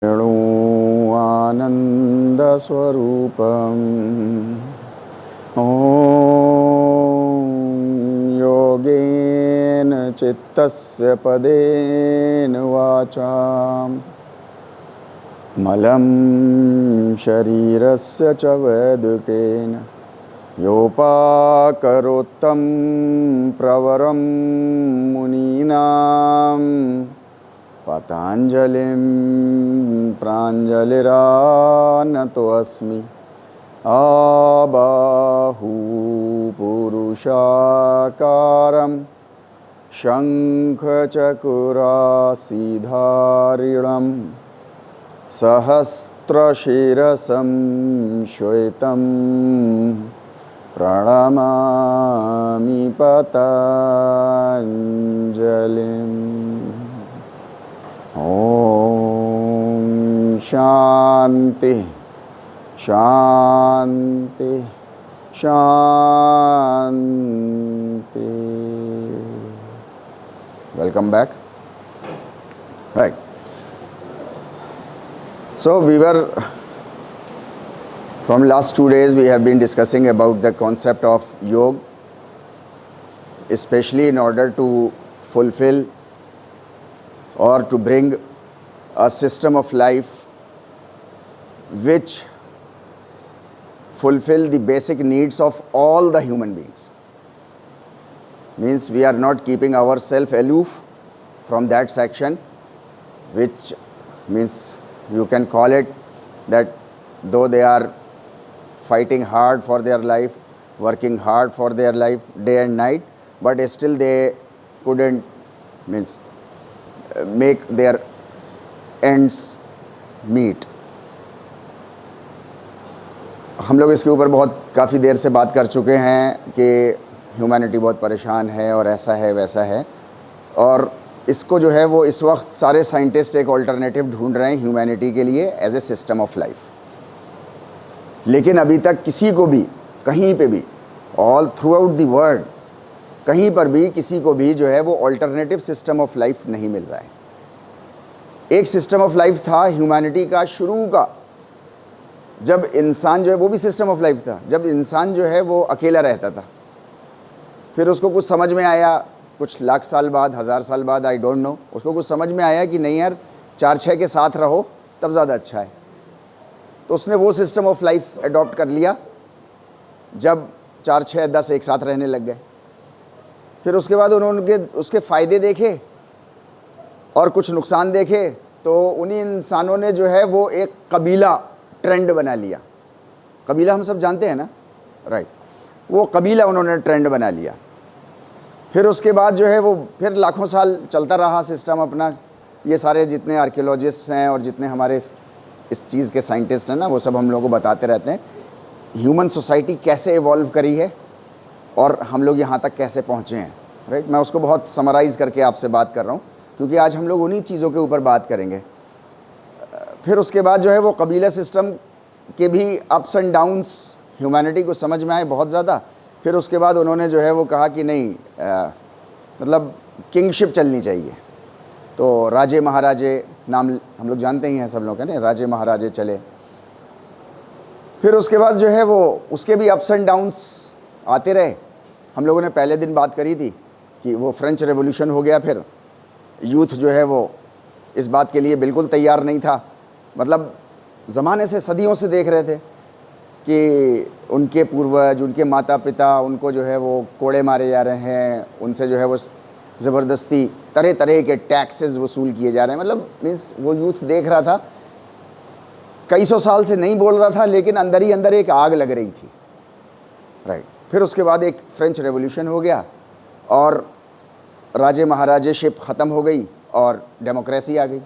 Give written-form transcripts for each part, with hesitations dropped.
वेणु आनन्दस्वरूपम् ॐ योगेन चित्तस्य पदेन वाचां मलं शरीरस्य च वैदिकेन योपाकरोत्तं प्रवरं मुनीनां पतञ्जलिं प्राञ्जलिरानतोऽस्मि आबाहुपुरुषाकारं शङ्खचक्रासीधारिणं सहस्रशिरसं श्वेतं प्रणमामि पतञ्जलिम्। ओम शांति शांति शांति। Welcome back. Right. So we were, from last 2 days we have been discussing about the concept of yoga, especially in order to fulfill or to bring a system of life which fulfill the basic needs of all the human beings. Means we are not keeping ourselves aloof from that section, which means you can call it that though they are fighting hard for their life, working hard for their life day and night, but still they couldn't means make their ends meet. हम लोग इसके ऊपर काफ़ी देर से बात कर चुके हैं कि ह्यूमैनिटी बहुत परेशान है और ऐसा है वैसा है, और इसको जो है वो इस वक्त सारे साइंटिस्ट एक ऑल्टरनेटिव ढूंढ रहे हैं ह्यूमैनिटी के लिए as a system of life. लेकिन अभी तक किसी को भी कहीं पे भी all throughout the world कहीं पर भी किसी को भी जो है वो अल्टरनेटिव सिस्टम ऑफ लाइफ नहीं मिल रहा है। एक सिस्टम ऑफ लाइफ था ह्यूमैनिटी का शुरू का, जब इंसान जो है वो भी सिस्टम ऑफ लाइफ था, जब इंसान जो है वो अकेला रहता था। फिर उसको कुछ समझ में आया, कुछ लाख साल बाद, 1000 साल बाद, आई डोंट नो, उसको कुछ समझ में आया कि नहीं यार 4-6 के साथ रहो तब ज़्यादा अच्छा है। तो उसने वो सिस्टम ऑफ लाइफ अडॉप्ट कर लिया जब 4-6-10 एक साथ रहने लग गए। फिर उसके बाद उन्होंने उसके फ़ायदे देखे और कुछ नुकसान देखे, तो उन्हीं इंसानों ने जो है वो एक कबीला ट्रेंड बना लिया। कबीला हम सब जानते हैं ना, राइट, वो कबीला उन्होंने ट्रेंड बना लिया। फिर उसके बाद जो है वो फिर लाखों साल चलता रहा सिस्टम अपना। ये सारे जितने आर्कियोलॉजिस्ट्स हैं और जितने हमारे इस चीज़ के साइंटिस्ट हैं ना, वो सब हम लोगों को बताते रहते हैं ह्यूमन सोसाइटी कैसे इवॉल्व करी है और हम लोग यहाँ तक कैसे पहुँचे हैं, राइट। मैं उसको बहुत समराइज़ करके आपसे बात कर रहा हूँ क्योंकि आज हम लोग उन्हीं चीज़ों के ऊपर बात करेंगे। फिर उसके बाद जो है वो कबीला सिस्टम के भी अप्स एंड डाउन्स ह्यूमैनिटी को समझ में आए बहुत ज़्यादा। फिर उसके बाद उन्होंने जो है वो कहा कि नहीं, मतलब किंगशिप चलनी चाहिए। तो राजे महाराजे नाम हम लोग जानते ही हैं सब लोग, है ना, राजे महाराजे चले। फिर उसके बाद जो है वो उसके भी अप्स एंड डाउन्स आते रहे। हम लोगों ने पहले दिन बात करी थी कि वो फ्रेंच रेवोल्यूशन हो गया। फिर यूथ जो है वो इस बात के लिए बिल्कुल तैयार नहीं था, मतलब ज़माने से सदियों से देख रहे थे कि उनके पूर्वज, उनके माता पिता, उनको जो है वो कोड़े मारे जा रहे हैं, उनसे जो है वो ज़बरदस्ती तरह तरह के टैक्सेस वसूल किए जा रहे हैं। मतलब मीन्स वो यूथ देख रहा था, कई सौ साल से नहीं बोल रहा था, लेकिन अंदर ही अंदर एक आग लग रही थी, राइट। फिर उसके बाद एक फ्रेंच रेवोल्यूशन हो गया और राजे महाराजेशिप ख़त्म हो गई और डेमोक्रेसी आ गई।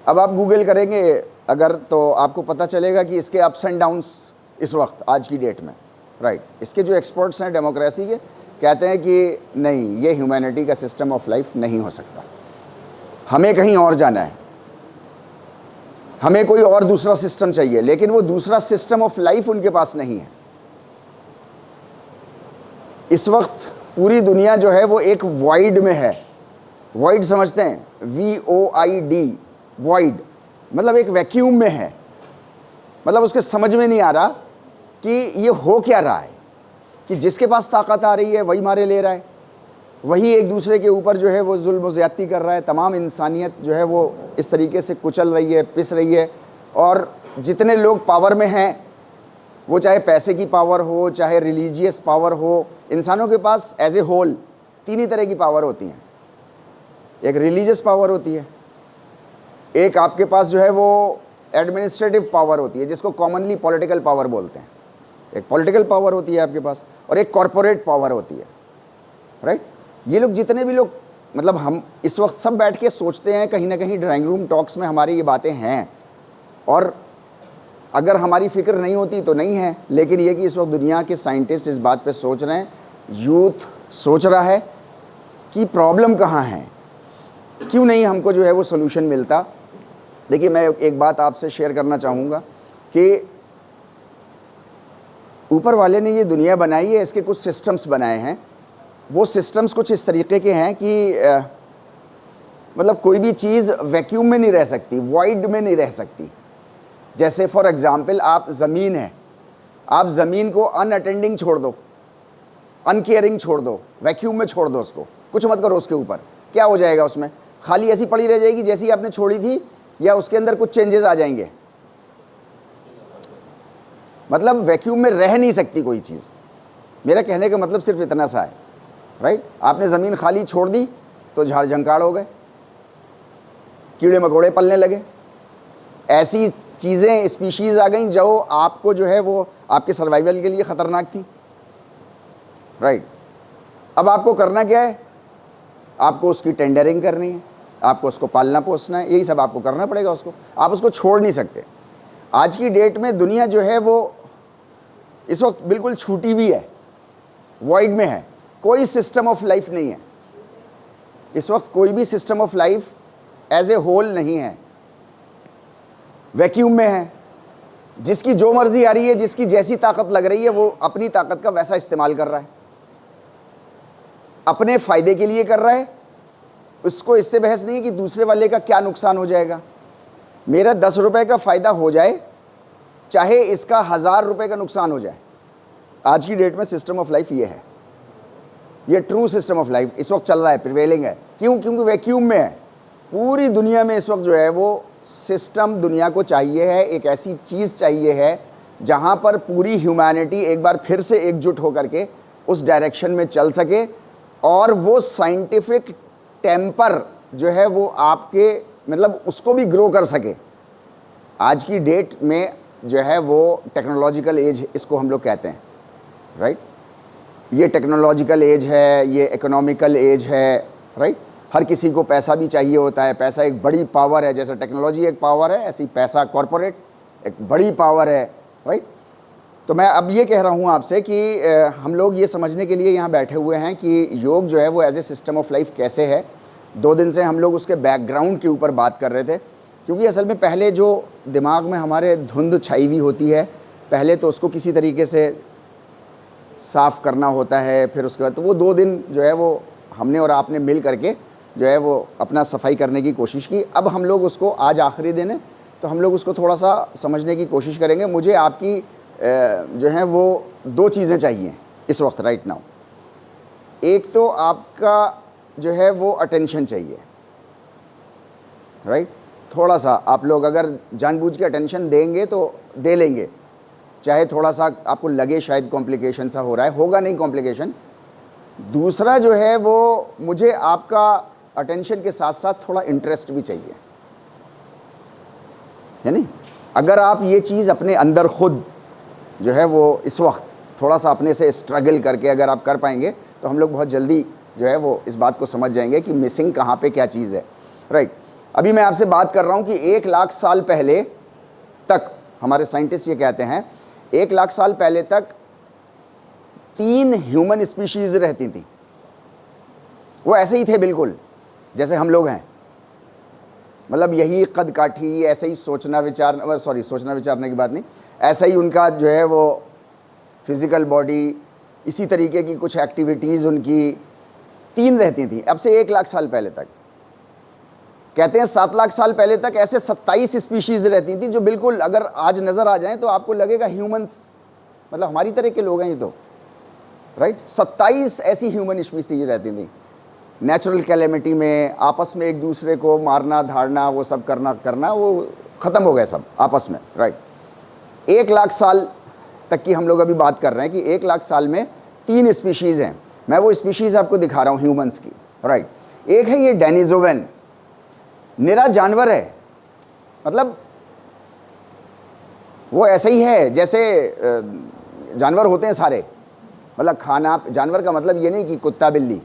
अब आप गूगल करेंगे अगर, तो आपको पता चलेगा कि इसके अप्स एंड डाउन्स इस वक्त आज की डेट में, राइट। इसके जो एक्सपर्ट्स हैं डेमोक्रेसी के कहते हैं कि नहीं, ये ह्यूमैनिटी का सिस्टम ऑफ लाइफ नहीं हो सकता, हमें कहीं और जाना है, हमें कोई और दूसरा सिस्टम चाहिए। लेकिन वो दूसरा सिस्टम ऑफ लाइफ उनके पास नहीं है। इस वक्त पूरी दुनिया जो है वो एक वॉइड में है। वॉइड समझते हैं, VOID, वॉइड, मतलब एक वैक्यूम में है, मतलब उसके समझ में नहीं आ रहा कि ये हो क्या रहा है, कि जिसके पास ताकत आ रही है वही मारे ले रहा है, वही एक दूसरे के ऊपर जो है वो जुल्म ज़्यादती कर रहा है, तमाम इंसानियत जो है वो इस तरीके से कुचल रही है, पिस रही है। और जितने लोग पावर में हैं, वो चाहे पैसे की पावर हो, चाहे रिलीजियस पावर हो, इंसानों के पास एज ए होल तीन ही तरह की पावर होती हैं। एक रिलीजियस पावर होती है, एक आपके पास जो है वो एडमिनिस्ट्रेटिव पावर होती है, जिसको कॉमनली पॉलिटिकल पावर बोलते हैं। एक पॉलिटिकल पावर होती है आपके पास, और एक कॉरपोरेट पावर होती है, राइट। ये लोग जितने भी लोग, मतलब हम इस वक्त सब बैठ के सोचते हैं, कहीं ना कहीं ड्राइंग रूम टॉक्स में हमारी ये बातें हैं, और अगर हमारी फिक्र नहीं होती तो नहीं है, लेकिन ये कि इस वक्त दुनिया के साइंटिस्ट इस बात पे सोच रहे हैं, यूथ सोच रहा है कि प्रॉब्लम कहाँ है, क्यों नहीं हमको जो है वो सोल्यूशन मिलता। देखिए, मैं एक बात आपसे शेयर करना चाहूँगा कि ऊपर वाले ने ये दुनिया बनाई है, इसके कुछ सिस्टम्स बनाए हैं। वो सिस्टम्स कुछ इस तरीके के हैं कि मतलब कोई भी चीज़ वैक्यूम में नहीं रह सकती, वॉइड में नहीं रह सकती। जैसे फॉर एग्ज़ाम्पल, आप ज़मीन है, आप ज़मीन को अनअटेंडिंग छोड़ दो, अनकेयरिंग छोड़ दो, वैक्यूम में छोड़ दो, उसको कुछ मत करो उसके ऊपर, क्या हो जाएगा? उसमें खाली ऐसी पड़ी रह जाएगी जैसी आपने छोड़ी थी, या उसके अंदर कुछ चेंजेस आ जाएंगे? मतलब वैक्यूम में रह नहीं सकती कोई चीज़। मेरा कहने का मतलब सिर्फ इतना सा है, राइट। आपने ज़मीन खाली छोड़ दी तो झाड़ झंकाड़ हो गए, कीड़े मकोड़े पलने लगे, ऐसी चीज़ें, स्पीशीज़ आ गई जो आपको जो है वो आपके सर्वाइवल के लिए ख़तरनाक थी, राइट। अब आपको करना क्या है? आपको उसकी टेंडरिंग करनी है, आपको उसको पालना पोसना है, यही सब आपको करना पड़ेगा उसको। आप उसको छोड़ नहीं सकते। आज की डेट में दुनिया जो है वो इस वक्त बिल्कुल छूटी हुई है, वॉइड में है, कोई सिस्टम ऑफ लाइफ नहीं है इस वक्त, कोई भी system of life as a whole नहीं है, वैक्यूम में है। जिसकी जो मर्जी आ रही है, जिसकी जैसी ताकत लग रही है, वो अपनी ताकत का वैसा इस्तेमाल कर रहा है, अपने फ़ायदे के लिए कर रहा है। उसको इससे बहस नहीं है कि दूसरे वाले का क्या नुकसान हो जाएगा। मेरा 10 रुपए का फ़ायदा हो जाए, चाहे इसका 1000 रुपए का नुकसान हो जाए। आज की डेट में सिस्टम ऑफ लाइफ ये है, ये ट्रू सिस्टम ऑफ लाइफ इस वक्त चल रहा है, प्रिवेलिंग है। क्यों? क्योंकि वैक्यूम में है। पूरी दुनिया में इस वक्त जो है वो सिस्टम दुनिया को चाहिए है, एक ऐसी चीज़ चाहिए है जहाँ पर पूरी ह्यूमैनिटी एक बार फिर से एकजुट होकर के उस डायरेक्शन में चल सके, और वो साइंटिफिक टेम्पर जो है वो आपके मतलब उसको भी ग्रो कर सके। आज की डेट में जो है वो टेक्नोलॉजिकल एज इसको हम लोग कहते हैं, राइट। ये टेक्नोलॉजिकल एज है, ये इकोनॉमिकल एज है, राइट। हर किसी को पैसा भी चाहिए होता है, पैसा एक बड़ी पावर है। जैसे टेक्नोलॉजी एक पावर है, ऐसी पैसा कॉरपोरेट एक बड़ी पावर है, राइट। तो मैं अब ये कह रहा हूँ आपसे कि हम लोग ये समझने के लिए यहाँ बैठे हुए हैं कि योग जो है वो as a system of life कैसे है। 2 दिन से हम लोग उसके बैकग्राउंड के ऊपर बात कर रहे थे, क्योंकि असल में पहले जो दिमाग में हमारे धुंध छाई हुई होती है, पहले तो उसको किसी तरीके से साफ़ करना होता है, फिर उसके बाद तो वो 2 दिन जो है वो हमने और आपने मिल करके जो है वो अपना सफाई करने की कोशिश की। अब हम लोग उसको, आज आखिरी दिन है तो हम लोग उसको थोड़ा सा समझने की कोशिश करेंगे। मुझे आपकी जो है वो 2 चीज़ें चाहिए इस वक्त, राइट नाउ। एक तो आपका जो है वो अटेंशन चाहिए, राइट। थोड़ा सा आप लोग अगर जानबूझ के अटेंशन देंगे तो दे लेंगे, चाहे थोड़ा सा आपको लगे शायद कॉम्प्लिकेशन सा हो रहा है, होगा नहीं कॉम्प्लिकेशन। दूसरा जो है वो मुझे आपका अटेंशन के साथ साथ थोड़ा इंटरेस्ट भी चाहिए, है नहीं। अगर आप ये चीज़ अपने अंदर खुद जो है वो इस वक्त थोड़ा सा अपने से स्ट्रगल करके अगर आप कर पाएंगे तो हम लोग बहुत जल्दी जो है वो इस बात को समझ जाएंगे कि मिसिंग कहाँ पे क्या चीज़ है, राइट। अभी मैं आपसे बात कर रहा हूँ कि 1 लाख साल पहले तक, हमारे साइंटिस्ट ये कहते हैं 1 लाख साल पहले तक 3 ह्यूमन स्पीशीज़ रहती थी। वो ऐसे ही थे बिल्कुल जैसे हम लोग हैं, मतलब यही कद काठी, ऐसे ही सोचना विचारने की बात नहीं, ऐसा ही उनका जो है वो फिज़िकल बॉडी, इसी तरीके की कुछ एक्टिविटीज़ उनकी 3 रहती थी, अब से 1 लाख साल पहले तक। कहते हैं 7 लाख साल पहले तक ऐसे 27 स्पीशीज रहती थी जो बिल्कुल अगर आज नज़र आ जाएं तो आपको लगेगा ह्यूमंस, मतलब हमारी तरह के लोग हैं ये तो, राइट। 27 ऐसी ह्यूमन स्पीशीज रहती थी। नेचुरल कैलेमिटी में आपस में एक दूसरे को मारना धाड़ना वो सब करना वो ख़त्म हो गया सब आपस में, राइट। 1 लाख साल तक की हम लोग अभी बात कर रहे हैं कि 1 लाख साल में 3 स्पीशीज़ हैं। मैं वो स्पीशीज़ आपको दिखा रहा हूँ ह्यूमंस की, राइट। एक है ये डेनिसोवन, निरा जानवर है, मतलब वो ऐसे ही है जैसे जानवर होते हैं सारे, मतलब खाना, जानवर का मतलब ये नहीं कि कुत्ता बिल्ली,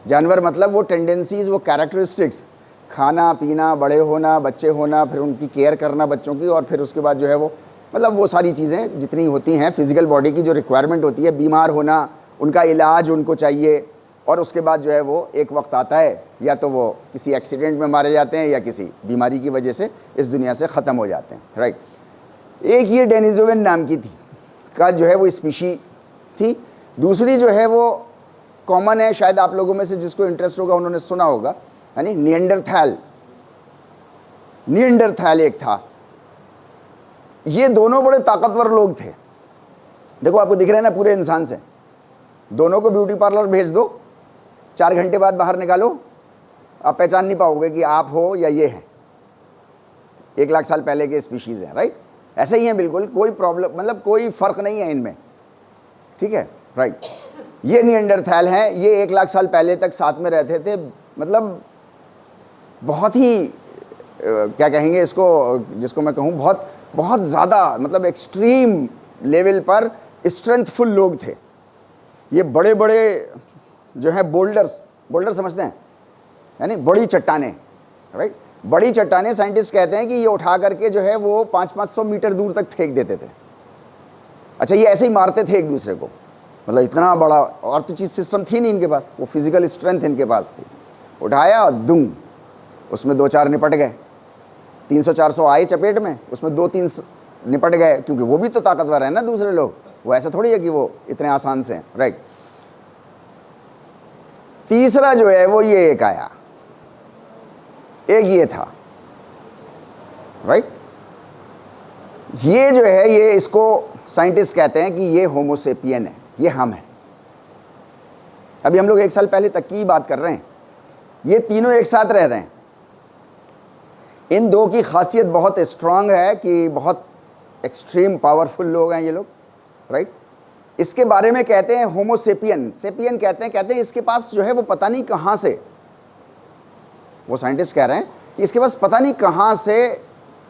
जानवर मतलब वो टेंडेंसीज, वो कैरेक्टरिस्टिक्स, खाना पीना, बड़े होना, बच्चे होना, फिर उनकी केयर करना बच्चों की, और फिर उसके बाद जो है वो मतलब वो सारी चीज़ें जितनी होती हैं फिजिकल बॉडी की जो रिक्वायरमेंट होती है, बीमार होना, उनका इलाज उनको चाहिए, और उसके बाद जो है वो एक वक्त आता है या तो वो किसी एक्सीडेंट में मारे जाते हैं या किसी बीमारी की वजह से इस दुनिया से ख़त्म हो जाते हैं, राइट। एक ये डेनिसोवन नाम की थी का जो है वो स्पीशी थी। दूसरी जो है वो कॉमन है, शायद आप लोगों में से जिसको इंटरेस्ट होगा उन्होंने सुना होगा, यानी निएंडरथैल एक था। ये दोनों बड़े ताकतवर लोग थे। देखो आपको दिख रहे हैं ना पूरे इंसान से, दोनों को ब्यूटी पार्लर भेज दो, 4 घंटे बाद बाहर निकालो, आप पहचान नहीं पाओगे कि आप हो या ये हैं। 1 लाख साल पहले के स्पीशीज़ हैं, राइट। ऐसे ही हैं बिल्कुल, कोई प्रॉब्लम मतलब कोई फ़र्क नहीं है इनमें, ठीक है, राइट। ये निएंडरथैल हैं, ये 1 लाख साल पहले तक साथ में रहते थे, मतलब बहुत ही क्या कहेंगे इसको, जिसको मैं कहूँ बहुत बहुत ज़्यादा मतलब एक्सट्रीम लेवल पर स्ट्रेंथफुल लोग थे। ये बड़े बड़े जो है बोल्डर समझते हैं, यानी बड़ी चट्टानें, राइट। बड़ी चट्टानें साइंटिस्ट कहते हैं कि ये उठा करके जो है वो 500-500 मीटर दूर तक फेंक देते थे। अच्छा, ये ऐसे ही मारते थे एक दूसरे को, मतलब इतना बड़ा, और तो चीज़ सिस्टम थी नहीं इनके पास, वो फिजिकल स्ट्रेंथ इनके पास थी। उठाया और दुम, उसमें 2-4 निपट गए, 300-400 आए चपेट में, उसमें 2-3 निपट गए, क्योंकि वो भी तो ताकतवर है ना दूसरे लोग, वो ऐसा थोड़ी है कि वो इतने आसान से हैं, राइट। तीसरा जो है वो ये एक आया, एक ये था, राइट। ये जो है ये इसको साइंटिस्ट कहते हैं कि ये होमोसेपियन है, ये हम हैं। अभी हम लोग 1 साल पहले तक की बात कर रहे हैं, ये तीनों एक साथ रह रहे हैं। इन दो की खासियत बहुत स्ट्रांग है कि बहुत एक्सट्रीम पावरफुल लोग हैं ये लोग, राइट। इसके बारे में कहते हैं होमोसेपियन, सेपियन कहते हैं इसके पास जो है वो पता नहीं कहाँ से, वो साइंटिस्ट कह रहे हैं कि इसके पास पता नहीं कहाँ से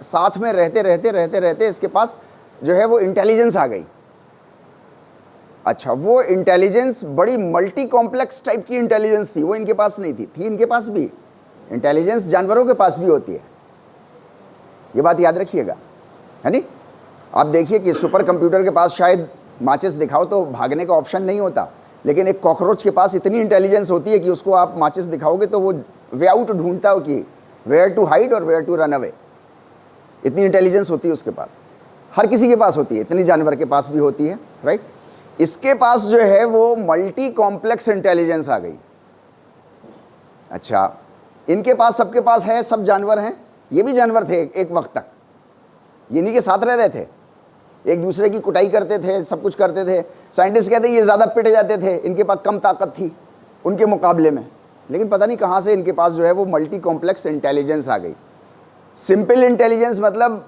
साथ में रहते इसके पास जो है वो इंटेलिजेंस आ गई। अच्छा, वो इंटेलिजेंस बड़ी मल्टी कॉम्प्लेक्स टाइप की इंटेलिजेंस थी, वो इनके पास नहीं थी इनके पास भी इंटेलिजेंस जानवरों के पास भी होती है, ये बात याद रखिएगा, है नी। आप देखिए कि सुपर कंप्यूटर के पास शायद माचिस दिखाओ तो भागने का ऑप्शन नहीं होता, लेकिन एक कॉकरोच के पास इतनी इंटेलिजेंस होती है कि उसको आप माचिस दिखाओगे तो वो वे आउट ढूंढता हो कि वेयर टू हाइड और वेयर टू रन अवे। इतनी इंटेलिजेंस होती है उसके पास, हर किसी के पास होती है, इतनी जानवर के पास भी होती है, राइट। इसके पास जो है वो मल्टी कॉम्प्लेक्स इंटेलिजेंस आ गई। अच्छा, इनके पास, सबके पास है, सब जानवर हैं, ये भी जानवर थे एक वक्त तक, ये इन्हीं के साथ रह रहे थे, एक दूसरे की कुटाई करते थे, सब कुछ करते थे। साइंटिस्ट कहते हैं ये ज़्यादा पिट जाते थे, इनके पास कम ताकत थी उनके मुकाबले में, लेकिन पता नहीं कहाँ से इनके पास जो है वो मल्टी कॉम्प्लेक्स इंटेलिजेंस आ गई। सिंपल इंटेलिजेंस मतलब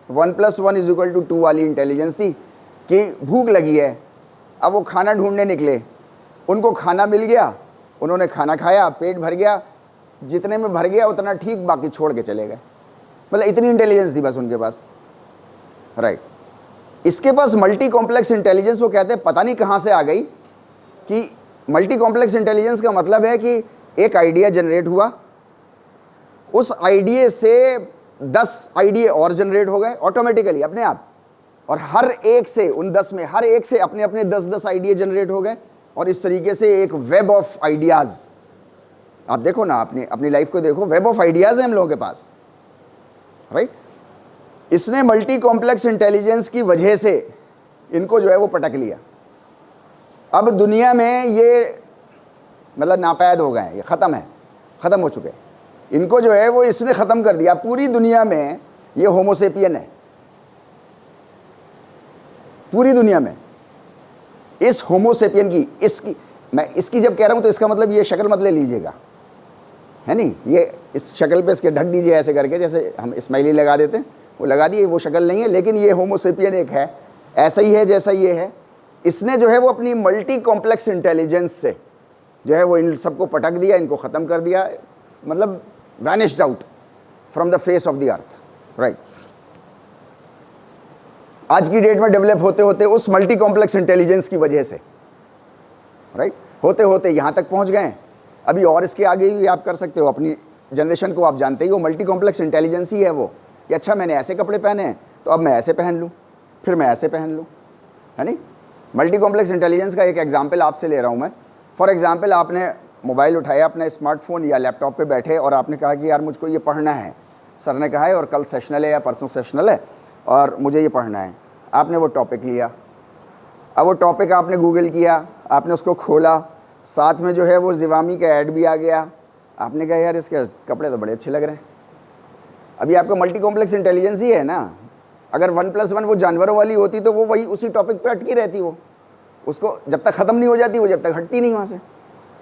1+1 = 2 वाली इंटेलिजेंस थी कि भूख लगी है, अब वो खाना ढूंढने निकले, उनको खाना मिल गया, उन्होंने खाना खाया, पेट भर गया, जितने में भर गया उतना ठीक, बाकी छोड़ के चले गए, मतलब इतनी इंटेलिजेंस थी बस उनके पास, राइट। इसके पास मल्टी कॉम्प्लेक्स इंटेलिजेंस, वो कहते हैं पता नहीं कहाँ से आ गई, कि मल्टी कॉम्प्लेक्स इंटेलिजेंस का मतलब है कि एक आइडिया जनरेट हुआ, उस आइडिया से 10 आइडिया और जनरेट हो गए ऑटोमेटिकली अपने आप, और हर एक से, उन 10 में हर एक से अपने अपने 10-10 आइडिया जनरेट हो गए, और इस तरीके से एक वेब ऑफ आइडियाज़, आप देखो ना, अपनी लाइफ को देखो, वेब ऑफ आइडियाज़ है हम लोगों के पास, राइट। इसने मल्टी कॉम्प्लेक्स इंटेलिजेंस की वजह से इनको जो है वो पटक लिया। अब दुनिया में ये मतलब नापैद हो गए हैं, ये ख़त्म हो चुके हैं। इनको जो है वो इसने ख़त्म कर दिया। पूरी दुनिया में ये होमोसेपियन है, पूरी दुनिया में इस होमोसेपियन की, इसकी, मैं इसकी जब कह रहा हूं तो इसका मतलब ये शक्ल मत ले लीजिएगा, है नहीं, ये इस शक्ल पे इसके ढक दीजिए ऐसे करके, जैसे हम स्माइली लगा देते हैं, वो लगा दिए, वो शक्ल नहीं है, लेकिन ये होमोसेपियन एक है, ऐसा ही है जैसा ये है। इसने जो है वो अपनी मल्टी कॉम्प्लेक्स इंटेलिजेंस से जो है वो इन सबको पटक दिया, इनको ख़त्म कर दिया, मतलब vanished out from the face of the earth, right. आज की डेट में डेवलप होते होते उस मल्टी कॉम्प्लेक्स इंटेलिजेंस की वजह से, राइट, होते होते यहाँ तक पहुँच गए। अभी और इसके आगे भी आप कर सकते हो, अपनी जनरेशन को आप जानते ही हो, मल्टी कॉम्प्लेक्स इंटेलिजेंस ही है वो, कि अच्छा मैंने ऐसे कपड़े पहने हैं तो अब मैं ऐसे पहन लूँ, फिर मैं ऐसे पहन लूँ, है नहीं। मल्टी कॉम्प्लेक्स इंटेलिजेंस का एक एग्जांपल आपसे ले रहा हूँ मैं। फॉर एग्जांपल, आपने मोबाइल उठाया, अपने स्मार्टफोन या लैपटॉप पे बैठे और आपने कहा कि यार मुझको ये पढ़ना है, सर ने कहा है और कल सेशनल है या परसों सेशनल है और मुझे ये पढ़ना है। आपने वो टॉपिक लिया, अब वो टॉपिक आपने गूगल किया, आपने उसको खोला, साथ में जो है वो ज़िवामी का ऐड भी आ गया, आपने कहा यार इसके कपड़े तो बड़े अच्छे लग रहे हैं। अभी आपका मल्टी कॉम्प्लेक्स इंटेलिजेंस ही है ना। अगर 1+1 वो जानवरों वाली होती तो वो वही उसी टॉपिक पे अटकी रहती, वो उसको जब तक ख़त्म नहीं हो जाती वो जब तक हटती नहीं वहाँ से।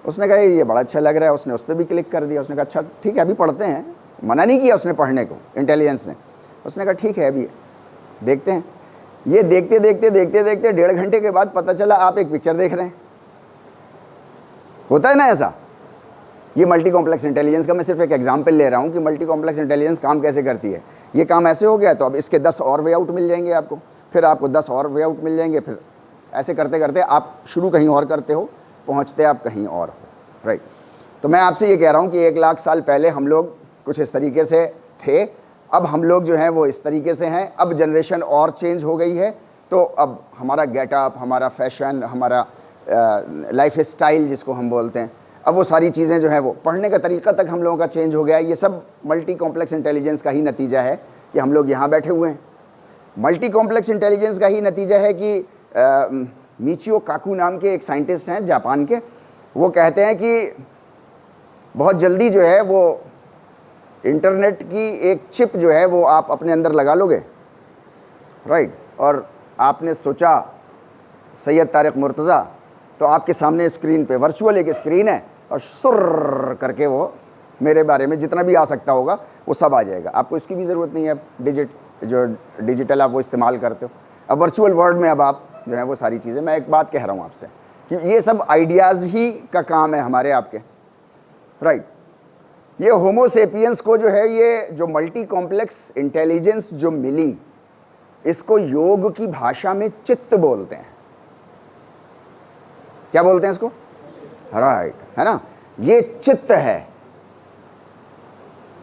उसने कहा ये बड़ा अच्छा लग रहा है, उसने उस पर भी क्लिक कर दिया, उसने कहा अच्छा ठीक है अभी पढ़ते हैं, मना नहीं किया उसने पढ़ने को, इंटेलिजेंस ने, उसने कहा ठीक है अभी देखते हैं। ये देखते देखते देखते देखते 1.5 घंटे के बाद पता चला आप एक पिक्चर देख रहे हैं। होता है ना ऐसा। ये मल्टी कॉम्प्लेक्स इंटेलिजेंस का मैं सिर्फ एक एग्जांपल ले रहा हूँ कि मल्टी कॉम्प्लेक्स इंटेलिजेंस काम कैसे करती है। ये काम ऐसे हो गया तो अब इसके 10 और वे आउट मिल जाएंगे आपको, फिर आपको 10 और वे आउट मिल जाएंगे, फिर ऐसे करते करते आप शुरू कहीं और करते हो, पहुँचते आप कहीं और हो, राइट। तो मैं आपसे ये कह रहा हूँ कि 1 लाख साल पहले हम लोग कुछ इस तरीके से थे, अब हम लोग जो हैं वो इस तरीके से हैं। अब जनरेशन और चेंज हो गई है, तो अब हमारा गेटअप, हमारा फैशन, हमारा लाइफ स्टाइल जिसको हम बोलते हैं, अब वो सारी चीज़ें जो हैं वो, पढ़ने का तरीका तक हम लोगों का चेंज हो गया है। ये सब मल्टी कॉम्प्लेक्स इंटेलिजेंस का ही नतीजा है कि हम लोग यहाँ बैठे हुए हैं। मल्टी कॉम्प्लेक्स इंटेलिजेंस का ही नतीजा है कि मिचियो काकू नाम के एक साइंटिस्ट हैं जापान के, वो कहते हैं कि बहुत जल्दी जो है वो इंटरनेट की एक चिप जो है वो आप अपने अंदर लगा लोगे, राइट, और आपने सोचा सैयद तारिक मुर्तज़ा, तो आपके सामने स्क्रीन पे वर्चुअल एक स्क्रीन है और सुर करके वो मेरे बारे में जितना भी आ सकता होगा वो सब आ जाएगा। आपको इसकी भी ज़रूरत नहीं है, जो डिजिटल आप वो इस्तेमाल करते हो। अब वर्चुअल वर्ल्ड में अब आप जो है वो सारी चीज़ें, मैं एक बात कह रहा हूँ आपसे कि ये सब आइडियाज़ ही का काम है हमारे आपके, राइट। ये होमोसेपियंस को जो है, ये जो मल्टी कॉम्प्लेक्स इंटेलिजेंस जो मिली, इसको योग की भाषा में चित्त बोलते हैं। क्या बोलते हैं इसको? राइट, है ना। ये चित्त है,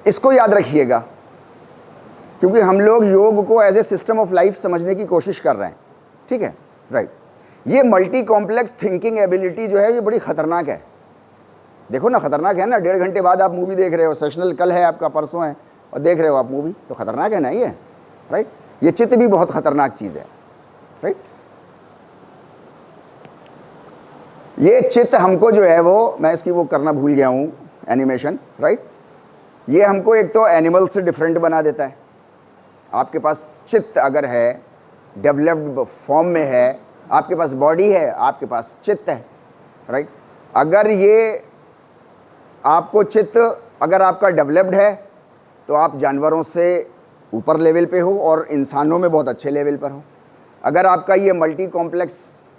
इसको याद रखिएगा, क्योंकि हम लोग योग को as a system of life समझने की कोशिश कर रहे हैं, ठीक है, राइट। ये मल्टी कॉम्प्लेक्स थिंकिंग एबिलिटी जो है ये बड़ी खतरनाक है। देखो ना, खतरनाक है ना। 1.5 घंटे बाद आप मूवी देख रहे हो, सेशनल कल है आपका, परसों है, और देख रहे हो आप मूवी, तो खतरनाक है ना ये, राइट। ये चित्त भी बहुत खतरनाक चीज़ है, राइट। ये चित्त हमको जो है वो, मैं इसकी वो करना भूल गया हूँ एनिमेशन, राइट। ये हमको एक तो एनिमल से डिफरेंट बना देता है। आपके पास चित्त अगर है, डेवलप्ड फॉर्म में है, आपके पास बॉडी है, आपके पास चित्त है, राइट। अगर ये आपको चित्त अगर आपका डेवलप्ड है तो आप जानवरों से ऊपर लेवल पे हो और इंसानों में बहुत अच्छे लेवल पर हो। अगर आपका ये मल्टी कॉम्प्लेक्स,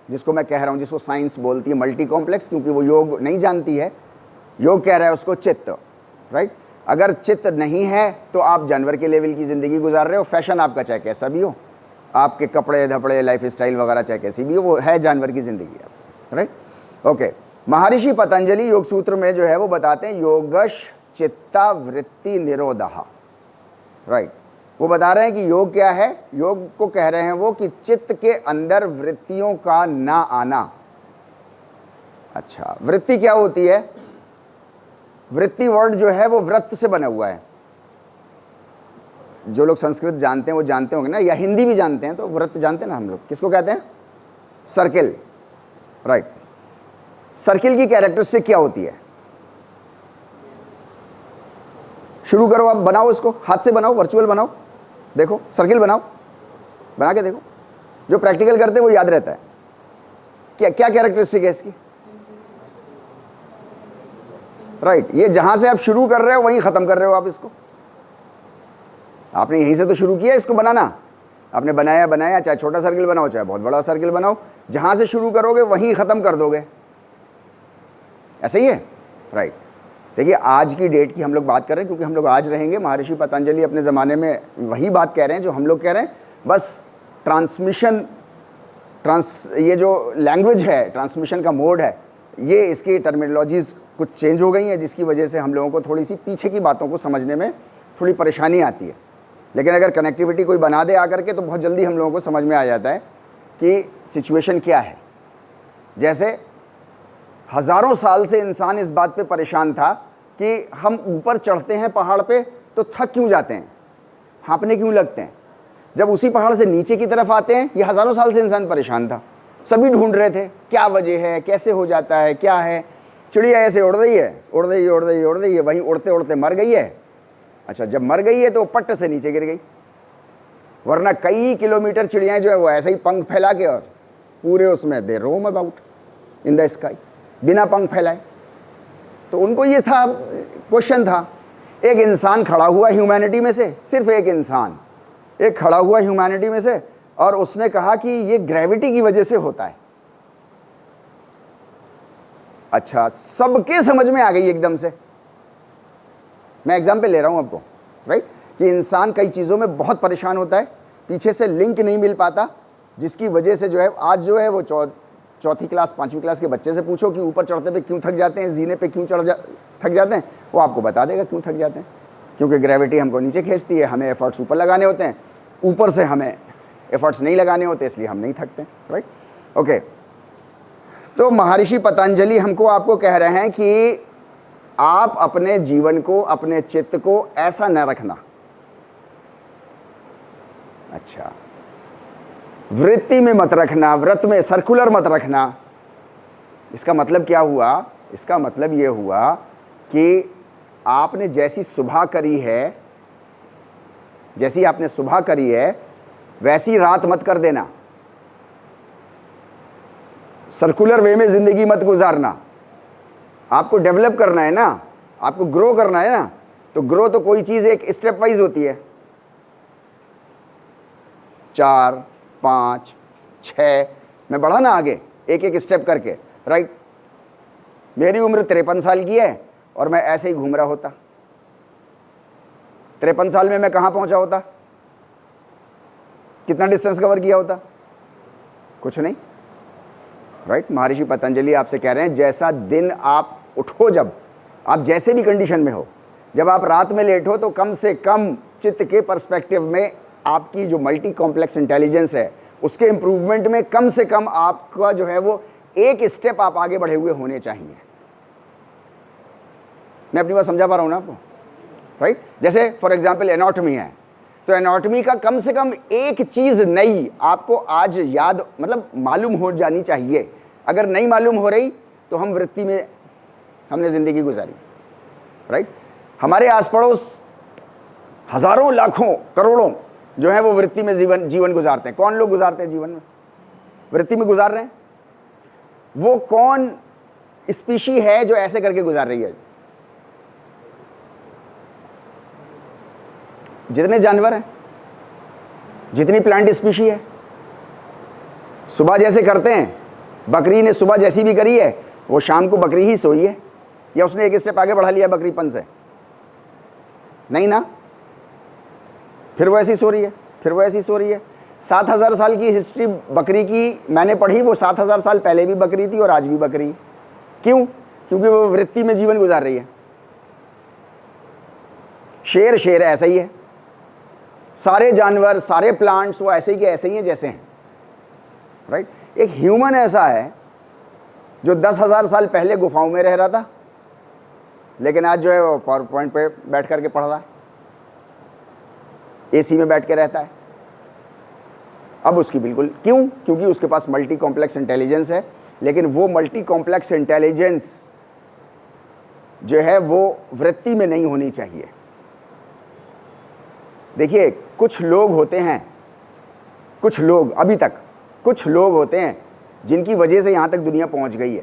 जिसको मैं कह रहा हूँ, जिसको साइंस बोलती है मल्टी कॉम्प्लेक्स, क्योंकि वो योग नहीं जानती है, योग कह रहा है उसको चित्त, राइट। अगर चित्त नहीं है तो आप जानवर के लेवल की ज़िंदगी गुजार रहे हो। फैशन आपका चाहे कैसा भी हो, आपके कपड़े धपड़े लाइफ स्टाइल वगैरह चाहे कैसी भी हो, वो है जानवर की ज़िंदगी, राइट, ओके। महर्षि पतंजलि योग सूत्र में जो है वो बताते हैं योगश चित्ता वृत्ति निरोधः, राइट। वो बता रहे हैं कि योग क्या है। योग को कह रहे हैं वो कि चित्त के अंदर वृत्तियों का ना आना। अच्छा, वृत्ति क्या होती है? वृत्ति वर्ड जो है वो व्रत से बना हुआ है। जो लोग संस्कृत जानते हैं वो जानते होंगे ना, या हिंदी भी जानते हैं तो व्रत जानते हैं ना हम लोग, किसको कहते हैं? Circle, right. सर्किल की कैरेक्टरिस्टिक क्या होती है? शुरू करो, आप बनाओ, इसको हाथ से बनाओ, वर्चुअल बनाओ, देखो सर्किल बनाओ, बना के देखो। जो प्रैक्टिकल करते हैं वो याद रहता है। क्या क्या कैरेक्टरिस्टिक है इसकी? राइट, ये जहां से आप शुरू कर रहे हो वहीं खत्म कर रहे हो आप इसको। आपने यहीं से तो शुरू किया इसको बनाना, आपने बनाया बनाया, चाहे छोटा सर्किल बनाओ चाहे बहुत बड़ा सर्किल बनाओ, जहां से शुरू करोगे वहीं खत्म कर दोगे। ऐसा ही है, राइट। देखिए आज की डेट की हम लोग बात कर रहे हैं क्योंकि हम लोग आज रहेंगे। महर्षि पतंजलि अपने ज़माने में वही बात कह रहे हैं जो हम लोग कह रहे हैं, बस ट्रांसमिशन ये जो लैंग्वेज है, ट्रांसमिशन का मोड है, ये इसकी टर्मिनोलॉजीज़ कुछ चेंज हो गई हैं, जिसकी वजह से हम लोगों को थोड़ी सी पीछे की बातों को समझने में थोड़ी परेशानी आती है। लेकिन अगर कनेक्टिविटी कोई बना दे आकर के तो बहुत जल्दी हम लोगों को समझ में आ जाता है कि सिचुएशन क्या है। जैसे हज़ारों साल से इंसान इस बात पे परेशान था कि हम ऊपर चढ़ते हैं पहाड़ पे तो थक क्यों जाते हैं, हाँफने क्यों लगते हैं, जब उसी पहाड़ से नीचे की तरफ आते हैं। ये हज़ारों साल से इंसान परेशान था, सभी ढूंढ रहे थे क्या वजह है, कैसे हो जाता है, क्या है। चिड़िया ऐसे उड़ रही है, उड़ रही है, उड़ रही है, उड़ रही है, वहीं उड़ते उड़ते मर गई है। अच्छा, जब मर गई है तो पट्ट से नीचे गिर गई, वरना कई किलोमीटर चिड़ियाँ जो है वो ऐसे ही पंख फैला के और पूरे उसमें दे रोम अबाउट इन द स्काई, बिना पंख फैलाए। तो उनको ये था, क्वेश्चन था। एक इंसान खड़ा हुआ ह्यूमैनिटी में से, सिर्फ एक इंसान एक खड़ा हुआ ह्यूमैनिटी में से, और उसने कहा कि ये ग्रेविटी की वजह से होता है। अच्छा, सबके समझ में आ गई एकदम से। मैं एग्जाम्पल ले रहा हूं आपको, राइट, कि इंसान कई चीज़ों में बहुत परेशान होता है, पीछे से लिंक नहीं मिल पाता, जिसकी वजह से जो है आज जो है वो चौथी क्लास 5वीं क्लास के बच्चे से पूछो कि ऊपर चढ़ते पे क्यों थक जाते हैं, जीने पे क्यों थक जाते हैं, वो आपको बता देगा क्यों थक जाते हैं। क्योंकि ग्रेविटी हमको नीचे खींचती है, हमें एफर्ट्स ऊपर लगाने होते हैं, ऊपर से हमें एफर्ट्स नहीं लगाने होते, इसलिए हम नहीं थकते, राइट। ओके, तो महर्षि पतंजलि हमको आपको कह रहे हैं कि आप अपने जीवन को, अपने चित्त को ऐसा न रखना। अच्छा, वृत्ति में मत रखना, व्रत में, सर्कुलर मत रखना। इसका मतलब क्या हुआ? इसका मतलब ये हुआ कि आपने जैसी सुबह करी है, जैसी आपने सुबह करी है वैसी रात मत कर देना। सर्कुलर वे में जिंदगी मत गुजारना। आपको डेवलप करना है ना, आपको ग्रो करना है ना, तो ग्रो तो कोई चीज़ एक स्टेप वाइज होती है, 4, 5, 6 में बढ़ा ना आगे, एक एक स्टेप करके, राइट। मेरी उम्र 53 साल की है और मैं ऐसे ही घूम रहा होता, 53 साल में मैं कहाँ पहुंचा होता, कितना डिस्टेंस कवर किया होता, कुछ नहीं, राइट। महर्षि पतंजलि आपसे कह रहे हैं जैसा दिन आप उठो, जब आप जैसे भी कंडीशन में हो, जब आप रात में लेट हो तो कम से कम चित्त के पर्सपेक्टिव में आपकी जो मल्टी कॉम्प्लेक्स इंटेलिजेंस है उसके इंप्रूवमेंट में कम से कम आपका जो है वो एक स्टेप आप आगे बढ़े हुए होने चाहिए। मैं अपनी बात समझा पा रहा हूं ना आपको, राइट। जैसे फॉर एग्जांपल एनाटॉमी है, तो एनाटॉमी का कम से कम एक चीज नई आपको आज याद, मतलब मालूम हो जानी चाहिए। अगर नहीं मालूम हो रही तो हम वृत्ति में हमने जिंदगी गुजारी, राइट। हमारे आस पड़ोस हजारों, लाखों, करोड़ों जो है वो वृत्ति में जीवन गुजारते हैं। कौन लोग गुजारते हैं जीवन में, वृत्ति में गुजार रहे हैं? वो कौन स्पीशी है जो ऐसे करके गुजार रही है? जितने जानवर हैं, जितनी प्लांट स्पीशी है, सुबह जैसे करते हैं, बकरी ने सुबह जैसी भी करी है वो शाम को बकरी ही सोई है, या उसने एक स्टेप आगे बढ़ा लिया बकरीपन से? नहीं ना, फिर वो ऐसी सो रही है, फिर वो ऐसी सो रही है। 7000 साल की हिस्ट्री बकरी की मैंने पढ़ी, वो 7000 साल पहले भी बकरी थी और आज भी बकरी। क्यों? क्योंकि वो वृत्ति में जीवन गुजार रही है। शेर ऐसा ही है, सारे जानवर, सारे प्लांट्स वो ऐसे ही के ऐसे ही हैं जैसे हैं, राइट। एक ह्यूमन ऐसा है जो 10,000 साल पहले गुफाओं में रह रहा था, लेकिन आज जो है वो पावर पॉइंट पे बैठ करके पढ़ रहा है, एसी में बैठ के रहता है। अब उसकी बिल्कुल, क्यों? क्योंकि उसके पास मल्टी कॉम्प्लेक्स इंटेलिजेंस है, लेकिन वो मल्टी कॉम्प्लेक्स इंटेलिजेंस जो है वो वृत्ति में नहीं होनी चाहिए। देखिए, कुछ लोग होते हैं, कुछ लोग अभी तक कुछ लोग होते हैं जिनकी वजह से यहाँ तक दुनिया पहुँच गई है।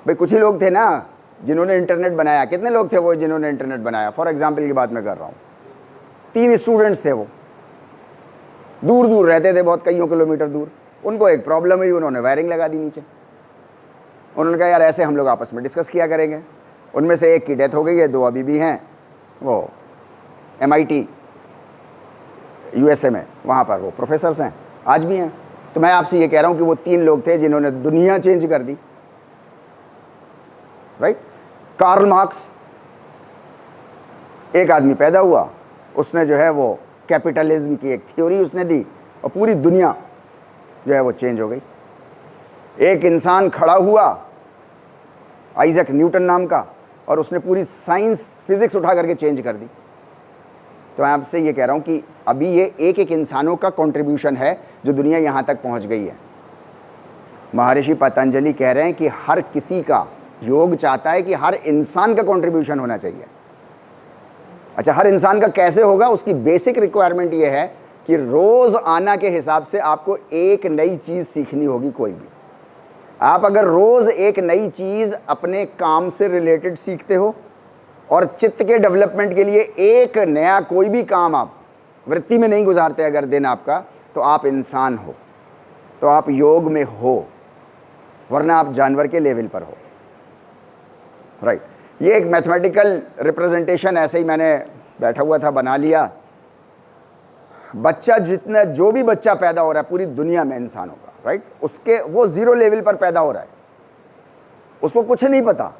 भाई कुछ ही लोग थे ना जिन्होंने इंटरनेट बनाया। कितने लोग थे वो जिन्होंने इंटरनेट बनाया? फॉर एग्जाम्पल की बात मैं कर रहा हूँ, 3 स्टूडेंट्स थे, वो दूर दूर रहते थे, बहुत कईयों किलोमीटर दूर। उनको एक प्रॉब्लम हुई, उन्होंने वायरिंग लगा दी नीचे। उन्होंने कहा यार ऐसे हम लोग आपस में डिस्कस किया करेंगे। उनमें से एक की डेथ हो गई है, 2 अभी भी हैं, वो MIT USA में, वहाँ पर वो प्रोफेसर्स हैं, आज भी हैं। तो मैं आपसे ये कह रहा हूँ कि वो 3 लोग थे जिन्होंने दुनिया चेंज कर दी, राइट। कार्ल मार्क्स, एक आदमी पैदा हुआ, उसने जो है वो कैपिटलिज्म की एक थ्योरी उसने दी और पूरी दुनिया जो है वो चेंज हो गई। एक इंसान खड़ा हुआ, आइजैक न्यूटन नाम का, और उसने पूरी साइंस फिजिक्स उठा करके चेंज कर दी। तो मैं आपसे ये कह रहा हूँ कि अभी ये एक एक इंसानों का कंट्रीब्यूशन है जो दुनिया यहाँ तक पहुँच गई है। महर्षि पतंजलि कह रहे हैं कि हर किसी का, योग चाहता है कि हर इंसान का कंट्रीब्यूशन होना चाहिए। अच्छा, हर इंसान का कैसे होगा? उसकी बेसिक रिक्वायरमेंट ये है कि रोज आना के हिसाब से आपको एक नई चीज सीखनी होगी। कोई भी आप अगर रोज एक नई चीज अपने काम से रिलेटेड सीखते हो और चित्त के डेवलपमेंट के लिए एक नया कोई भी काम आप वृत्ति में नहीं गुजारते अगर दिन आपका, तो आप इंसान हो, तो आप योग में हो, वरना आप जानवर के लेवल पर हो, राइट। ये एक मैथमेटिकल रिप्रेजेंटेशन ऐसे ही मैंने बैठा हुआ था बना लिया। बच्चा जितना, जो भी बच्चा पैदा हो रहा है पूरी दुनिया में इंसानों का, राइट, उसके वो 0 लेवल पर पैदा हो रहा है, उसको कुछ नहीं पता।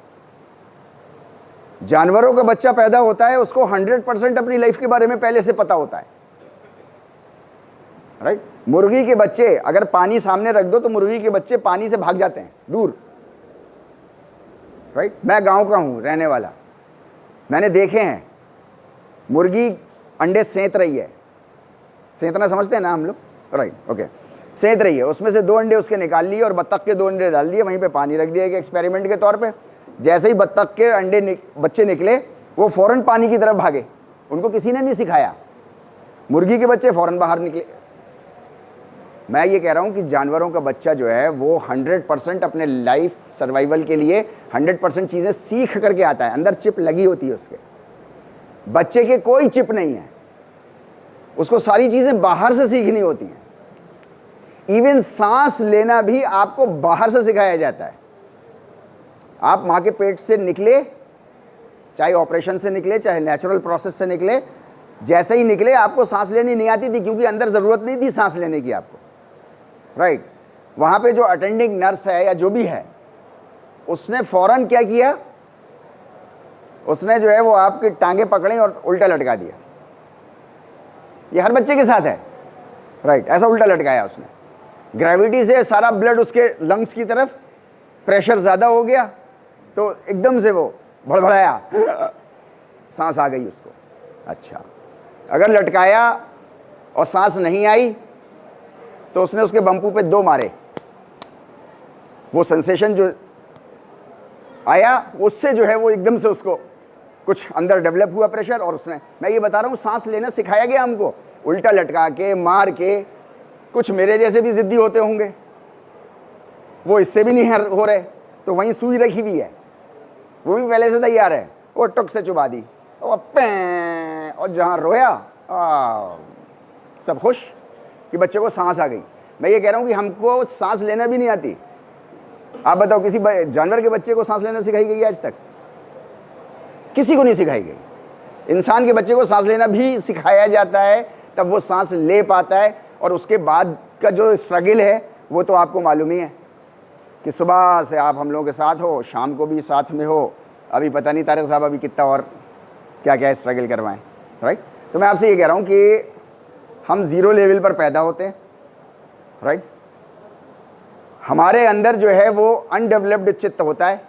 जानवरों का बच्चा पैदा होता है, उसको 100% अपनी लाइफ के बारे में पहले से पता होता है, राइट। मुर्गी के बच्चे अगर पानी सामने रख दो तो मुर्गी के बच्चे पानी से भाग जाते हैं दूर, राइट। मैं गांव का हूं रहने वाला, मैंने देखे हैं मुर्गी अंडे सेंत रही है, सेंतना समझते हैं ना हम लोग, राइट, ओके। सेंत रही है, उसमें से 2 अंडे उसके निकाल लिए और बत्तख के 2 अंडे डाल दिए, वहीं पे पानी रख दिया एक एक्सपेरिमेंट के तौर पे। जैसे ही बत्तख के बच्चे निकले, वो फौरन पानी की तरफ भागे, उनको किसी ने नहीं सिखाया। मुर्गी के बच्चे फौरन बाहर निकले। मैं ये कह रहा हूं कि जानवरों का बच्चा जो है वो 100% अपने लाइफ सर्वाइवल के लिए 100% चीज़ें सीख करके आता है। अंदर चिप लगी होती है उसके, बच्चे के कोई चिप नहीं है, उसको सारी चीज़ें बाहर से सीखनी होती हैं। इवन सांस लेना भी आपको बाहर से सिखाया जाता है। आप माँ के पेट से निकले, चाहे ऑपरेशन से निकले चाहे नेचुरल प्रोसेस से निकले, जैसे ही निकले आपको सांस लेनी नहीं आती थी क्योंकि अंदर ज़रूरत नहीं थी सांस लेने की आपको, राइट। वहाँ पे जो अटेंडिंग नर्स है या जो भी है, उसने फौरन क्या किया, उसने जो है वो आपकी टांगे पकड़ी और उल्टा लटका दिया। ये हर बच्चे के साथ है, राइट, ऐसा उल्टा लटकाया उसने। ग्रेविटी से सारा ब्लड उसके लंग्स की तरफ, प्रेशर ज़्यादा हो गया तो एकदम से वो भड़बड़ाया, सांस आ गई उसको। अच्छा, अगर लटकाया और सांस नहीं आई तो उसने उसके बम्पू पे 2 मारे, वो सेंसेशन जो आया उससे जो है वो एकदम से उसको कुछ अंदर डेवलप हुआ प्रेशर, और उसने, मैं ये बता रहा हूँ, सांस लेना सिखाया गया हमको, उल्टा लटका के मार के। कुछ मेरे जैसे भी जिद्दी होते होंगे, वो इससे भी नहीं हो रहे, तो वहीं सुई रखी हुई है, वो भी पहले से तैयार है, वो टुक से चुबा दी और जहाँ रोया सब खुश कि बच्चे को सांस आ गई। मैं ये कह रहा हूँ कि हमको सांस लेना भी नहीं आती। आप बताओ, किसी जानवर के बच्चे को सांस लेना सिखाई गई आज तक? किसी को नहीं सिखाई गई। इंसान के बच्चे को सांस लेना भी सिखाया जाता है, तब वो सांस ले पाता है, और उसके बाद का जो स्ट्रगल है वो तो आपको मालूम ही है कि सुबह से आप हम लोगों के साथ हो, शाम को भी साथ में हो, अभी पता नहीं तारिक साहब अभी कितना और क्या क्या स्ट्रगल करवाएं, राइट। तो मैं आपसे ये कह रहा हूँ कि हम 0 लेवल पर पैदा होते हैं, राइट। हमारे अंदर जो है वो अनडेवलप्ड चित्त होता है,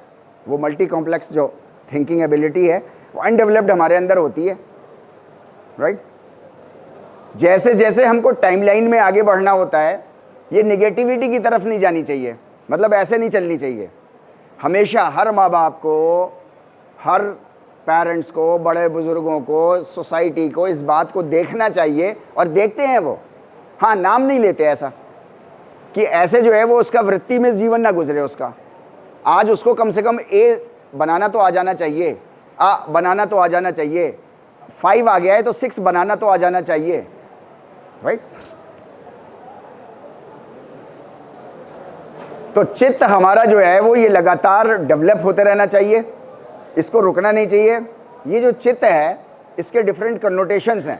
वो मल्टी कॉम्प्लेक्स जो थिंकिंग एबिलिटी है वो अनडेवलप्ड हमारे अंदर होती है, राइट। जैसे जैसे हमको टाइमलाइन में आगे बढ़ना होता है, ये निगेटिविटी की तरफ नहीं जानी चाहिए, मतलब ऐसे नहीं चलनी चाहिए। हमेशा हर माँ बाप को हर पेरेंट्स को, बड़े बुजुर्गों को, सोसाइटी को इस बात को देखना चाहिए, और देखते हैं वो। हाँ, नाम नहीं लेते ऐसा कि ऐसे जो है वो उसका वृत्ति में जीवन ना गुजरे उसका। आज उसको कम से कम ए बनाना तो आ जाना चाहिए, आ बनाना तो आ जाना चाहिए, 5 आ गया है तो 6 बनाना तो आ जाना चाहिए, राइट। तो चित्त हमारा जो है वो ये लगातार डेवलप होते रहना चाहिए, इसको रुकना नहीं चाहिए। ये जो चित्त है इसके डिफरेंट कन्नोटेशंस हैं,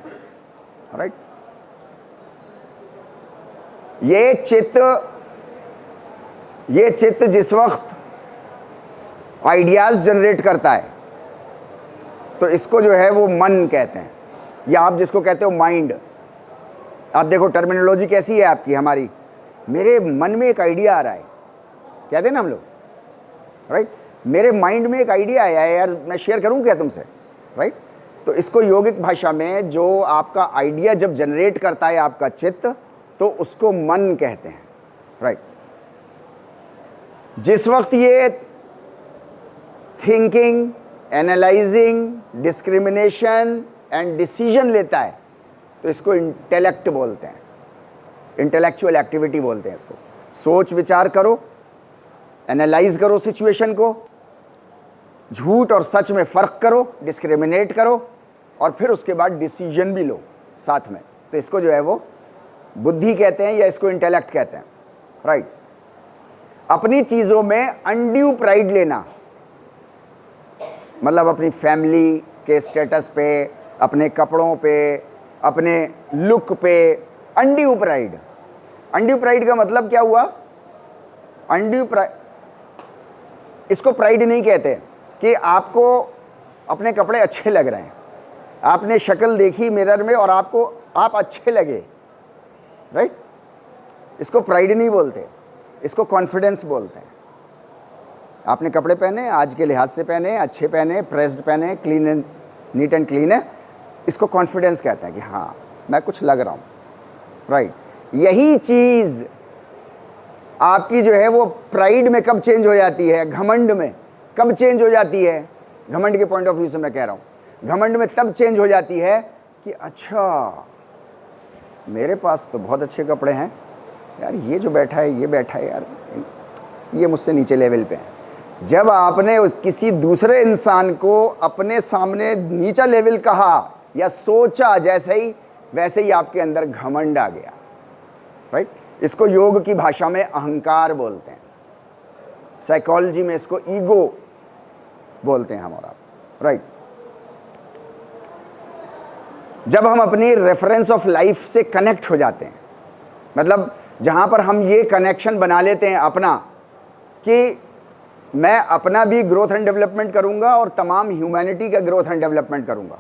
राइट। ये चित्त जिस वक्त आइडियाज जनरेट करता है तो इसको जो है वो मन कहते हैं, या आप जिसको कहते हो माइंड। आप देखो टर्मिनोलॉजी कैसी है आपकी, हमारी, मेरे मन में एक आइडिया आ रहा है, कहते हैं ना हम लोग, राइट। मेरे माइंड में एक आइडिया आया है यार, मैं शेयर करूं क्या तुमसे, राइट। तो इसको योगिक भाषा में जो आपका आइडिया जब जनरेट करता है आपका चित्त, तो उसको मन कहते हैं, राइट। जिस वक्त ये thinking, analysing, discrimination and decision लेता है तो इसको इंटेलेक्ट बोलते हैं, इंटेलेक्चुअल एक्टिविटी बोलते हैं इसको। सोच विचार करो, एनालाइज करो सिचुएशन को, झूठ और सच में फ़र्क करो, डिस्क्रिमिनेट करो, और फिर उसके बाद डिसीजन भी लो साथ में। तो इसको जो है वो बुद्धि कहते हैं, या इसको इंटेलेक्ट कहते हैं, राइट। अपनी चीज़ों में अनड्यू प्राइड लेना, मतलब अपनी फैमिली के स्टेटस पे, अपने कपड़ों पे, अपने लुक पे अनड्यू प्राइड। अनड्यू प्राइड का मतलब क्या हुआ? अनड्यू प्राइड, इसको प्राइड नहीं कहते कि आपको अपने कपड़े अच्छे लग रहे हैं, आपने शक्ल देखी मिरर में और आपको आप अच्छे लगे, राइट। इसको प्राइड नहीं बोलते, इसको कॉन्फिडेंस बोलते हैं। आपने कपड़े पहने, आज के लिहाज से पहने, अच्छे पहने, प्रेस्ड पहने, clean and neat and clean है, इसको कॉन्फिडेंस कहते हैं कि हाँ मैं कुछ लग रहा हूँ, राइट। यही चीज़ आपकी जो है वो प्राइड में कब चेंज हो जाती है, घमंड में कब चेंज हो जाती है? घमंड के पॉइंट ऑफ व्यू से मैं कह रहा हूँ, घमंड में तब चेंज हो जाती है कि अच्छा मेरे पास तो बहुत अच्छे कपड़े हैं यार, ये जो बैठा है, ये बैठा है यार, ये मुझसे नीचे लेवल पे है। जब आपने किसी दूसरे इंसान को अपने सामने नीचा लेवल कहा या सोचा जैसे ही, वैसे ही आपके अंदर घमंड आ गया, राइट। इसको योग की भाषा में अहंकार बोलते हैं, साइकोलॉजी में इसको ईगो बोलते हैं हम और आप, राइट। जब हम अपनी रेफरेंस ऑफ लाइफ से कनेक्ट हो जाते हैं, मतलब जहां पर हम ये कनेक्शन बना लेते हैं अपना कि मैं अपना भी ग्रोथ एंड डेवलपमेंट करूंगा और तमाम ह्यूमैनिटी का ग्रोथ एंड डेवलपमेंट करूंगा,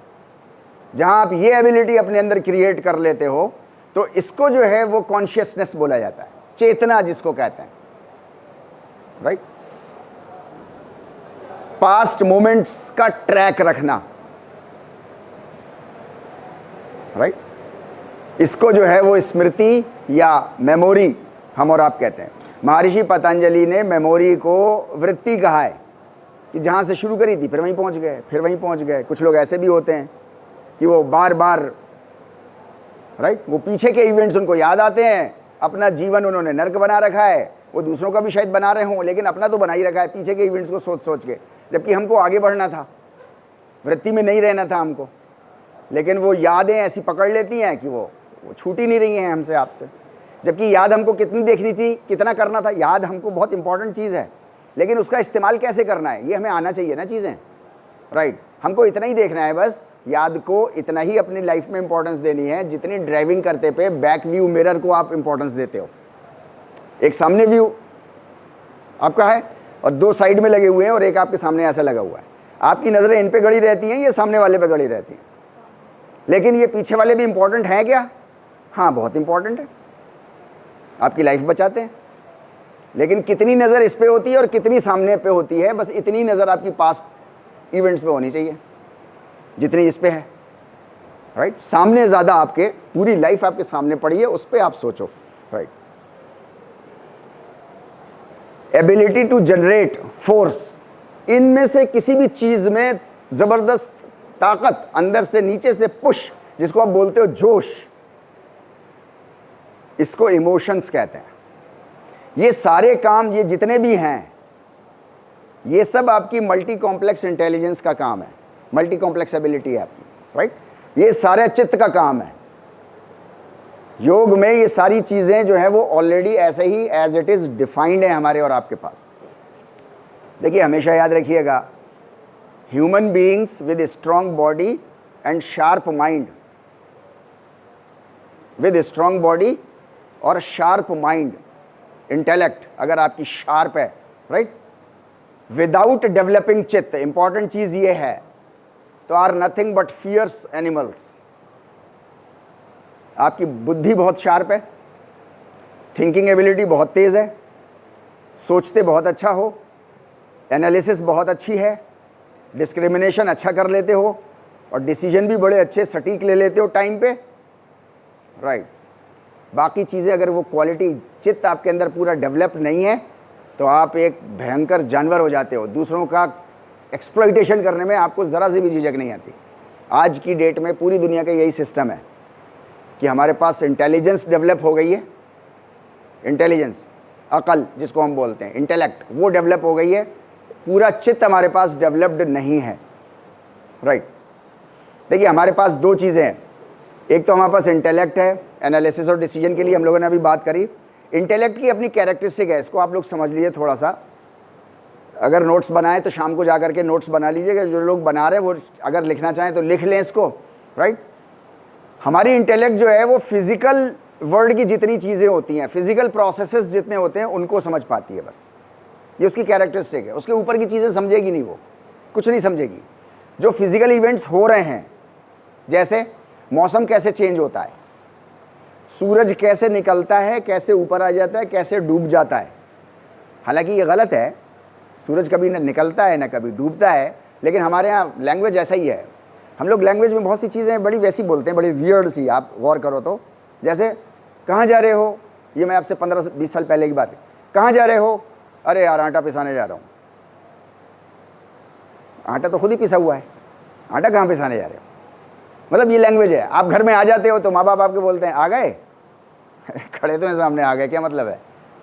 जहां आप ये एबिलिटी अपने अंदर क्रिएट कर लेते हो, तो इसको जो है वो कॉन्शियसनेस बोला जाता है, चेतना जिसको कहते हैं, राइट। पास्ट मोमेंट्स का ट्रैक रखना, राइट। इसको जो है वो स्मृति या मेमोरी हम और आप कहते हैं। महर्षि पतंजलि ने मेमोरी को वृत्ति कहा है कि जहाँ से शुरू करी थी फिर वहीं पहुँच गए, फिर वहीं पहुँच गए। कुछ लोग ऐसे भी होते हैं कि वो बार बार, राइट, वो पीछे के इवेंट्स उनको याद आते हैं, अपना जीवन उन्होंने नर्क बना रखा है, वो दूसरों का भी शायद बना रहे हों, लेकिन अपना तो बना ही रखा है पीछे के इवेंट्स को सोच सोच के, जबकि हमको आगे बढ़ना था, वृत्ति में नहीं रहना था हमको। लेकिन वो यादें ऐसी पकड़ लेती हैं कि वो छूट ही नहीं रही हैं हमसे आपसे, जबकि याद हमको कितनी देखनी थी, कितना करना था। याद हमको बहुत इंपॉर्टेंट चीज़ है, लेकिन उसका इस्तेमाल कैसे करना है ये हमें आना चाहिए ना चीज़ें, राइट। हमको इतना ही देखना है बस, याद को इतना ही अपनी लाइफ में इंपॉर्टेंस देनी है जितनी ड्राइविंग करते पे बैक व्यू मिरर को आप इंपॉर्टेंस देते हो। एक सामने व्यू आपका है और 2 साइड में लगे हुए हैं और एक आपके सामने ऐसा लगा हुआ है, आपकी नज़रें इन पे गड़ी रहती हैं, ये सामने वाले पे गड़ी रहती हैं, लेकिन ये पीछे वाले भी इंपॉर्टेंट हैं क्या? हाँ, बहुत इंपॉर्टेंट है, आपकी लाइफ बचाते हैं। लेकिन कितनी नज़र इस पे होती है और कितनी सामने पे होती है, बस इतनी नज़र आपकी पास्ट इवेंट्स पे होनी चाहिए जितनी इस पे है, राइट। सामने ज़्यादा, आपके पूरी लाइफ आपके सामने पड़ी है, उस पे आप सोचो, right. Ability to generate force, इनमें से किसी भी चीज़ में ज़बरदस्त ताकत, अंदर से नीचे से पुश, जिसको आप बोलते हो जोश, इसको इमोशंस कहते हैं। ये सारे काम, ये जितने भी हैं, ये सब आपकी मल्टी कॉम्प्लेक्स इंटेलिजेंस का काम है, मल्टी कॉम्प्लेक्स एबिलिटी है आपकी, राइट। ये सारे चित्त का काम है। योग में ये सारी चीज़ें जो है वो ऑलरेडी ऐसे ही एज इट इज़ डिफाइंड है हमारे और आपके पास। देखिए, हमेशा याद रखिएगा, human beings with strong body and sharp mind, with strong body और शार्प माइंड, इंटेलेक्ट अगर आपकी शार्प है, राइट, विदाउट डेवलपिंग चित्त, इंपॉर्टेंट चीज़ ये है, तो are nothing but fierce animals. आपकी बुद्धि बहुत शार्प है, थिंकिंग एबिलिटी बहुत तेज़ है, सोचते बहुत अच्छा हो, एनालिसिस बहुत अच्छी है, डिस्क्रिमिनेशन अच्छा कर लेते हो और डिसीजन भी बड़े अच्छे सटीक ले लेते हो टाइम पे, राइट। बाकी चीज़ें अगर वो क्वालिटी चित्त आपके अंदर पूरा डेवलप नहीं है तो आप एक भयंकर जानवर हो जाते हो। दूसरों का एक्सप्लॉइटेशन करने में आपको ज़रा सी भी झिझक नहीं आती। आज की डेट में पूरी दुनिया का यही सिस्टम है कि हमारे पास इंटेलिजेंस डेवलप हो गई है, इंटेलिजेंस, अकल जिसको हम बोलते हैं, इंटेलेक्ट, वो डेवलप हो गई है, पूरा चित्त हमारे पास डेवलप्ड नहीं है, राइट। देखिए, हमारे पास दो चीज़ें हैं, एक तो हमारे पास इंटेलेक्ट है, एनालिसिस और डिसीजन के लिए हम लोगों ने अभी बात करी। इंटेलेक्ट की अपनी कैरेक्टरिस्टिक है, इसको आप लोग समझ लीजिए थोड़ा सा। अगर नोट्स बनाएं तो शाम को जा करके नोट्स बना लीजिएगा, जो लोग बना रहे हैं वो अगर लिखना चाहें तो लिख लें इसको, राइट। हमारी इंटेलेक्ट जो है वो फिजिकल वर्ल्ड की जितनी चीज़ें होती हैं, फिजिकल प्रोसेसेस जितने होते हैं उनको समझ पाती है, बस ये उसकी कैरेक्टरिस्टिक है। उसके ऊपर की चीज़ें समझेगी नहीं, वो कुछ नहीं समझेगी। जो फिजिकल इवेंट्स हो रहे हैं, जैसे मौसम कैसे चेंज होता है, सूरज कैसे निकलता है, कैसे ऊपर आ जाता है, कैसे डूब जाता है, हालांकि ये गलत है, सूरज कभी ना निकलता है ना कभी डूबता है, लेकिन हमारे यहाँ लैंग्वेज ऐसा ही है। हम लोग लैंग्वेज में बहुत सी चीज़ें बड़ी वैसी बोलते हैं, बड़ी वियर्ड सी, आप गौर करो तो। जैसे कहाँ जा रहे हो, ये मैं आपसे 15-20 साल पहले की बात है, कहाँ जा रहे हो, अरे यार आटा पिसाने जा रहा हूँ। आटा तो खुद ही पिसा हुआ है, आटा कहाँ पिसाने जा रहे हो, मतलब ये लैंग्वेज है। आप घर में आ जाते हो तो माँ बाप आपके बोलते हैं आ गए खड़े तो हैं सामने, आ गए क्या मतलब है।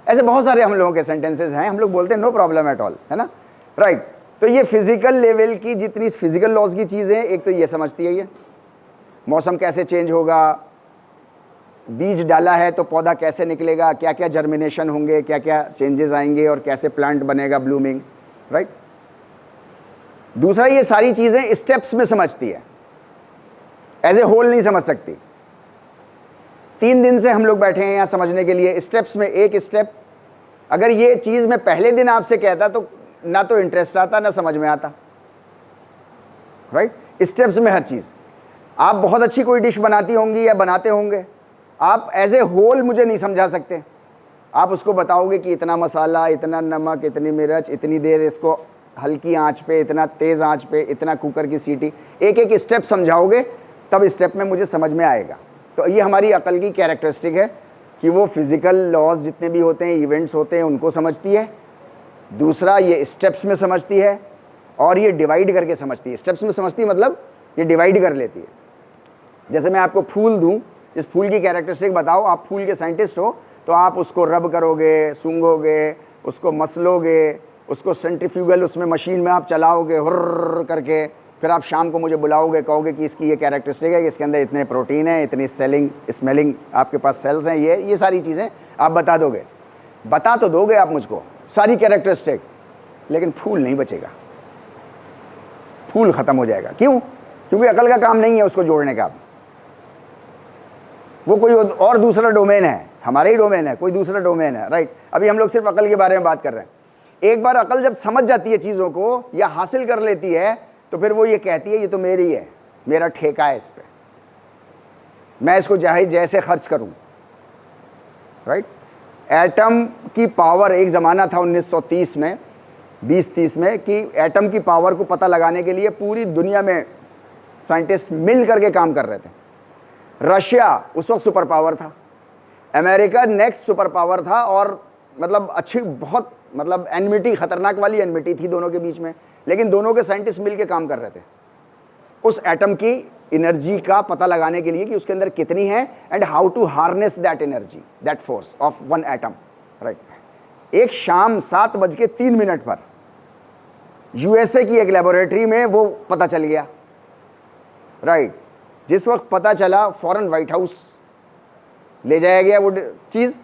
ऐसे बहुत सारे हम लोगों के सेंटेंसेस हैं, हम लोग बोलते हैं नो प्रॉब्लम एट ऑल, है ना, राइट। तो ये फिजिकल लेवल की जितनी फिजिकल लॉज की चीज़ें, एक तो ये समझती है, ये मौसम कैसे चेंज होगा, बीज डाला है तो पौधा कैसे निकलेगा, क्या क्या जर्मिनेशन होंगे, क्या क्या चेंजेस आएंगे और कैसे प्लांट बनेगा, ब्लूमिंग, राइट। दूसरा, ये सारी चीज़ें स्टेप्स में समझती है, एज ए होल नहीं समझ सकती। 3 दिन से हम लोग बैठे हैं यहाँ समझने के लिए, स्टेप्स में एक स्टेप। अगर ये चीज़ मैं पहले दिन आपसे कहता तो ना तो इंटरेस्ट आता ना समझ में आता, राइट। स्टेप्स में हर चीज़। आप बहुत अच्छी कोई डिश बनाती होंगी या बनाते होंगे, आप एज ए होल मुझे नहीं समझा सकते। आप उसको बताओगे कि इतना मसाला, इतना नमक, इतनी मिर्च, इतनी देर इसको हल्की आंच पे, इतना तेज़ आंच पे, इतना कुकर की सीटी, एक एक स्टेप समझाओगे तब स्टेप में मुझे समझ में आएगा। तो ये हमारी अकल की कैरेक्टरिस्टिक है कि वो फिज़िकल लॉज जितने भी होते हैं, इवेंट्स होते हैं, उनको समझती है। दूसरा, ये स्टेप्स में समझती है और ये डिवाइड करके समझती है। स्टेप्स में समझती है मतलब ये डिवाइड कर लेती है। जैसे मैं आपको फूल दूं, इस फूल की कैरेक्टरिस्टिक बताओ, आप फूल के साइंटिस्ट हो तो आप उसको रब करोगे, सूंघोगे, उसको मसलोगे, उसको सेंट्रीफ्यूगल उसमें मशीन में आप चलाओगे हुर्र करके, फिर आप शाम को मुझे बुलाओगे, कहोगे कि इसकी ये कैरेक्टरिस्टिक है कि इसके अंदर इतने प्रोटीन है, इतनी सेलिंग स्मेलिंग आपके पास सेल्स हैं, ये सारी चीज़ें आप बता दोगे। बता तो दोगे आप मुझको सारी कैरेक्टरिस्टिक, लेकिन फूल नहीं बचेगा, फूल ख़त्म हो जाएगा। क्यों? क्योंकि अकल का काम नहीं है उसको जोड़ने का। वो कोई और दूसरा डोमेन है, हमारा ही डोमेन है, कोई दूसरा डोमेन है, राइट। अभी हम लोग सिर्फ अकल के बारे में बात कर रहे हैं। एक बार अकल जब समझ जाती है चीज़ों को या हासिल कर लेती है तो फिर वो ये कहती है ये तो मेरी है, मेरा ठेका है इस पर, मैं इसको चाहे जैसे खर्च करूं, राइट। एटम की पावर, एक ज़माना था 1930 में, 20-30 में, कि एटम की पावर को पता लगाने के लिए पूरी दुनिया में साइंटिस्ट मिल करके काम कर रहे थे। रशिया उस वक्त सुपर पावर था, अमेरिका नेक्स्ट सुपर पावर था, और मतलब अच्छी बहुत मतलब एनमिटी, खतरनाक वाली एनमिटी थी दोनों के बीच में, लेकिन दोनों के साइंटिस्ट मिलके काम कर रहे थे उस एटम की एनर्जी का पता लगाने के लिए कि उसके अंदर कितनी है and how to harness that energy, that force of one atom, right. एक शाम 7:03 पर यूएसए की एक लेबोरेटरी में वो पता चल गया, राइट। जिस वक्त पता चला फौरन व्हाइट हाउस ले जाया गया वो चीज़,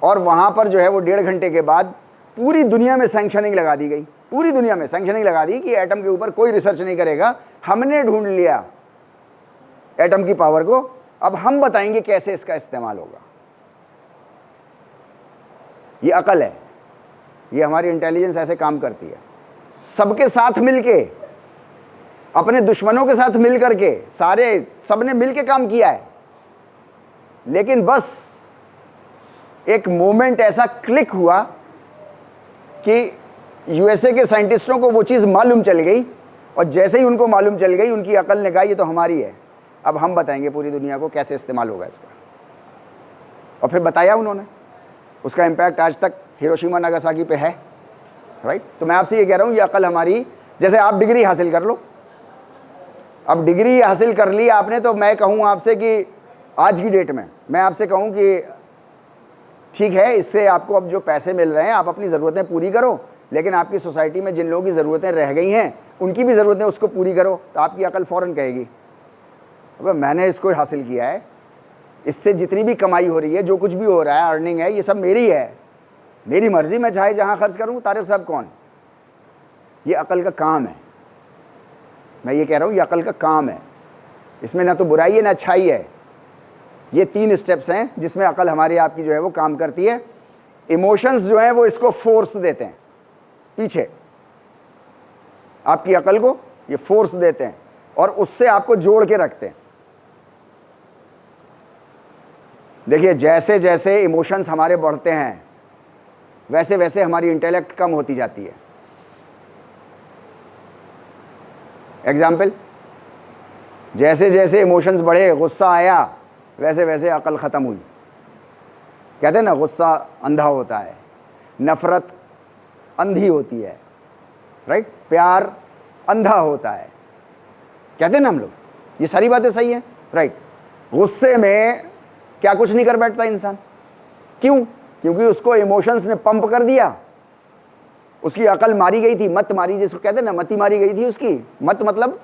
और वहाँ पर जो है वो 1.5 घंटे के बाद पूरी दुनिया में सैंक्शनिंग लगा दी गई, पूरी दुनिया में सैंक्शनिंग लगा दी कि एटम के ऊपर कोई रिसर्च नहीं करेगा, हमने ढूंढ लिया एटम की पावर को, अब हम बताएंगे कैसे इसका इस्तेमाल होगा। ये अकल है, ये हमारी इंटेलिजेंस ऐसे काम करती है। सबके साथ मिलके, अपने दुश्मनों के साथ मिल करके, सबने मिलके काम किया है, लेकिन बस एक मोमेंट ऐसा क्लिक हुआ कि यूएसए के साइंटिस्टों को वो चीज़ मालूम चल गई, और जैसे ही उनको मालूम चल गई उनकी अकल ने कहा ये तो हमारी है, अब हम बताएंगे पूरी दुनिया को कैसे इस्तेमाल होगा इसका। और फिर बताया उन्होंने, उसका इम्पैक्ट आज तक हिरोशिमा नागासाकी पे है, राइट। तो मैं आपसे ये कह रहा हूँ, ये अकल हमारी, जैसे आप डिग्री हासिल कर लो, अब डिग्री हासिल कर ली आपने, तो मैं कहूँ आपसे कि आज की डेट में मैं आपसे कहूँ कि ठीक है, इससे आपको अब जो पैसे मिल रहे हैं आप अपनी ज़रूरतें पूरी करो, लेकिन आपकी सोसाइटी में जिन लोगों की ज़रूरतें रह गई हैं उनकी भी ज़रूरतें उसको पूरी करो, तो आपकी अकल फ़ौरन कहेगी अब मैंने इसको हासिल किया है, इससे जितनी भी कमाई हो रही है, जो कुछ भी हो रहा है, अर्निंग है, ये सब मेरी है, मेरी मर्ज़ी, मैं चाहे जहाँ खर्च करूँ। तारिक साहब कौन? ये अकल का काम है, मैं ये कह रहा हूँ ये अकल का काम है, इसमें ना तो बुराई है ना अच्छाई है। ये 3 स्टेप्स हैं जिसमें अकल हमारी आपकी जो है वो काम करती है। इमोशंस जो हैं वो इसको फोर्स देते हैं, पीछे आपकी अकल को ये फोर्स देते हैं और उससे आपको जोड़ के रखते हैं। देखिए, जैसे जैसे इमोशंस हमारे बढ़ते हैं वैसे वैसे हमारी इंटेलेक्ट कम होती जाती है। एग्जाम्पल, जैसे जैसे इमोशंस बढ़े, गुस्सा आया, वैसे वैसे अकल ख़त्म हुई। कहते हैं ना, गुस्सा अंधा होता है, नफ़रत अंधी होती है, राइट, प्यार अंधा होता है, कहते हैं ना हम लोग, ये सारी बातें सही हैं, राइट। गुस्से में क्या कुछ नहीं कर बैठता इंसान, क्यों? क्योंकि उसको इमोशंस ने पंप कर दिया, उसकी अकल मारी गई थी, मत मारी, जिसको कहते हैं ना, मति मारी गई थी उसकी, मत मतलब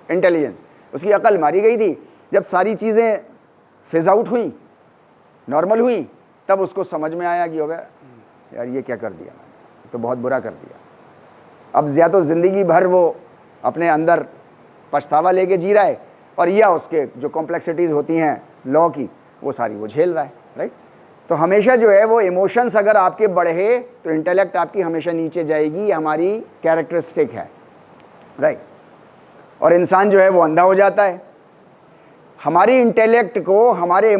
इंटेलिजेंस, उसकी अकल मारी गई थी। जब सारी चीज़ें फिज आउट हुई, नॉर्मल हुई, तब उसको समझ में आया कि हो गया यार ये क्या कर दिया मैंने, तो बहुत बुरा कर दिया। अब या तो ज़िंदगी भर वो अपने अंदर पछतावा लेके जी रहा है, और या उसके जो कॉम्प्लेक्सिटीज़ होती हैं लॉ की, वो सारी वो झेल रहा है, राइट। तो हमेशा जो है वो इमोशंस अगर आपके बढ़े तो इंटेलेक्ट आपकी हमेशा नीचे जाएगी, ये हमारी कैरेक्टरिस्टिक है, राइट। और इंसान जो है वो अंधा हो जाता है। हमारी इंटेलेक्ट को हमारे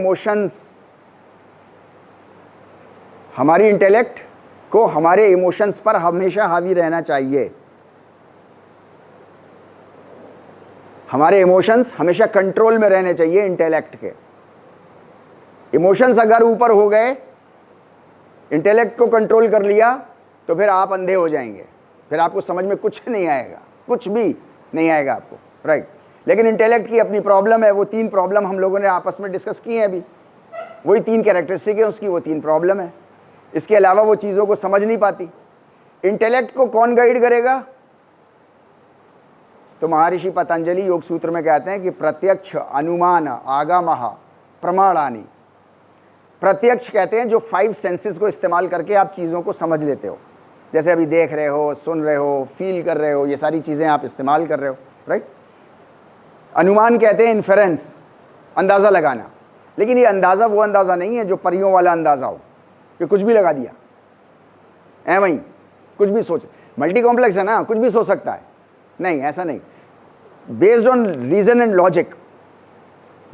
इमोशंस पर हमेशा हावी रहना चाहिए। हमारे इमोशंस हमेशा कंट्रोल में रहने चाहिए इंटेलेक्ट के। इमोशंस अगर ऊपर हो गए, इंटेलेक्ट को कंट्रोल कर लिया, तो फिर आप अंधे हो जाएंगे, फिर आपको समझ में कुछ नहीं आएगा, कुछ भी नहीं आएगा आपको, राइट। लेकिन इंटेलेक्ट की अपनी प्रॉब्लम है, वो 3 प्रॉब्लम हम लोगों ने आपस में डिस्कस की हैं अभी, वही 3 कैरेक्टरिस्टिक है उसकी, वो 3 प्रॉब्लम है। इसके अलावा वो चीज़ों को समझ नहीं पाती। इंटेलेक्ट को कौन गाइड करेगा? तो महर्षि पतंजलि योग सूत्र में कहते हैं कि प्रत्यक्ष, अनुमान, आगमः, प्रमाणानि। प्रत्यक्ष कहते हैं जो 5 सेंसेस को इस्तेमाल करके आप चीज़ों को समझ लेते हो, जैसे अभी देख रहे हो, सुन रहे हो, फील कर रहे हो, ये सारी चीज़ें आप इस्तेमाल कर रहे हो, राइट। अनुमान कहते हैं इन्फेरेंस, अंदाज़ा लगाना। लेकिन ये अंदाज़ा वो अंदाज़ा नहीं है जो परियों वाला अंदाज़ा हो कि कुछ भी लगा दिया, वहीं कुछ भी सोच, मल्टी कॉम्प्लेक्स है ना, कुछ भी सोच सकता है, नहीं, ऐसा नहीं। Based on reason and logic.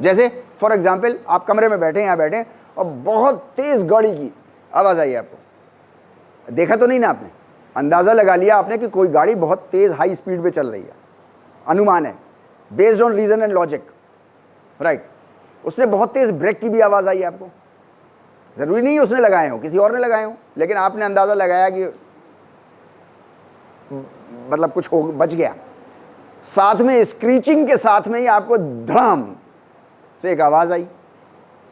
जैसे फॉर एग्जाम्पल, आप कमरे में बैठे, यहाँ बैठे, और बहुत तेज़ गाड़ी की आवाज़ आई आपको, देखा तो नहीं ना आपने, अंदाज़ा लगा लिया आपने कि कोई गाड़ी बहुत तेज़ हाई स्पीड पे चल रही है, अनुमान है, based on reason and logic, right. उसने बहुत तेज़ ब्रेक की भी आवाज़ आई आपको, ज़रूरी नहीं उसने लगाए हो, किसी और ने लगाए हो, लेकिन आपने अंदाज़ा लगाया कि मतलब कुछ हो बच गया, साथ में स्क्रीचिंग के साथ में ही आपको धड़ाम से एक आवाज़ आई,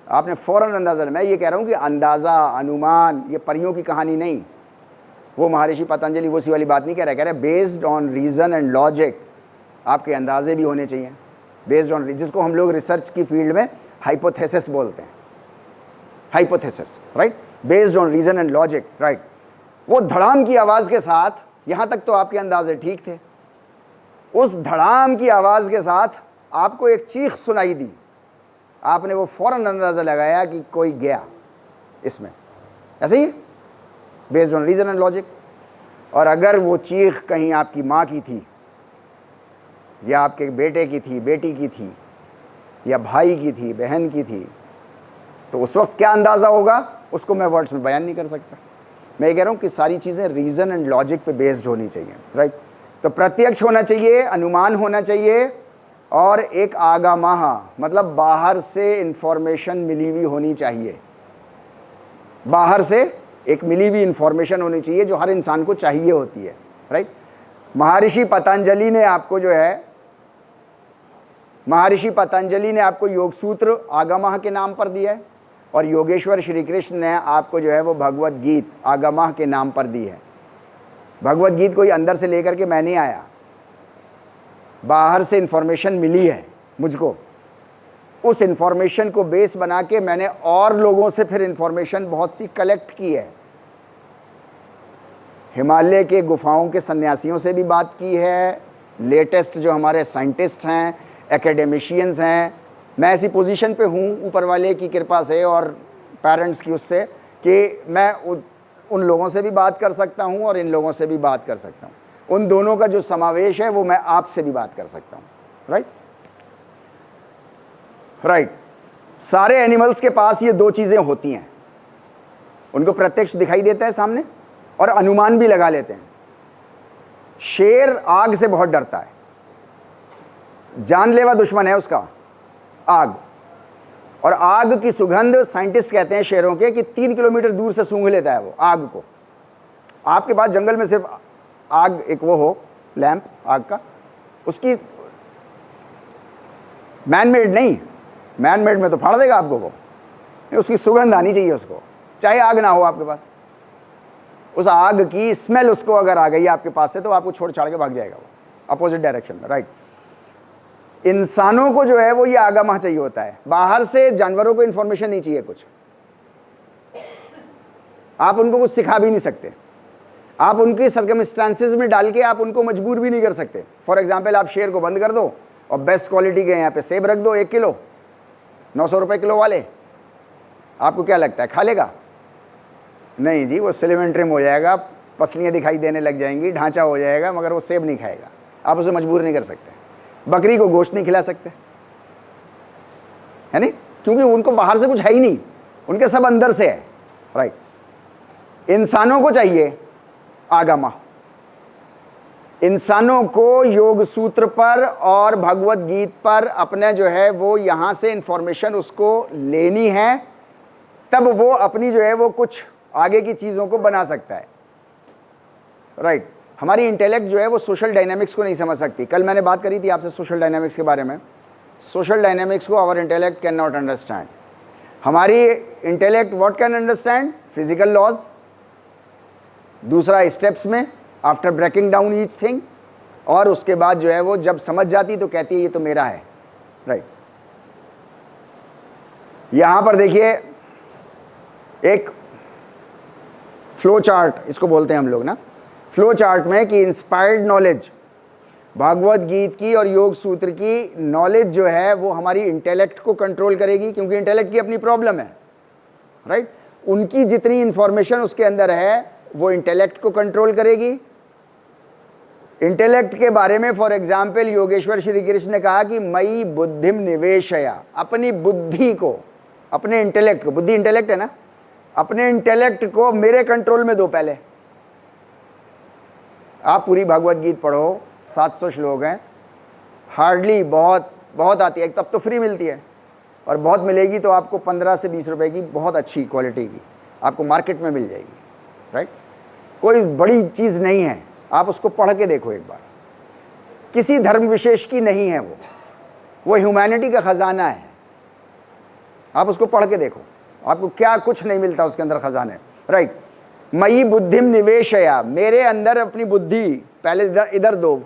आपने फौरन अंदाज़ा। मैं ये कह रहा हूँ कि अंदाज़ा, अनुमान, ये परियों की कहानी नहीं। वो महर्षि पतंजलि वो सी वाली बात नहीं कह रहे based on reason and logic आपके अंदाजे भी होने चाहिए, बेस्ड ऑन, जिसको हम लोग रिसर्च की फील्ड में हाइपोथेसिस बोलते हैं, hypothesis, right, based on reason and logic, right. वो धड़ाम की आवाज़ के साथ, यहाँ तक तो आपके अंदाजे ठीक थे, उस धड़ाम की आवाज़ के साथ आपको एक चीख सुनाई दी, आपने वो फौरन अंदाज़ा लगाया कि कोई गया इसमें, ऐसे ही based on reason and logic. और अगर वो चीख कहीं आपकी माँ की थी, या आपके बेटे की थी, बेटी की थी, या भाई की थी, बहन की थी, तो उस वक्त क्या अंदाज़ा होगा उसको मैं वर्ड्स में बयान नहीं कर सकता। मैं ये कह रहा हूँ कि सारी चीज़ें रीज़न एंड लॉजिक पे बेस्ड होनी चाहिए, राइट। तो प्रत्यक्ष होना चाहिए, अनुमान होना चाहिए, और एक आगामाह मतलब बाहर से इंफॉर्मेशन मिली हुई होनी चाहिए, बाहर से एक मिली हुई इंफॉर्मेशन होनी चाहिए जो हर इंसान को चाहिए होती है, राइट। महर्षि पतंजलि ने आपको जो है, महर्षि पतंजलि ने आपको योग सूत्र आगमः के नाम पर दिया है, और योगेश्वर श्री कृष्ण ने आपको जो है वो भगवत गीत आगमः के नाम पर दी है। भगवत गीत कोई अंदर से लेकर के मैं नहीं आया, बाहर से इंफॉर्मेशन मिली है मुझको, उस इंफॉर्मेशन को बेस बना के मैंने और लोगों से फिर इंफॉर्मेशन बहुत सी कलेक्ट की है। हिमालय के गुफाओं के सन्यासियों से भी बात की है, लेटेस्ट जो हमारे साइंटिस्ट हैं, एकेडमिशियंस हैं। मैं ऐसी पोजीशन पे हूँ ऊपर वाले की कृपा से और पेरेंट्स की उससे कि मैं उन लोगों से भी बात कर सकता हूँ और इन लोगों से भी बात कर सकता हूँ। उन दोनों का जो समावेश है वो मैं आपसे भी बात कर सकता हूँ, राइट, राइट। सारे एनिमल्स के पास ये दो चीज़ें होती हैं, उनको प्रत्यक्ष दिखाई देता है सामने और अनुमान भी लगा लेते हैं। शेर आग से बहुत डरता है, जानलेवा दुश्मन है उसका आग, और आग की सुगंध साइंटिस्ट कहते हैं शेरों के कि 3 किलोमीटर दूर से सूंघ लेता है वो आग को। आपके पास जंगल में सिर्फ आग एक वो हो लैंप आग का, उसकी मैन मेड नहीं, मैन मेड में तो फाड़ देगा आपको वो, उसकी सुगंध आनी चाहिए उसको, चाहे आग ना हो आपके पास। उस आग की स्मेल उसको अगर आ गई आपके पास से तो आपको छोड़ छाड़ के भाग जाएगा वो अपोजिट डायरेक्शन में, राइट। इंसानों को जो है वो ये आगामाह चाहिए होता है, बाहर से जानवरों को इंफॉर्मेशन नहीं चाहिए कुछ, आप उनको कुछ सिखा भी नहीं सकते, आप उनके सर्कमस्टांसेस में डाल के आप उनको मजबूर भी नहीं कर सकते। फॉर एग्जाम्पल आप शेर को बंद कर दो और बेस्ट क्वालिटी के यहाँ पे सेब रख दो 1 किलो 900 रुपये किलो वाले, आपको क्या लगता है खा लेगा? नहीं जी, वो सिलेमेंट्रिम हो जाएगा, पसलियाँ दिखाई देने लग जाएंगी, ढांचा हो जाएगा, मगर वो सेब नहीं खाएगा। आप उसे मजबूर नहीं कर सकते। बकरी को गोश्त नहीं खिला सकते, है नहीं, क्योंकि उनको बाहर से कुछ है ही नहीं, उनके सब अंदर से है, राइट। इंसानों को चाहिए आगमा, इंसानों को योग सूत्र पर और भगवत गीत पर अपने जो है वो यहाँ से इंफॉर्मेशन उसको लेनी है, तब वो अपनी जो है वो कुछ आगे की चीज़ों को बना सकता है, राइट। हमारी इंटेलेक्ट जो है वो सोशल डायनामिक्स को नहीं समझ सकती। कल मैंने बात करी थी आपसे सोशल डायनामिक्स के बारे में। सोशल डायनामिक्स को our intellect can not understand. हमारी intellect what can understand? Physical laws, दूसरा स्टेप्स में after breaking down each thing, और उसके बाद जो है वो जब समझ जाती तो कहती है ये तो मेरा है, राइट। यहां पर देखिए एक फ्लो चार्ट इसको बोलते हैं हम लोग ना, फ्लो चार्ट में कि इंस्पायर्ड नॉलेज, भागवत गीत की और योग सूत्र की नॉलेज जो है वो हमारी इंटेलेक्ट को कंट्रोल करेगी, क्योंकि इंटेलेक्ट की अपनी प्रॉब्लम है, राइट। उनकी जितनी इंफॉर्मेशन उसके अंदर है वो इंटेलेक्ट को कंट्रोल करेगी। इंटेलेक्ट के बारे में फॉर एग्जाम्पल योगेश्वर श्री कृष्ण ने कहा कि मई बुद्धिम निवेशया, अपनी बुद्धि को, अपने इंटेलेक्ट को, बुद्धि इंटेलेक्ट है ना, अपने इंटेलेक्ट को मेरे कंट्रोल में दो। पहले आप पूरी भगवत गीत पढ़ो, 700 श्लोक हैं, हार्डली बहुत आती है, तब तो फ्री मिलती है, और बहुत मिलेगी तो आपको 15 से 20 रुपए की बहुत अच्छी क्वालिटी की आपको मार्केट में मिल जाएगी, राइट। कोई बड़ी चीज़ नहीं है, आप उसको पढ़ के देखो एक बार, किसी धर्म विशेष की नहीं है वो ह्यूमैनिटी का खजाना है। आप उसको पढ़ के देखो, आपको क्या कुछ नहीं मिलता उसके अंदर खजाने। राइट, मयि बुद्धिम निवेशया, मेरे अंदर अपनी बुद्धि पहले इधर दो।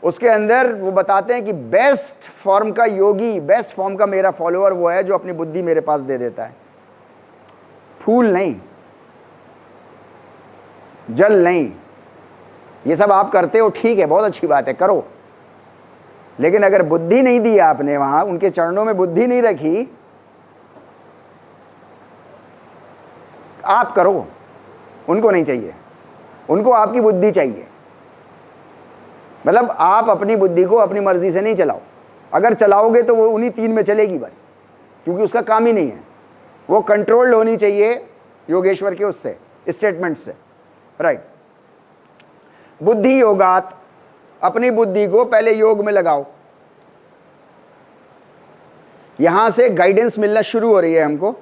उसके अंदर वो बताते हैं कि बेस्ट फॉर्म का योगी, बेस्ट फॉर्म का मेरा फॉलोअर वो है जो अपनी बुद्धि मेरे पास दे देता है। फूल नहीं, जल नहीं, ये सब आप करते हो, ठीक है, बहुत अच्छी बात है, करो, लेकिन अगर बुद्धि नहीं दी आपने वहां, उनके चरणों में बुद्धि नहीं रखी, आप करो, उनको नहीं चाहिए, उनको आपकी बुद्धि चाहिए। मतलब आप अपनी बुद्धि को अपनी मर्जी से नहीं चलाओ, अगर चलाओगे तो वो उन्हीं 3 में चलेगी बस, क्योंकि उसका काम ही नहीं है। वो कंट्रोल्ड होनी चाहिए योगेश्वर के उससे, स्टेटमेंट से। राइट, बुद्धि योगात, अपनी बुद्धि को पहले योग में लगाओ। यहां से गाइडेंस मिलना शुरू हो रही है हमको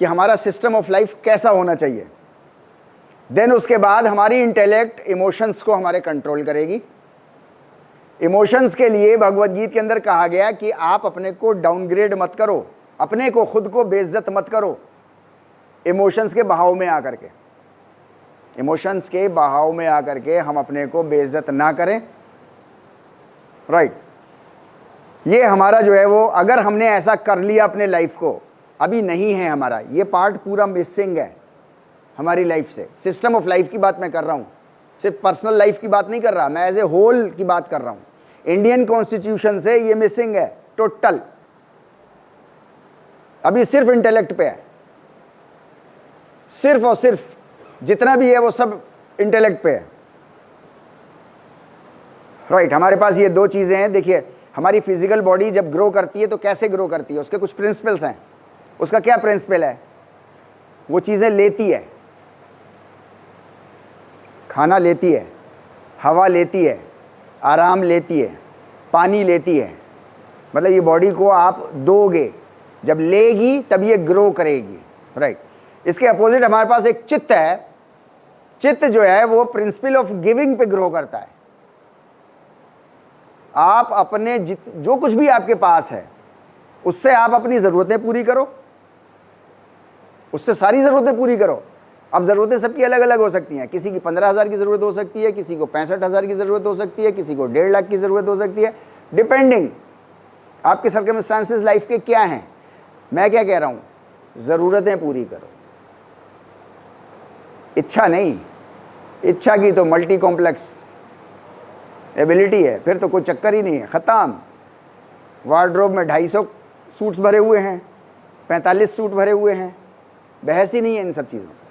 कि हमारा सिस्टम ऑफ लाइफ कैसा होना चाहिए। देन उसके बाद हमारी इंटेलेक्ट इमोशंस को हमारे कंट्रोल करेगी। इमोशंस के लिए भगवत गीता के अंदर कहा गया कि आप अपने को डाउनग्रेड मत करो, अपने को खुद को बेइज्जत मत करो इमोशंस के बहाव में आकर के। इमोशंस के बहाव में आकर के हम अपने को बेइज्जत ना करें। राइट, ये हमारा जो है वो, अगर हमने ऐसा कर लिया अपने लाइफ को, अभी नहीं है हमारा ये पार्ट पूरा मिसिंग है हमारी लाइफ से। सिस्टम ऑफ लाइफ की बात मैं कर रहा हूँ, सिर्फ पर्सनल लाइफ की बात नहीं कर रहा, मैं एज ए होल की बात कर रहा हूँ। इंडियन कॉन्स्टिट्यूशन से ये मिसिंग है टोटल, अभी सिर्फ इंटेलेक्ट पे है, सिर्फ और सिर्फ जितना भी है वो सब इंटेलेक्ट पे है। राइट, हमारे पास ये 2 चीजें हैं। देखिए, हमारी फिजिकल बॉडी जब ग्रो करती है तो कैसे ग्रो करती है, उसके कुछ प्रिंसिपल्स हैं। उसका क्या प्रिंसिपल है? वो चीजें लेती है, खाना लेती है, हवा लेती है, आराम लेती है, पानी लेती है। मतलब ये बॉडी को आप दोगे, जब लेगी तब ये ग्रो करेगी। राइट, इसके अपोजिट हमारे पास एक चित्त है। चित्त जो है वो प्रिंसिपल ऑफ गिविंग पे ग्रो करता है। आप अपने जो कुछ भी आपके पास है उससे आप अपनी ज़रूरतें पूरी करो, उससे सारी ज़रूरतें पूरी करो। अब ज़रूरतें सबकी अलग अलग हो सकती हैं, किसी की 15,000 की ज़रूरत हो सकती है, किसी को 65,000 की ज़रूरत हो सकती है, किसी को 1.5 लाख की ज़रूरत हो सकती है, डिपेंडिंग आपके सर्कमस्टांसेस लाइफ के क्या हैं। मैं क्या कह रहा हूँ, ज़रूरतें पूरी करो, इच्छा नहीं। इच्छा की तो मल्टी कॉम्प्लेक्स एबिलिटी है, फिर तो कोई चक्कर ही नहीं है, ख़त्म। वार्डरोब में 250 सूट्स भरे हुए हैं, 45 सूट भरे हुए हैं, बहस ही नहीं है इन सब चीज़ों से।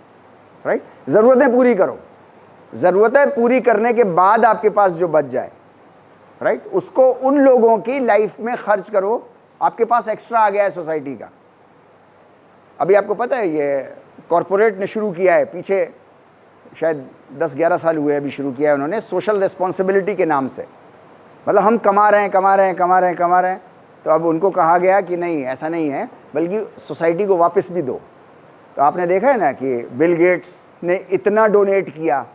राइट, ज़रूरतें पूरी करो, ज़रूरतें पूरी करने के बाद आपके पास जो बच जाए, राइट, उसको उन लोगों की लाइफ में खर्च करो। आपके पास एक्स्ट्रा आ गया है सोसाइटी का। अभी आपको पता है ये कॉरपोरेट ने शुरू किया है, पीछे शायद 10-11 साल हुए अभी शुरू किया है उन्होंने, सोशल रिस्पॉन्सिबिलिटी के नाम से। मतलब हम कमा रहे हैं, तो अब उनको कहा गया कि नहीं, ऐसा नहीं है, बल्कि सोसाइटी को वापस भी दो। तो आपने देखा है ना कि बिल गेट्स ने इतना डोनेट किया।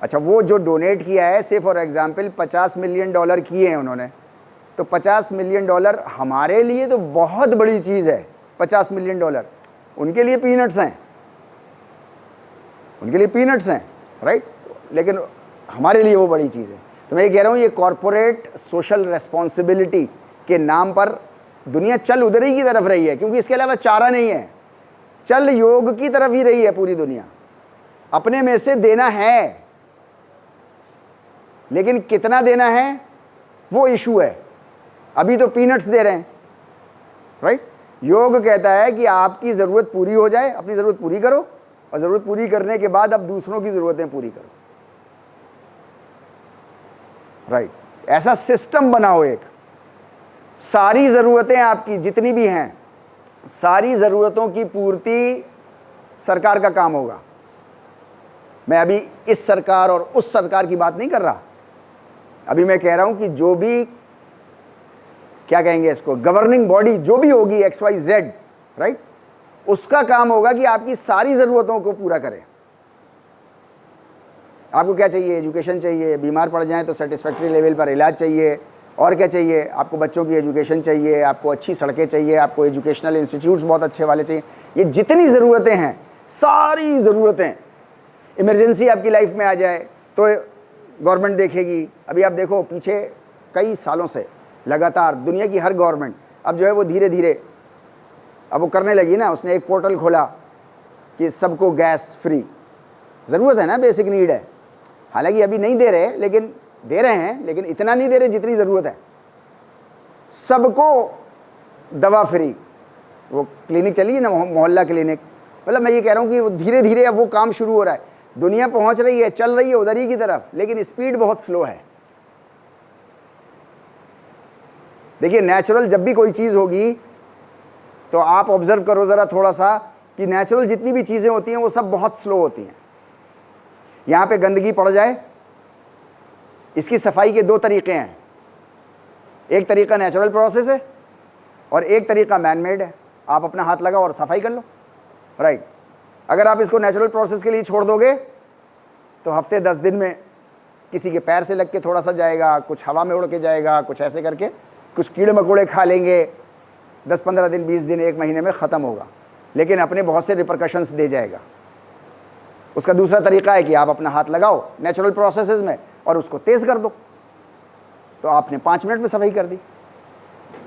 अच्छा, वो जो डोनेट किया है, से फॉर एग्जांपल $50 मिलियन किए हैं उन्होंने, तो $50 मिलियन हमारे लिए तो बहुत बड़ी चीज़ है। $50 मिलियन उनके लिए पीनट्स हैं, राइट, लेकिन हमारे लिए वो बड़ी चीज़ है। तो मैं ये कह रहा हूँ, ये कॉरपोरेट सोशल रेस्पॉन्सिबिलिटी के नाम पर दुनिया चल उधर ही की तरफ रही है, क्योंकि इसके अलावा चारा नहीं है। चल योग की तरफ ही रही है पूरी दुनिया। अपने में से देना है, लेकिन कितना देना है वो इशू है। अभी तो पीनट्स दे रहे हैं, राइट। योग कहता है कि आपकी ज़रूरत पूरी हो जाए, अपनी ज़रूरत पूरी करो, और ज़रूरत पूरी करने के बाद अब दूसरों की ज़रूरतें पूरी करो, राइट। ऐसा सिस्टम बनाओ एक, सारी ज़रूरतें आपकी जितनी भी हैं, सारी ज़रूरतों की पूर्ति सरकार का काम होगा। मैं अभी इस सरकार और उस सरकार की बात नहीं कर रहा, अभी मैं कह रहा हूं कि जो भी, क्या कहेंगे इसको, गवर्निंग बॉडी जो भी होगी XYZ, राइट, उसका काम होगा कि आपकी सारी ज़रूरतों को पूरा करे। आपको क्या चाहिए? एजुकेशन चाहिए, बीमार पड़ जाएं तो सेटिस्फैक्ट्री लेवल पर इलाज चाहिए, और क्या चाहिए? आपको बच्चों की एजुकेशन चाहिए, आपको अच्छी सड़कें चाहिए, आपको एजुकेशनल इंस्टीट्यूट्स बहुत अच्छे वाले चाहिए। ये जितनी ज़रूरतें हैं, सारी ज़रूरतें, इमरजेंसी आपकी लाइफ में आ जाए तो गवर्नमेंट देखेगी। अभी आप देखो पीछे कई सालों से लगातार दुनिया की हर गवर्नमेंट अब जो है वो धीरे धीरे अब वो करने लगी ना। उसने एक पोर्टल खोला कि सबको गैस फ्री, ज़रूरत है ना, बेसिक नीड है। हालांकि अभी नहीं दे रहे, लेकिन दे रहे हैं, लेकिन इतना नहीं दे रहे जितनी ज़रूरत है। सबको दवा फ्री, वो क्लिनिक चली है ना, मोहल्ला क्लिनिक। मतलब मैं ये कह रहा हूँ कि वो धीरे धीरे अब वो काम शुरू हो रहा है। दुनिया पहुँच रही है, चल रही है उधर ही की तरफ, लेकिन स्पीड बहुत स्लो है। देखिए नेचुरल जब भी कोई चीज़ होगी तो आप ऑब्जर्व करो ज़रा थोड़ा सा कि नेचुरल जितनी भी चीज़ें होती हैं वो सब बहुत स्लो होती हैं। यहाँ पे गंदगी पड़ जाए, इसकी सफाई के दो तरीके हैं। एक तरीका नेचुरल प्रोसेस है और एक तरीका मैन मेड है। आप अपना हाथ लगाओ और सफाई कर लो, राइट। अगर आप इसको नेचुरल प्रोसेस के लिए छोड़ दोगे तो हफ्ते 10 दिन में किसी के पैर से लग के थोड़ा सा जाएगा, कुछ हवा में उड़ के जाएगा, कुछ ऐसे करके कुछ कीड़े मकोड़े खा लेंगे, 10-15 दिन, 20 दिन, 1 महीने में ख़त्म होगा, लेकिन अपने बहुत से रिपरकशंस दे जाएगा। उसका दूसरा तरीका है कि आप अपना हाथ लगाओ नेचुरल प्रोसेसेस में और उसको तेज़ कर दो, तो आपने 5 मिनट में सफाई कर दी,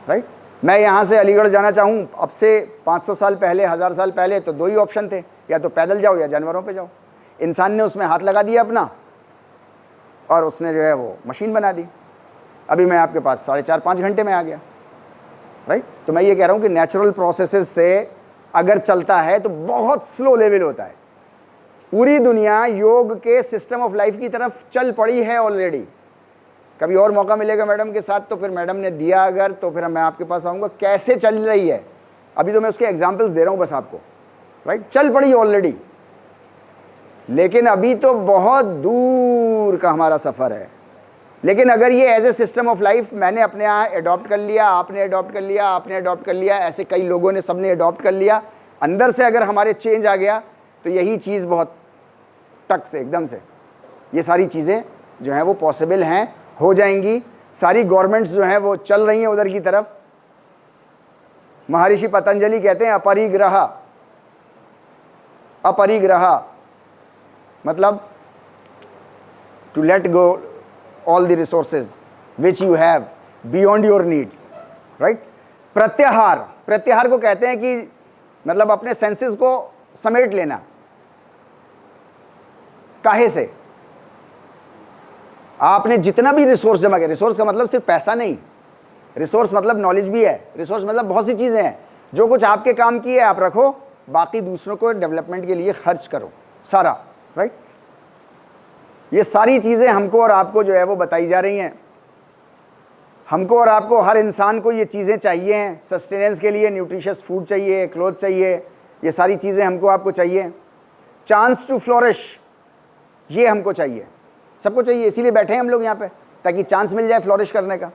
राइट। मैं यहाँ से अलीगढ़ जाना चाहूँ, अब से 500 साल पहले, 1000 साल पहले तो 2 ही ऑप्शन थे, या तो पैदल जाओ या जानवरों पे जाओ। इंसान ने उसमें हाथ लगा दिया अपना और उसने जो है वो मशीन बना दी। अभी मैं आपके पास 4.5-5 घंटे में आ गया, राइट। तो मैं ये कह रहा हूँ कि नेचुरल प्रोसेसेस से अगर चलता है तो बहुत स्लो लेवल होता है। पूरी दुनिया योग के सिस्टम ऑफ लाइफ की तरफ चल पड़ी है ऑलरेडी। कभी और मौका मिलेगा मैडम के साथ तो फिर मैडम ने दिया अगर, तो फिर मैं आपके पास आऊँगा कैसे चल रही है। अभी तो मैं उसके एग्जाम्पल्स दे रहा हूँ बस आपको, राइट। चल पड़ी ऑलरेडी, लेकिन अभी तो बहुत दूर का हमारा सफ़र है। लेकिन अगर ये as a system of life मैंने अपने यहाँ अडॉप्ट कर लिया, आपने अडॉप्ट कर लिया, आपने अडॉप्ट कर लिया, ऐसे कई लोगों ने, सबने अडॉप्ट कर लिया, अंदर से अगर हमारे चेंज आ गया तो यही चीज़ बहुत टक से एकदम से ये सारी चीज़ें जो हैं वो पॉसिबल हैं, हो जाएंगी। सारी गवर्नमेंट्स जो हैं वो चल रही हैं उधर की तरफ। महर्षि पतंजलि कहते हैं अपरिग्रह, अपरिग्रह मतलब to let go all the resources which you have beyond your needs, right। प्रत्याहार, प्रत्याहार को कहते हैं कि मतलब अपने सेंसेस को समेट लेना। काहे से? आपने जितना भी रिसोर्स जमा किया, रिसोर्स का मतलब सिर्फ पैसा नहीं, रिसोर्स मतलब नॉलेज भी है, रिसोर्स मतलब बहुत सी चीजें हैं। जो कुछ आपके काम की है आप रखो, बाकी दूसरों को डेवलपमेंट के लिए खर्च करो सारा, राइट। ये सारी चीज़ें हमको और आपको जो है वो बताई जा रही हैं। हमको और आपको, हर इंसान को ये चीज़ें चाहिए हैं सस्टेनेंस के लिए। न्यूट्रिशियस फूड चाहिए, क्लोथ चाहिए, ये सारी चीज़ें हमको आपको चाहिए। चांस टू फ्लोरिश, ये हमको चाहिए, सबको चाहिए। इसीलिए बैठे हैं हम लोग यहाँ पे, ताकि चांस मिल जाए फ्लोरिश करने का,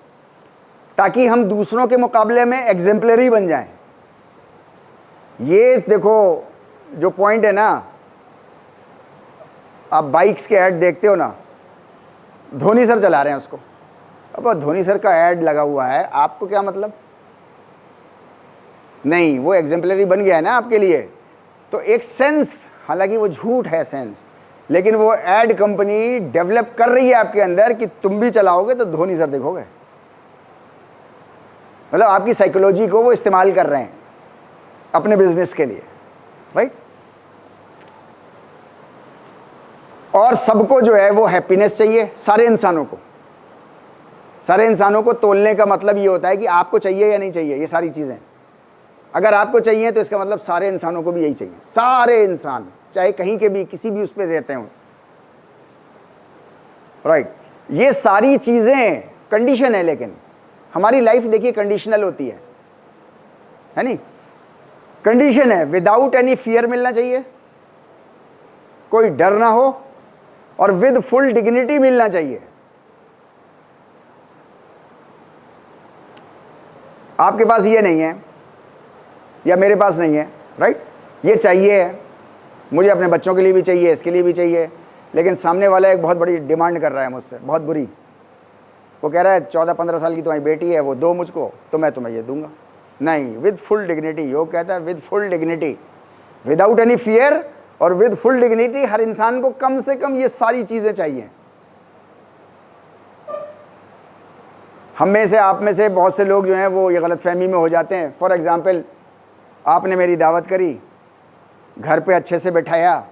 ताकि हम दूसरों के मुकाबले में एग्जेम्पलरी बन जाएं। ये देखो जो पॉइंट है ना, आप बाइक्स के ऐड देखते हो ना, धोनी सर चला रहे हैं उसको। अब धोनी सर का ऐड लगा हुआ है, आपको क्या मतलब? नहीं, वो एग्जेम्पलरी बन गया है ना आपके लिए। तो एक सेंस, हालांकि वो झूठ है सेंस, लेकिन वो ऐड कंपनी डेवलप कर रही है आपके अंदर कि तुम भी चलाओगे तो धोनी सर देखोगे। मतलब आपकी साइकोलॉजी को वो इस्तेमाल कर रहे हैं अपने बिजनेस के लिए, राइट। और सबको जो है वो हैप्पीनेस चाहिए, सारे इंसानों को। सारे इंसानों को तोलने का मतलब ये होता है कि आपको चाहिए या नहीं चाहिए ये सारी चीज़ें। अगर आपको चाहिए तो इसका मतलब सारे इंसानों को भी यही चाहिए। सारे इंसान, चाहे कहीं के भी, किसी भी उस पर रहते हों, राइट। ये सारी चीज़ें कंडीशन है, लेकिन हमारी लाइफ देखिए कंडीशनल होती है नहीं? कंडीशन है, विदाउट एनी फियर मिलना चाहिए, कोई डर ना हो, और विद फुल डिग्निटी मिलना चाहिए। आपके पास ये नहीं है या मेरे पास नहीं है, राइट। ये चाहिए है, मुझे अपने बच्चों के लिए भी चाहिए, इसके लिए भी चाहिए, लेकिन सामने वाला एक बहुत बड़ी डिमांड कर रहा है मुझसे, बहुत बुरी। वो कह रहा है 14-15 साल की तुम्हारी बेटी है, वो दो मुझको, तो मैं तुम्हें ये दूंगा। नहीं, विद फुल डिग्निटी। योग कहता है with full dignity, without any fear और विद फुल डिग्निटी। हर इंसान को कम से कम ये सारी चीजें चाहिए। हम में से, आप में से बहुत से लोग जो हैं वो ये गलतफहमी में हो जाते हैं। फॉर एग्जाम्पल, आपने मेरी दावत करी, घर पे अच्छे से बैठाया,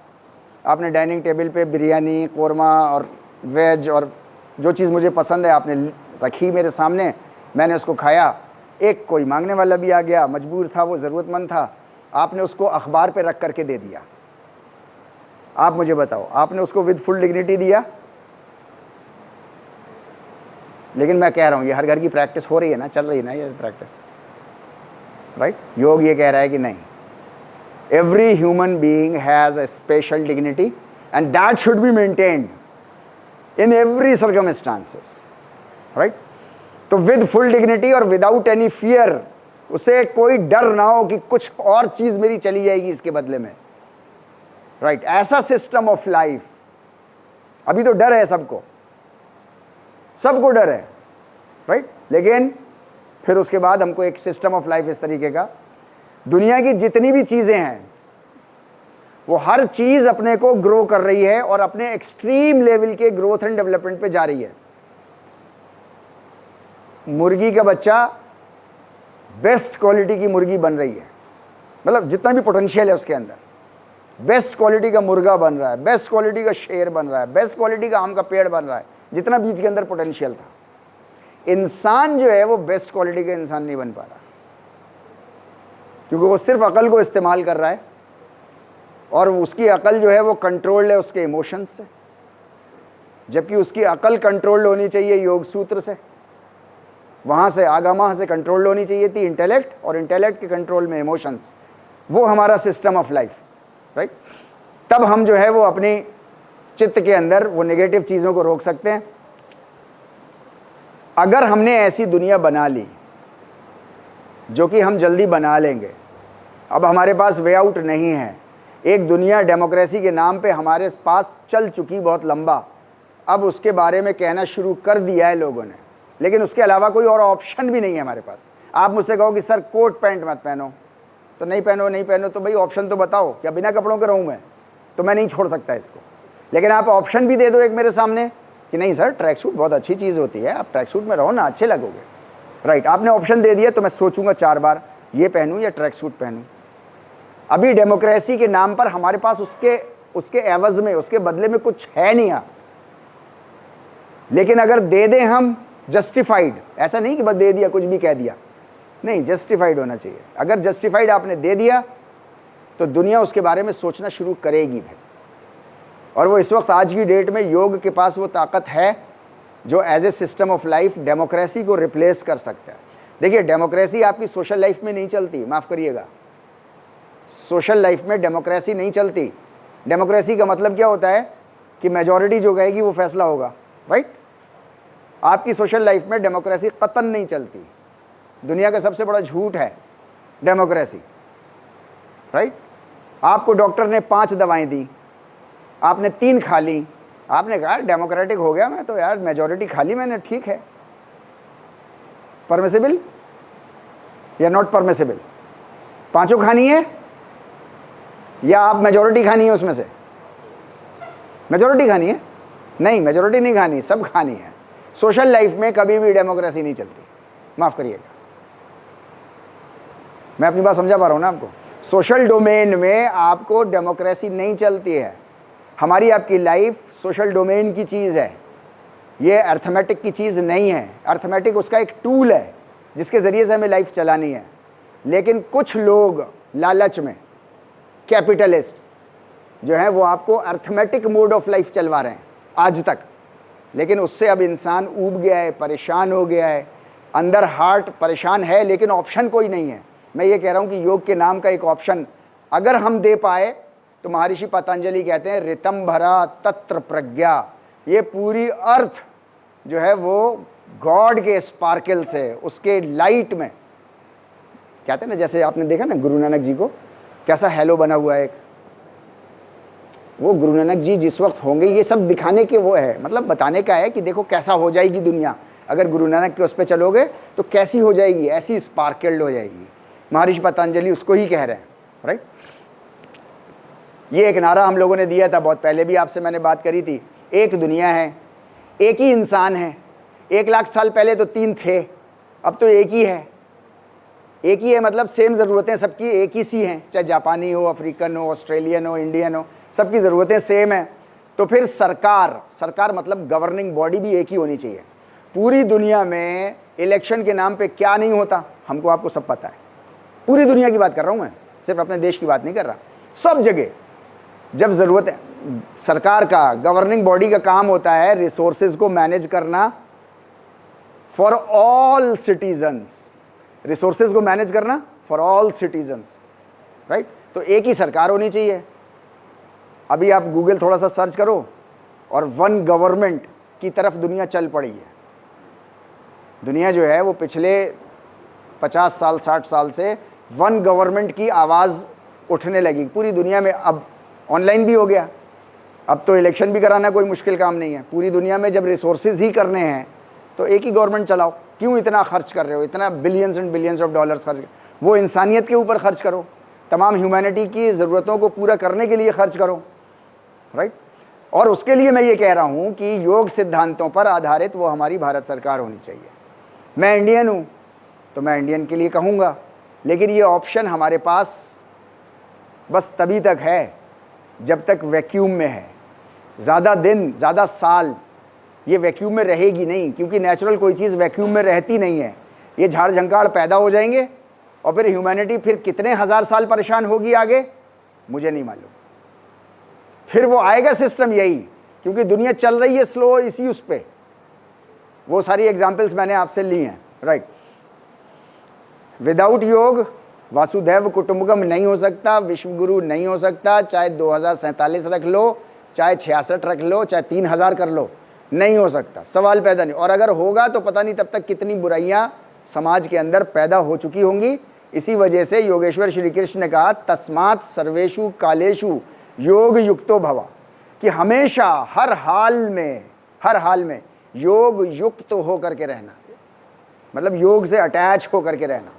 आपने डाइनिंग टेबल पे बिरयानी, कोरमा और वेज और जो चीज़ मुझे पसंद है आपने रखी मेरे सामने, मैंने उसको खाया। एक कोई मांगने वाला भी आ गया, मजबूर था, वो ज़रूरतमंद था, आपने उसको अखबार पे रख करके दे दिया। आप मुझे बताओ, आपने उसको विद फुल डिग्निटी दिया? लेकिन मैं कह रहा हूँ ये हर घर की प्रैक्टिस हो रही है ना, चल रही है ना ये प्रैक्टिस, राइट? योग ये कह रहा है कि नहीं, every human being has a special dignity and that should be maintained in every circumstances, right? तो विद फुल डिग्निटी और विदाउट एनी फियर, उसे कोई डर ना हो कि कुछ और चीज मेरी चली जाएगी इसके बदले में, राइट? ऐसा सिस्टम ऑफ लाइफ। अभी तो डर है सबको, सबको डर है, राइट? लेकिन फिर उसके बाद हमको एक सिस्टम ऑफ लाइफ इस तरीके का, दुनिया की जितनी भी चीजें हैं वो हर चीज अपने को ग्रो कर रही है और अपने एक्सट्रीम लेवल के ग्रोथ एंड डेवलपमेंट पे जा रही है। मुर्गी का बच्चा बेस्ट क्वालिटी की मुर्गी बन रही है, मतलब जितना भी पोटेंशियल है उसके अंदर, बेस्ट क्वालिटी का मुर्गा बन रहा है, बेस्ट क्वालिटी का शेर बन रहा है, बेस्ट क्वालिटी का आम का पेड़ बन रहा है, जितना बीज के अंदर पोटेंशियल था। इंसान जो है वो बेस्ट क्वालिटी का इंसान नहीं बन पा रहा, क्योंकि वो सिर्फ अकल को इस्तेमाल कर रहा है और उसकी अकल जो है वो कंट्रोल्ड है उसके इमोशंस से, जबकि उसकी अकल कंट्रोल्ड होनी चाहिए योग सूत्र से, वहां से आगामा से कंट्रोल्ड होनी चाहिए थी इंटेलेक्ट, और इंटेलेक्ट के कंट्रोल में इमोशंस। वो हमारा सिस्टम ऑफ लाइफ, राइट? तब हम जो है वो अपनी चित्त के अंदर वो नेगेटिव चीजों को रोक सकते हैं। अगर हमने ऐसी दुनिया बना ली, जो कि हम जल्दी बना लेंगे, अब हमारे पास वे आउट नहीं है। एक दुनिया डेमोक्रेसी के नाम पे हमारे पास चल चुकी बहुत लंबा, अब उसके बारे में कहना शुरू कर दिया है लोगों ने, लेकिन उसके अलावा कोई और ऑप्शन भी नहीं है हमारे पास। आप मुझसे कहो कि सर कोट पैंट मत पहनो, तो नहीं पहनो, नहीं पहनो, तो भाई ऑप्शन तो बताओ, क्या बिना कपड़ों के रहूँ मैं? तो मैं नहीं छोड़ सकता इसको। लेकिन आप ऑप्शन भी दे दो एक मेरे सामने कि नहीं सर ट्रैक सूट बहुत अच्छी चीज़ होती है, आप ट्रैक सूट में रहो ना, अच्छे लगोगे, राइट? आपने ऑप्शन दे दिया तो मैं सोचूंगा 4 बार ये पहनूं या ट्रैक सूट पहनूं। अभी डेमोक्रेसी के नाम पर हमारे पास उसके एवज में, उसके बदले में कुछ है नहीं। लेकिन अगर दे दें हम जस्टिफाइड, ऐसा नहीं कि बस दे दिया कुछ भी कह दिया, नहीं, जस्टिफाइड होना चाहिए। अगर जस्टिफाइड आपने दे दिया तो दुनिया उसके बारे में सोचना शुरू करेगी भाई। और वो इस वक्त आज की डेट में योग के पास वो ताकत है जो as a system of life democracy को रिप्लेस कर सकता है। देखिए, डेमोक्रेसी आपकी सोशल लाइफ में नहीं चलती, माफ़ करिएगा, सोशल लाइफ में डेमोक्रेसी नहीं चलती। डेमोक्रेसी का मतलब क्या होता है कि मेजॉरिटी जो कहेगी वो फैसला होगा, राइट? आपकी सोशल लाइफ में डेमोक्रेसी कतन नहीं चलती। दुनिया का सबसे बड़ा झूठ है डेमोक्रेसी, राइट? आपको डॉक्टर ने 5 दवाएं दी, आपने 3 खा ली, आपने कहा डेमोक्रेटिक हो गया मैं तो, यार मेजॉरिटी खा ली मैंने, ठीक है। परमिसिबल या नॉट परमिसिबल? 5 खानी है या आप मेजॉरिटी खानी है? उसमें से मेजॉरिटी खानी है? नहीं, मेजॉरिटी नहीं खानी, सब खानी है। सोशल लाइफ में कभी भी डेमोक्रेसी नहीं चलती, माफ करिएगा। मैं अपनी बात समझा पा रहा हूं ना आपको? सोशल डोमेन में आपको डेमोक्रेसी नहीं चलती है। हमारी आपकी लाइफ सोशल डोमेन की चीज़ है, ये अर्थमेटिक की चीज़ नहीं है। अर्थमेटिक उसका एक टूल है जिसके ज़रिए से हमें लाइफ चलानी है। लेकिन कुछ लोग लालच में, कैपिटलिस्ट जो हैं, वो आपको अर्थमेटिक मोड ऑफ लाइफ चलवा रहे हैं आज तक। लेकिन उससे अब इंसान ऊब गया है, परेशान हो गया है, अंदर हार्ट परेशान है, लेकिन ऑप्शन कोई नहीं है। मैं ये कह रहा हूँ कि योग के नाम का एक ऑप्शन अगर हम दे पाए तो महर्षि पतंजलि कहते हैं ऋतम भरा तत्र प्रज्ञा। ये पूरी अर्थ जो है वो गॉड के स्पार्कल से, उसके लाइट में, कहते हैं ना, जैसे आपने देखा ना गुरु नानक जी को कैसा हैलो बना हुआ है, वो गुरु नानक जी जिस वक्त होंगे, ये सब दिखाने के वो है, मतलब बताने का है कि देखो कैसा हो जाएगी दुनिया, अगर गुरु नानक के उस पर चलोगे तो कैसी हो जाएगी, ऐसी स्पार्कल्ड हो जाएगी। महर्षि पतंजलि उसको ही कह रहे हैं, राइट। ये एक नारा हम लोगों ने दिया था बहुत पहले भी, आपसे मैंने बात करी थी, एक दुनिया है, एक ही इंसान है। 1,00,000 साल पहले तो 3 थे, अब तो एक ही है। एक ही है मतलब सेम ज़रूरतें सबकी एक ही सी हैं, चाहे जापानी हो, अफ्रीकन हो, ऑस्ट्रेलियन हो, इंडियन हो, सबकी ज़रूरतें सेम हैं। तो फिर सरकार मतलब गवर्निंग बॉडी भी एक ही होनी चाहिए। पूरी दुनिया में इलेक्शन के नाम पे क्या नहीं होता, हमको आपको सब पता है। पूरी दुनिया की बात कर रहा हूँ मैं, सिर्फ अपने देश की बात नहीं कर रहा। सब जगह जब ज़रूरत है, सरकार का, गवर्निंग बॉडी का काम होता है रिसोर्सेज को मैनेज करना फॉर ऑल सिटीजन्स, रिसोर्सेज को मैनेज करना फॉर ऑल सिटीजन्स, राइट। तो एक ही सरकार होनी चाहिए। अभी आप गूगल थोड़ा सा सर्च करो और वन गवर्नमेंट की तरफ दुनिया चल पड़ी है। दुनिया जो है वो पिछले 50 साल 60 साल से वन गवर्नमेंट की आवाज़ उठने लगी पूरी दुनिया में। अब ऑनलाइन भी हो गया, अब तो इलेक्शन भी कराना कोई मुश्किल काम नहीं है। पूरी दुनिया में जब रिसोर्सेज ही करने हैं तो एक ही गवर्नमेंट चलाओ। क्यों इतना खर्च कर रहे हो, इतना billions and billions of dollars खर्च, वो इंसानियत के ऊपर खर्च करो, तमाम ह्यूमैनिटी की ज़रूरतों को पूरा करने के लिए खर्च करो, राइट। और उसके लिए मैं ये कह रहा हूँ कि योग सिद्धांतों पर आधारित वो हमारी भारत सरकार होनी चाहिए। मैं इंडियन हूँ तो मैं इंडियन के लिए कहूँगा, लेकिन ये ऑप्शन हमारे पास बस तभी तक है जब तक वैक्यूम में है। ज़्यादा दिन, ज़्यादा साल ये वैक्यूम में रहेगी नहीं, क्योंकि नेचुरल कोई चीज़ वैक्यूम में रहती नहीं है। ये झाड़ झंकाड़ पैदा हो जाएंगे और फिर ह्यूमैनिटी फिर कितने हज़ार साल परेशान होगी आगे, मुझे नहीं मालूम। फिर वो आएगा सिस्टम यही, क्योंकि दुनिया चल रही है स्लो इसी उस पे। वो सारी एग्जाम्पल्स मैंने आपसे ली हैं, राइट। विदाउट योग वासुदैव कुटुंबकम नहीं हो सकता, विश्व गुरु नहीं हो सकता, चाहे 2047 रख लो, चाहे 66 रख लो, चाहे 3000 कर लो, नहीं हो सकता, सवाल पैदा नहीं। और अगर होगा तो पता नहीं तब तक कितनी बुराइयां समाज के अंदर पैदा हो चुकी होंगी। इसी वजह से योगेश्वर श्री कृष्ण ने कहा तस्मात् सर्वेषु कालेषु योग युक्तो भव, कि हमेशा हर हाल में योग युक्त होकर के रहना, मतलब योग से अटैच होकर के रहना।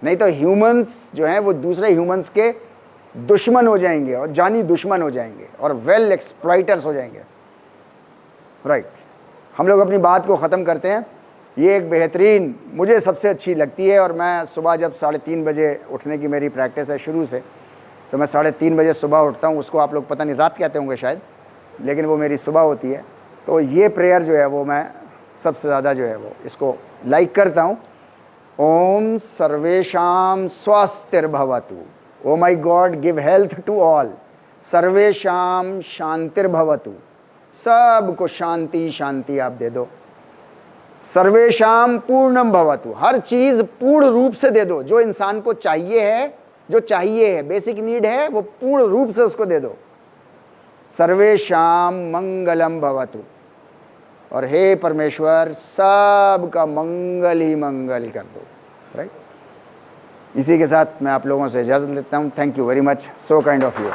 नहीं तो ह्यूमंस जो हैं वो दूसरे ह्यूमंस के दुश्मन हो जाएंगे और जानी दुश्मन हो जाएंगे और वेल एक्सप्लॉइटर्स हो जाएंगे, राइट। हम लोग अपनी बात को ख़त्म करते हैं। ये एक बेहतरीन मुझे सबसे अच्छी लगती है, और मैं सुबह जब 3:30 बजे उठने की मेरी प्रैक्टिस है शुरू से, तो मैं 3:30 बजे सुबह उठता हूँ। उसको आप लोग पता नहीं रात कहते होंगे शायद, लेकिन वो मेरी सुबह होती है। तो ये प्रेयर जो है वो मैं सबसे ज़्यादा जो है वो इसको लाइक करता हूँ। ओम सर्वेशाम स्वास्तिर्भवतु, O my god give health to all, सर्वेशाम शांतिर्भवतु, सबको शांति शांति आप दे दो, सर्वेशाम पूर्णम भवतु, हर चीज़ पूर्ण रूप से दे दो, जो इंसान को चाहिए है, जो चाहिए है, बेसिक नीड है, वो पूर्ण रूप से उसको दे दो। सर्वेशाम मंगलम भवतु, और हे परमेश्वर सबका मंगल ही मंगल कर दो, राइट। इसी के साथ मैं आप लोगों से इजाज़त लेता हूँ। Thank you very much, so kind of you.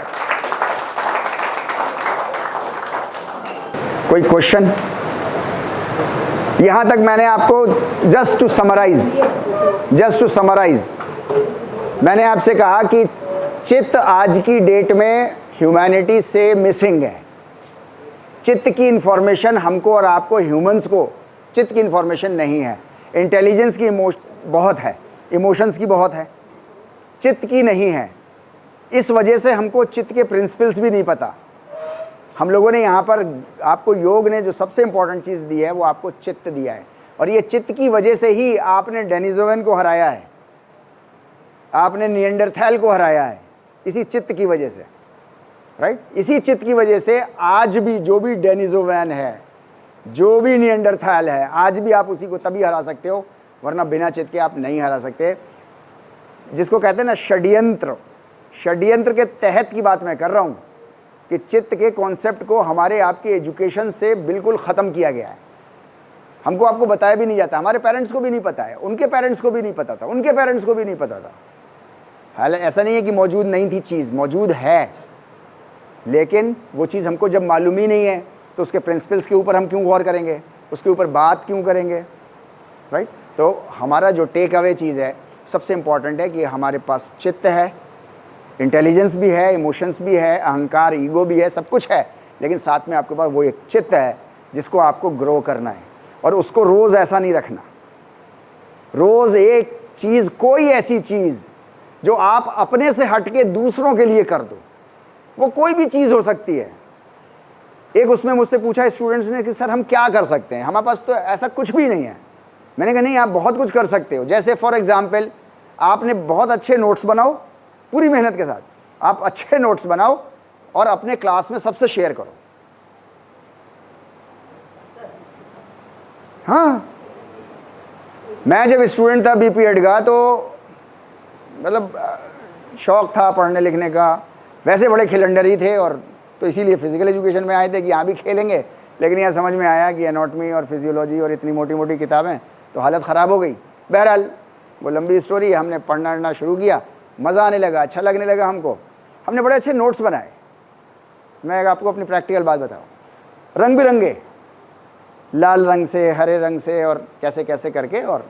कोई क्वेश्चन? यहाँ तक मैंने आपको जस्ट टू समराइज मैंने आपसे कहा कि चित्त आज की डेट में ह्यूमैनिटी से मिसिंग है। चित्त की इंफॉर्मेशन हमको और आपको ह्यूमंस को चित्त की इंफॉर्मेशन नहीं है। इंटेलिजेंस की बहुत है, इमोशंस की बहुत है, चित्त की नहीं है। इस वजह से हमको चित्त के प्रिंसिपल्स भी नहीं पता। हम लोगों ने यहाँ पर आपको योग ने जो सबसे इम्पोर्टेंट चीज़ दी है वो आपको चित्त दिया है, और ये चित्त की वजह से ही आपने डेनिसोवन को हराया है, आपने निएंडरथैल को हराया है, इसी चित्त की वजह से, राइट। इसी चित्त की वजह से आज भी जो भी डेनिसोवन है, जो भी निएंडरथैल है, आज भी आप उसी को तभी हरा सकते हो, वरना बिना चित्त के आप नहीं हरा सकते। जिसको कहते हैं ना षड्यंत्र, षड्यंत्र के तहत की बात मैं कर रहा हूँ कि चित्त के कॉन्सेप्ट को हमारे आपके एजुकेशन से बिल्कुल ख़त्म किया गया है। हमको आपको बताया भी नहीं जाता, हमारे पेरेंट्स को भी नहीं पता है, उनके पेरेंट्स को भी नहीं पता था, उनके पेरेंट्स को भी नहीं पता था। हालांकि ऐसा नहीं है कि मौजूद नहीं थी चीज़, मौजूद है, लेकिन वो चीज़ हमको जब मालूम ही नहीं है तो उसके प्रिंसिपल्स के ऊपर हम क्यों गौर करेंगे, उसके ऊपर बात क्यों करेंगे, राइट। तो हमारा जो टेक अवे चीज़ है सबसे इम्पॉर्टेंट है कि हमारे पास चित्त है, इंटेलिजेंस भी है, इमोशंस भी है, अहंकार, ईगो भी है, सब कुछ है, लेकिन साथ में आपके पास वो एक चित्त है जिसको आपको ग्रो करना है। और उसको रोज़ ऐसा नहीं रखना, रोज़ एक चीज़, कोई ऐसी चीज़ जो आप अपने से हट के दूसरों के लिए कर दो, वो कोई भी चीज़ हो सकती है। एक उसमें मुझसे पूछा स्टूडेंट्स ने कि सर हम क्या कर सकते हैं, हमारे पास तो ऐसा कुछ भी नहीं है। मैंने कहा नहीं, आप बहुत कुछ कर सकते हो। जैसे फॉर एग्जाम्पल आपने बहुत अच्छे नोट्स बनाओ, पूरी मेहनत के साथ आप अच्छे नोट्स बनाओ और अपने क्लास में सबसे शेयर करो। हाँ, मैं जब स्टूडेंट था बीपीएड का तो मतलब शौक था पढ़ने लिखने का, वैसे बड़े खिलंडर ही थे, और तो इसीलिए फिजिकल एजुकेशन में आए थे कि यहाँ भी खेलेंगे। लेकिन यहाँ समझ में आया कि एनाटॉमी और फिजियोलॉजी और इतनी मोटी मोटी किताबें, तो हालत ख़राब हो गई। बहरहाल वो लंबी स्टोरी है, हमने पढ़ना शुरू किया, मज़ा आने लगा, अच्छा लगने लगा हमको। हमने बड़े अच्छे नोट्स बनाए। मैं आपको अपनी प्रैक्टिकल बात बताऊँ, रंग बिरंगे, लाल रंग से, हरे रंग से, और कैसे कैसे करके। और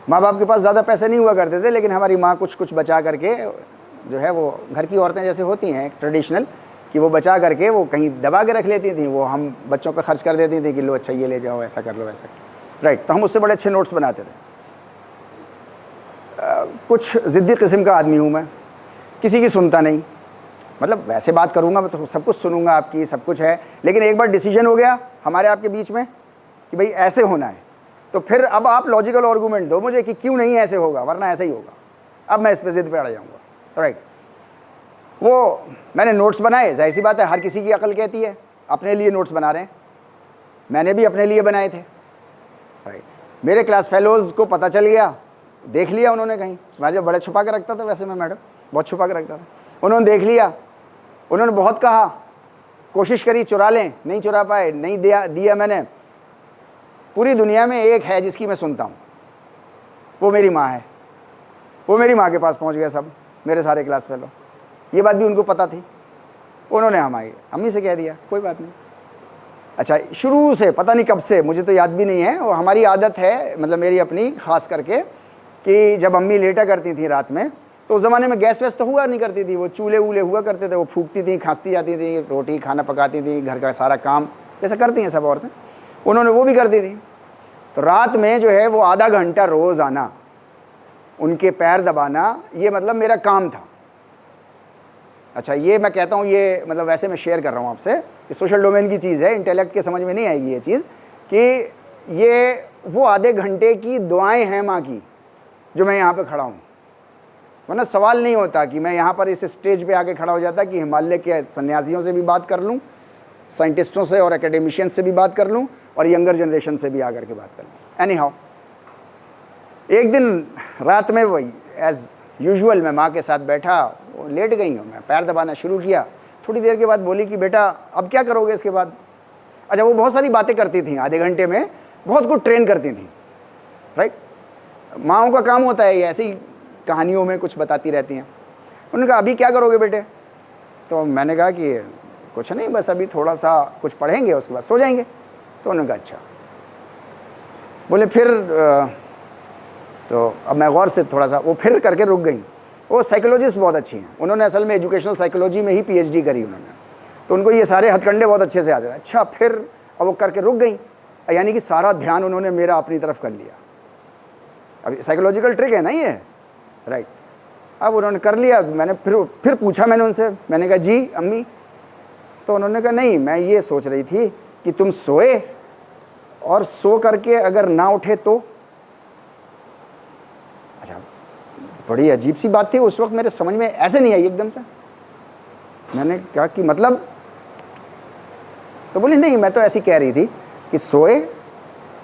माँ बाप के पास ज़्यादा पैसे नहीं हुआ करते थे, लेकिन हमारी माँ कुछ कुछ बचा करके, जो है वो घर की औरतें जैसे होती हैं ट्रेडिशनल, कि वो बचा करके वो कहीं दबा के रख लेती थी, वो हम बच्चों पर खर्च कर देती थी कि लो अच्छा ये ले जाओ, ऐसा कर लो, वैसा, राइट। तो हम उससे बड़े अच्छे नोट्स बनाते थे। कुछ ज़िद्दी किस्म का आदमी हूँ मैं, किसी की सुनता नहीं, मतलब वैसे बात करूँगा मैं तो सब कुछ सुनूंगा आपकी, सब कुछ है, लेकिन एक बार डिसीजन हो गया हमारे आपके बीच में कि भाई ऐसे होना है, तो फिर अब आप लॉजिकल आर्गूमेंट दो मुझे कि क्यों नहीं ऐसे होगा, वरना ऐसे ही होगा। अब मैं इस पर ज़िद पे अड़ जाऊँगा, राइट। वो मैंने नोट्स बनाए, जाहिर सी बात है हर किसी की अकल कहती है, अपने लिए नोट्स बना रहे हैं, मैंने भी अपने लिए बनाए थे, राइट। मेरे क्लास फेलोज़ को पता चल गया, देख लिया उन्होंने कहीं, मैं जब बड़े छुपा के रखता था, वैसे मैं मैडम बहुत छुपा के रखता था, उन्होंने देख लिया, उन्होंने बहुत कहा, कोशिश करी चुरा लें, नहीं चुरा पाए, नहीं दिया मैंने। पूरी दुनिया में एक है जिसकी मैं सुनता हूँ, वो मेरी माँ है। वो मेरी माँ के पास पहुँच गया सब, मेरे सारे क्लास फेलो, ये बात भी उनको पता थी, उन्होंने हमारी अम्मी से कह दिया कोई बात नहीं। अच्छा, शुरू से पता नहीं कब से, मुझे तो याद भी नहीं है, और हमारी आदत है, मतलब मेरी अपनी ख़ास करके, कि जब अम्मी लेटा करती थी रात में, तो उस ज़माने में गैस वैस तो हुआ नहीं करती थी, वो चूल्हे वूल्हे हुआ करते थे, वो फूकती थी, खांसती जाती थी, रोटी खाना पकाती थी, घर का सारा काम जैसे करती हैं सब औरतें, उन्होंने वो भी करती थी। तो रात में जो है वो आधा घंटा रोज़ आना, उनके पैर दबाना, ये मतलब मेरा काम था। अच्छा, ये मैं कहता हूँ, ये मतलब वैसे मैं शेयर कर रहा हूँ आपसे, ये सोशल डोमेन की चीज़ है, इंटेलेक्ट के समझ में नहीं आएगी ये चीज़, कि ये वो आधे घंटे की दुआएं हैं माँ की, जो मैं यहाँ पे खड़ा हूँ। वरना सवाल नहीं होता कि मैं यहाँ पर इस स्टेज पे आके खड़ा हो जाता कि हिमालय के सन्यासियों से भी बात कर लूँ, साइंटिस्टों से और एकेडमिशियन से भी बात कर लूँ, और यंगर जनरेशन से भी आकर के बात कर लूँ। एनी हाउ, एक दिन रात में वही एज़ यूजुअल मैं माँ के साथ बैठा, वो लेट गई हूँ, मैं पैर दबाना शुरू किया। थोड़ी देर के बाद बोली कि बेटा अब क्या करोगे इसके बाद। अच्छा, वो बहुत सारी बातें करती थी, आधे घंटे में बहुत कुछ ट्रेन करती थी, राइट। माँओं का काम होता है ये, ऐसी कहानियों में कुछ बताती रहती हैं। उन्होंने कहा अभी क्या करोगे बेटे, तो मैंने कहा कि कुछ नहीं, बस अभी थोड़ा सा कुछ पढ़ेंगे, उसके बाद सो जाएंगे। तो उन्होंने कहा अच्छा। बोले फिर तो अब मैं गौर से थोड़ा सा, वो फिर करके रुक गई। वो साइकोलॉजिस्ट बहुत अच्छी हैं, उन्होंने असल में एजुकेशनल साइकोलॉजी में ही पीएचडी करी उन्होंने, तो उनको ये सारे हथकंडे बहुत अच्छे से आते हैं। अच्छा, फिर अब वो करके रुक गई, यानी कि सारा ध्यान उन्होंने मेरा अपनी तरफ कर लिया। अब साइकोलॉजिकल ट्रिक है ना ये, राइट। अब उन्होंने कर लिया, मैंने फिर पूछा मैंने उनसे, मैंने कहा जी अम्मी, तो उन्होंने कहा नहीं, मैं ये सोच रही थी कि तुम सोए और सो करके अगर ना उठे तो। अच्छा, बड़ी अजीब सी बात थी उस वक्त, मेरे समझ में ऐसे नहीं आई एकदम से। मैंने कहा कि मतलब, तो बोली नहीं, मैं तो ऐसी कह रही थी कि सोए,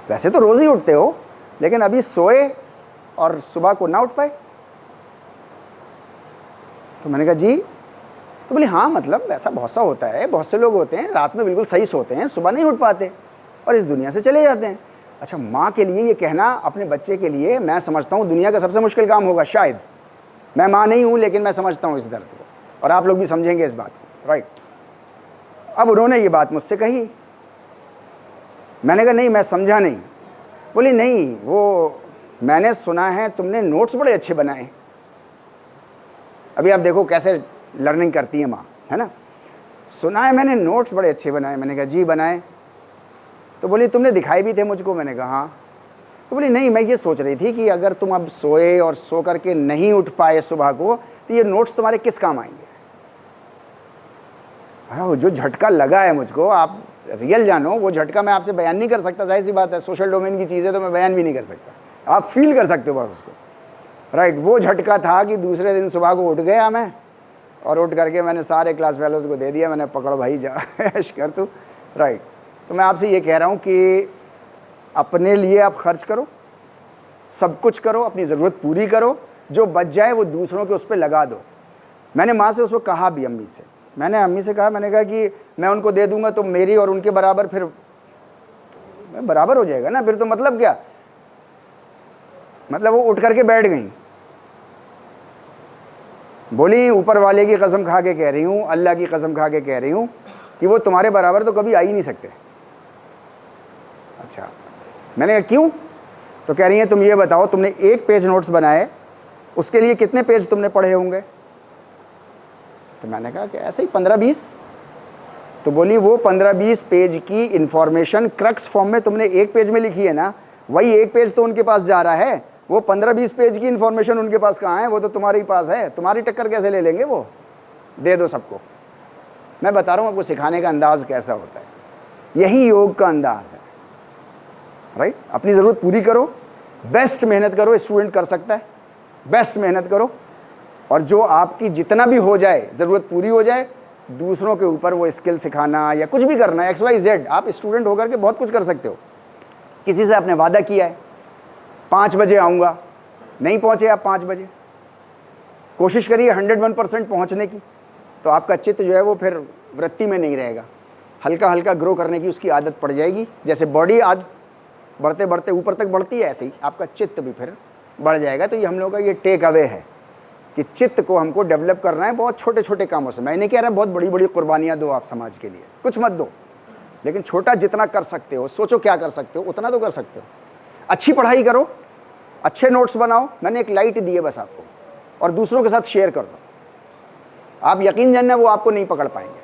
वैसे तो रोज़ ही उठते हो, लेकिन अभी सोए और सुबह को ना उठ पाए। तो मैंने कहा जी, तो बोली हाँ, मतलब ऐसा बहुत सा होता है, बहुत से लोग होते हैं रात में बिल्कुल सही सोते हैं, सुबह नहीं उठ पाते और इस दुनिया से चले जाते हैं। अच्छा, माँ के लिए ये कहना अपने बच्चे के लिए, मैं समझता हूँ दुनिया का सबसे मुश्किल काम होगा शायद। मैं माँ नहीं हूँ, लेकिन मैं समझता हूँ इस दर्द को। और आप लोग भी समझेंगे इस बात को, राइट। अब उन्होंने ये बात मुझसे कही, मैंने कहा नहीं मैं समझा नहीं। बोली नहीं, वो मैंने सुना है तुमने नोट्स बड़े अच्छे बनाए। अभी आप देखो कैसे लर्निंग करती है माँ, है ना। सुना है मैंने नोट्स बड़े अच्छे बनाए। मैंने कहा जी बनाए। तो बोली तुमने दिखाए भी थे मुझको। मैंने कहा हाँ। तो बोली नहीं, मैं ये सोच रही थी कि अगर तुम अब सोए और सो करके नहीं उठ पाए सुबह को, तो ये नोट्स तुम्हारे किस काम आएंगे। हाँ, जो झटका लगा है मुझको, आप रियल जानो, वो झटका मैं आपसे बयान नहीं कर सकता, जाहिर सी बात है, सोशल डोमेन की चीज़ है तो मैं बयान भी नहीं कर सकता, आप फील कर सकते हो बस उसको, राइट। वो झटका था कि दूसरे दिन सुबह को उठ गया मैं, और उठ करके मैंने सारे क्लास फेलोज को दे दिया, मैंने पकड़ भाई जा ऐश कर तू, राइट। तो मैं आपसे ये कह रहा हूँ कि अपने लिए आप खर्च करो, सब कुछ करो, अपनी ज़रूरत पूरी करो, जो बच जाए वो दूसरों के उस पर लगा दो। मैंने माँ से उसको कहा भी, अम्मी से, मैंने अम्मी से कहा, मैंने कहा कि मैं उनको दे दूंगा तो मेरी और उनके बराबर फिर बराबर हो जाएगा ना, फिर तो मतलब क्या, मतलब वो उठ करके बैठ गई। बोली ऊपर वाले की कसम खा के कह रही हूँ, अल्लाह की कसम खा के कह रही हूँ कि वो तुम्हारे बराबर तो कभी आ ही नहीं सकते। अच्छा, मैंने कहा क्यों? तो कह रही है तुम ये बताओ, तुमने एक पेज नोट्स बनाए, उसके लिए कितने पेज तुमने पढ़े होंगे? तो मैंने कहा कि ऐसे ही 15-20। तो बोली वो 15-20 पेज की इंफॉर्मेशन क्रक्स फॉर्म में तुमने एक पेज में लिखी है ना, वही एक पेज तो उनके पास जा रहा है, वो 15-20 पेज की इंफॉर्मेशन उनके पास कहाँ है, वो तो तुम्हारे ही पास है, तुम्हारी टक्कर कैसे ले लेंगे वो? दे दो सबको। मैं बता रहा हूँ आपको सिखाने का अंदाज कैसा होता है, यही योग का अंदाज है, राइट। अपनी ज़रूरत पूरी करो, बेस्ट मेहनत करो, स्टूडेंट कर सकता है, बेस्ट मेहनत करो, और जो आपकी जितना भी हो जाए, ज़रूरत पूरी हो जाए, दूसरों के ऊपर वो स्किल सिखाना या कुछ भी करना, XYZ, आप स्टूडेंट होकर के बहुत कुछ कर सकते हो। किसी से आपने वादा किया है 5 बजे आऊँगा, नहीं पहुँचे आप 5 बजे, कोशिश करिए 101% पहुँचने की, तो आपका चित्त जो है वो फिर वृत्ति में नहीं रहेगा, हल्का हल्का ग्रो करने की उसकी आदत पड़ जाएगी। जैसे बॉडी बढ़ते बढ़ते ऊपर तक बढ़ती है, ऐसे ही आपका चित्त भी फिर बढ़ जाएगा। तो ये हम लोगों का ये टेक अवे है कि चित्त को हमको डेवलप करना है बहुत छोटे छोटे कामों से। मैं नहीं कह रहा बहुत बड़ी बड़ी कुर्बानियाँ दो आप समाज के लिए, कुछ मत दो, लेकिन छोटा जितना कर सकते हो, सोचो क्या कर सकते हो, उतना तो कर सकते हो। अच्छी पढ़ाई करो, अच्छे नोट्स बनाओ, मैंने एक लाइट दी है बस आपको, और दूसरों के साथ शेयर कर दो। आप यकीन जानना वो आपको नहीं पकड़ पाएंगे।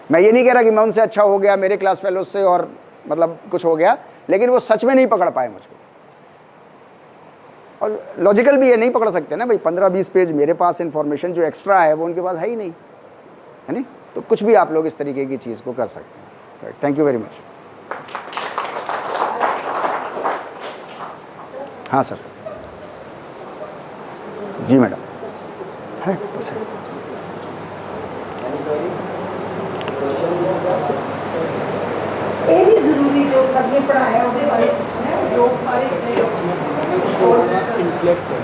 मैं ये नहीं कह रहा कि मैं उनसे अच्छा हो गया, मेरे क्लास फेलोज से, और मतलब कुछ हो गया, लेकिन वो सच में नहीं पकड़ पाए मुझको। और लॉजिकल भी ये नहीं पकड़ सकते ना भाई, 15-20 पेज मेरे पास इंफॉर्मेशन जो एक्स्ट्रा है वो उनके पास है ही नहीं, है नहीं। तो कुछ भी आप लोग इस तरीके की चीज़ को कर सकते हैं। Thank you very much. हाँ सर। जी मैडम। है बस है। ये भी जरूरी जो सबने पढ़ाया उसके बारे में जो सारे इंटेलेक्ट है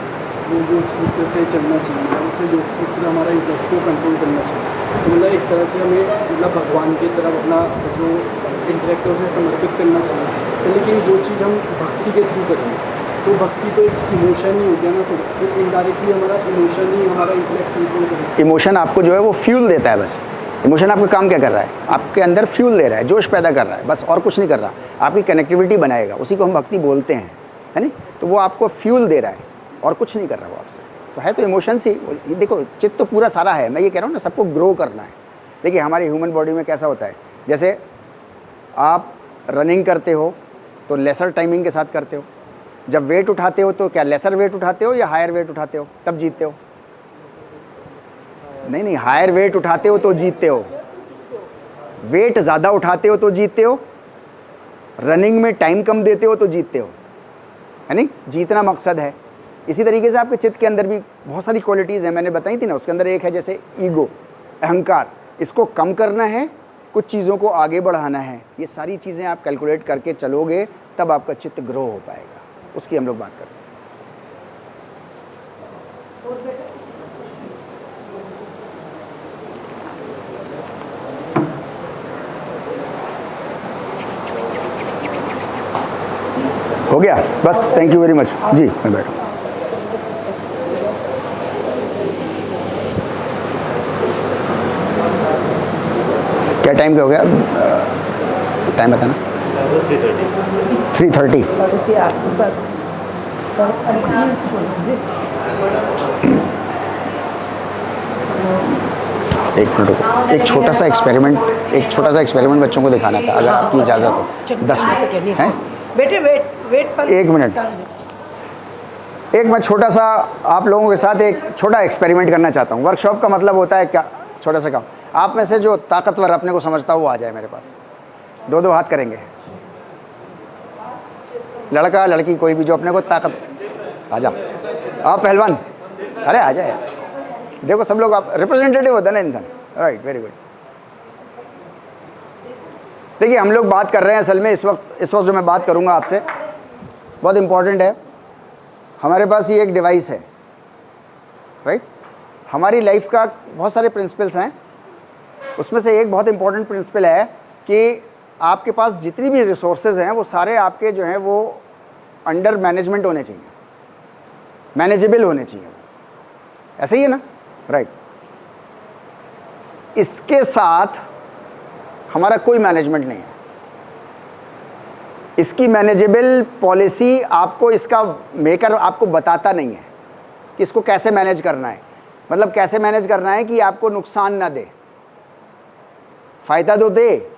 वो योग सूत्र से चलना चाहिए, उसे योग सूत्र हमारा इंटेलेक्ट को कंट्रोल करना चाहिए। तो मतलब एक तरह से हमें मतलब भगवान की तरफ अपना जो इंटेलेक्ट है उसे समर्पित करना चाहिए। लेकिन वो चीज़ हम भक्ति के थ्रू करेंगे तो भक्ति तो एक इमोशन ही हो गया ना, तो इनडायरेक्टली हमारा इमोशन ही हमारा इंटेलेक्ट कंट्रोल करेगा। इमोशन आपको जो है वो फ्यूल देता है बस। इमोशन आपका काम क्या कर रहा है? आपके अंदर फ्यूल दे रहा है, जोश पैदा कर रहा है, बस और कुछ नहीं कर रहा। आपकी कनेक्टिविटी बनाएगा, उसी को हम भक्ति बोलते हैं, है नहीं। तो वो आपको फ्यूल दे रहा है और कुछ नहीं कर रहा वो आपसे। तो है तो इमोशंस ही। ये देखो चित्त तो पूरा सारा है, मैं ये कह रहा हूँ ना, सबको ग्रो करना है। देखिए हमारी ह्यूमन बॉडी में कैसा होता है, जैसे आप रनिंग करते हो तो लेसर टाइमिंग के साथ करते हो, जब वेट उठाते हो तो क्या लेसर वेट उठाते हो या हायर वेट उठाते हो तब जीतते हो? नहीं, हायर वेट उठाते हो तो जीतते हो, वेट ज़्यादा उठाते हो तो जीतते हो, रनिंग में टाइम कम देते हो तो जीतते हो, है नहीं। जीतना मकसद है। इसी तरीके से आपके चित्त के अंदर भी बहुत सारी क्वालिटीज़ हैं, मैंने बताई थी ना। उसके अंदर एक है जैसे ईगो, अहंकार, इसको कम करना है, कुछ चीज़ों को आगे बढ़ाना है। ये सारी चीज़ें आप कैलकुलेट करके चलोगे तब आपका चित्त ग्रो हो पाएगा, उसकी हम लोग बात करते हैं। हो गया बस, थैंक यू वेरी मच जी, मैं बैठूँ। टाइम क्या हो गया? टाइम बताना। 3:30। एक मिनट रुको, एक छोटा सा एक्सपेरिमेंट बच्चों को दिखाना था, अगर आपकी इजाज़त हो। 10 मिनट हैं? बेटे वेट पर 1 मिनट। मैं छोटा सा आप लोगों के साथ एक छोटा एक्सपेरिमेंट करना चाहता हूँ। वर्कशॉप का मतलब होता है क्या? छोटा सा काम। आप में से जो ताकतवर अपने को समझता हो वो आ जाए मेरे पास। 2-2 हाथ करेंगे, लड़का लड़की कोई भी जो अपने को ताकत, आ जाओ। आप पहलवान, अरे आ जाए। देखो सब लोग, आप रिप्रेजेंटेटिव होता है ना इंसान। Right, very good. देखिए हम लोग बात कर रहे हैं असल में इस वक्त जो मैं बात करूंगा आपसे बहुत इंपॉर्टेंट है। हमारे पास ये एक डिवाइस है, राइट। हमारी लाइफ का बहुत सारे प्रिंसिपल्स हैं, उसमें से एक बहुत इंपॉर्टेंट प्रिंसिपल है कि आपके पास जितनी भी रिसोर्सेज हैं वो सारे आपके जो हैं वो अंडर मैनेजमेंट होने चाहिए, मैनेजेबल होने चाहिए। ऐसे ही है ना? राइट। इसके साथ हमारा कोई मैनेजमेंट नहीं है। इसकी मैनेजेबल पॉलिसी आपको, इसका मेकर आपको बताता नहीं है कि इसको कैसे मैनेज करना है। मतलब कैसे मैनेज करना है कि आपको नुकसान ना दे, फायदा तो दे,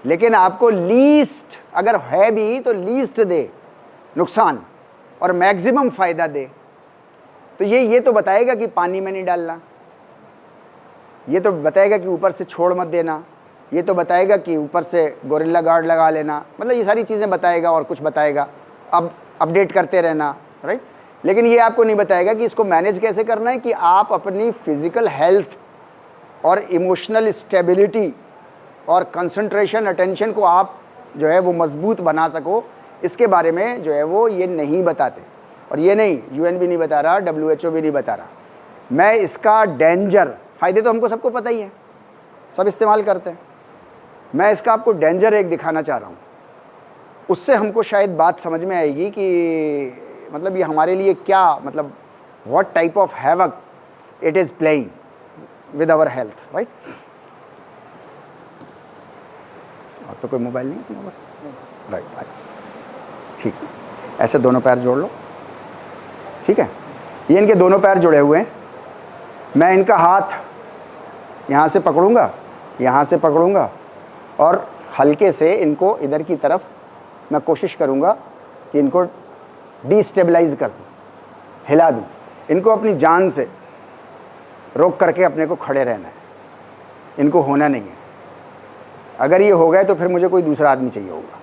लेकिन आपको लीस्ट अगर है भी तो लीस्ट दे नुकसान और मैक्सिमम फायदा दे। तो ये तो बताएगा कि पानी में नहीं डालना, ये तो बताएगा कि ऊपर से छोड़ मत देना, ये तो बताएगा कि ऊपर से गोरिल्ला गार्ड लगा लेना। मतलब ये सारी चीज़ें बताएगा और कुछ बताएगा, अब अपडेट करते रहना, राइट। लेकिन ये आपको नहीं बताएगा कि इसको मैनेज कैसे करना है, कि आप अपनी फिजिकल हेल्थ और इमोशनल स्टेबिलिटी और कंसंट्रेशन, अटेंशन को आप जो है वो मजबूत बना सको। इसके बारे में जो है वो ये नहीं बताते। और ये नहीं, UN भी नहीं बता रहा, WHO भी नहीं बता रहा। मैं इसका डेंजर, फ़ायदे तो हमको सबको पता ही है, सब इस्तेमाल करते हैं। मैं इसका आपको डेंजर एक दिखाना चाह रहा हूँ, उससे हमको शायद बात समझ में आएगी कि मतलब ये हमारे लिए क्या, मतलब what type of havoc it is playing with our health, right. और तो कोई मोबाइल नहीं है तुम्हारे पास? राइट, ठीक है। ऐसे दोनों पैर जोड़ लो, ठीक है। ये इनके दोनों पैर जुड़े हुए हैं। मैं इनका हाथ यहाँ से पकड़ूंगा, यहाँ से पकड़ूंगा और हल्के से इनको इधर की तरफ मैं कोशिश करूँगा कि इनको डिस्टेबलाइज कर दूँ, हिला दूँ। इनको अपनी जान से रोक करके अपने को खड़े रहना है, इनको होना नहीं है। अगर ये हो गए तो फिर मुझे कोई दूसरा आदमी चाहिए होगा।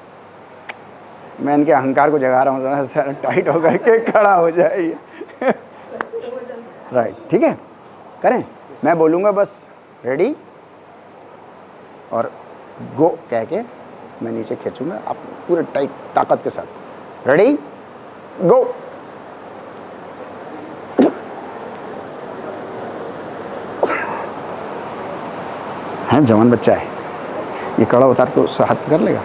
मैं इनके अहंकार को जगा रहा हूँ, ज़रा टाइट होकर के खड़ा हो जाए। राइट, ठीक है, करें। मैं बोलूँगा बस रेडी और गो कह के मैं नीचे खींचूंगा, आप पूरे टाइट ताकत के साथ। रेडी, गो। हैं, जवान बच्चा है ये, कड़ा उतार के उससे हाथ कर लेगा।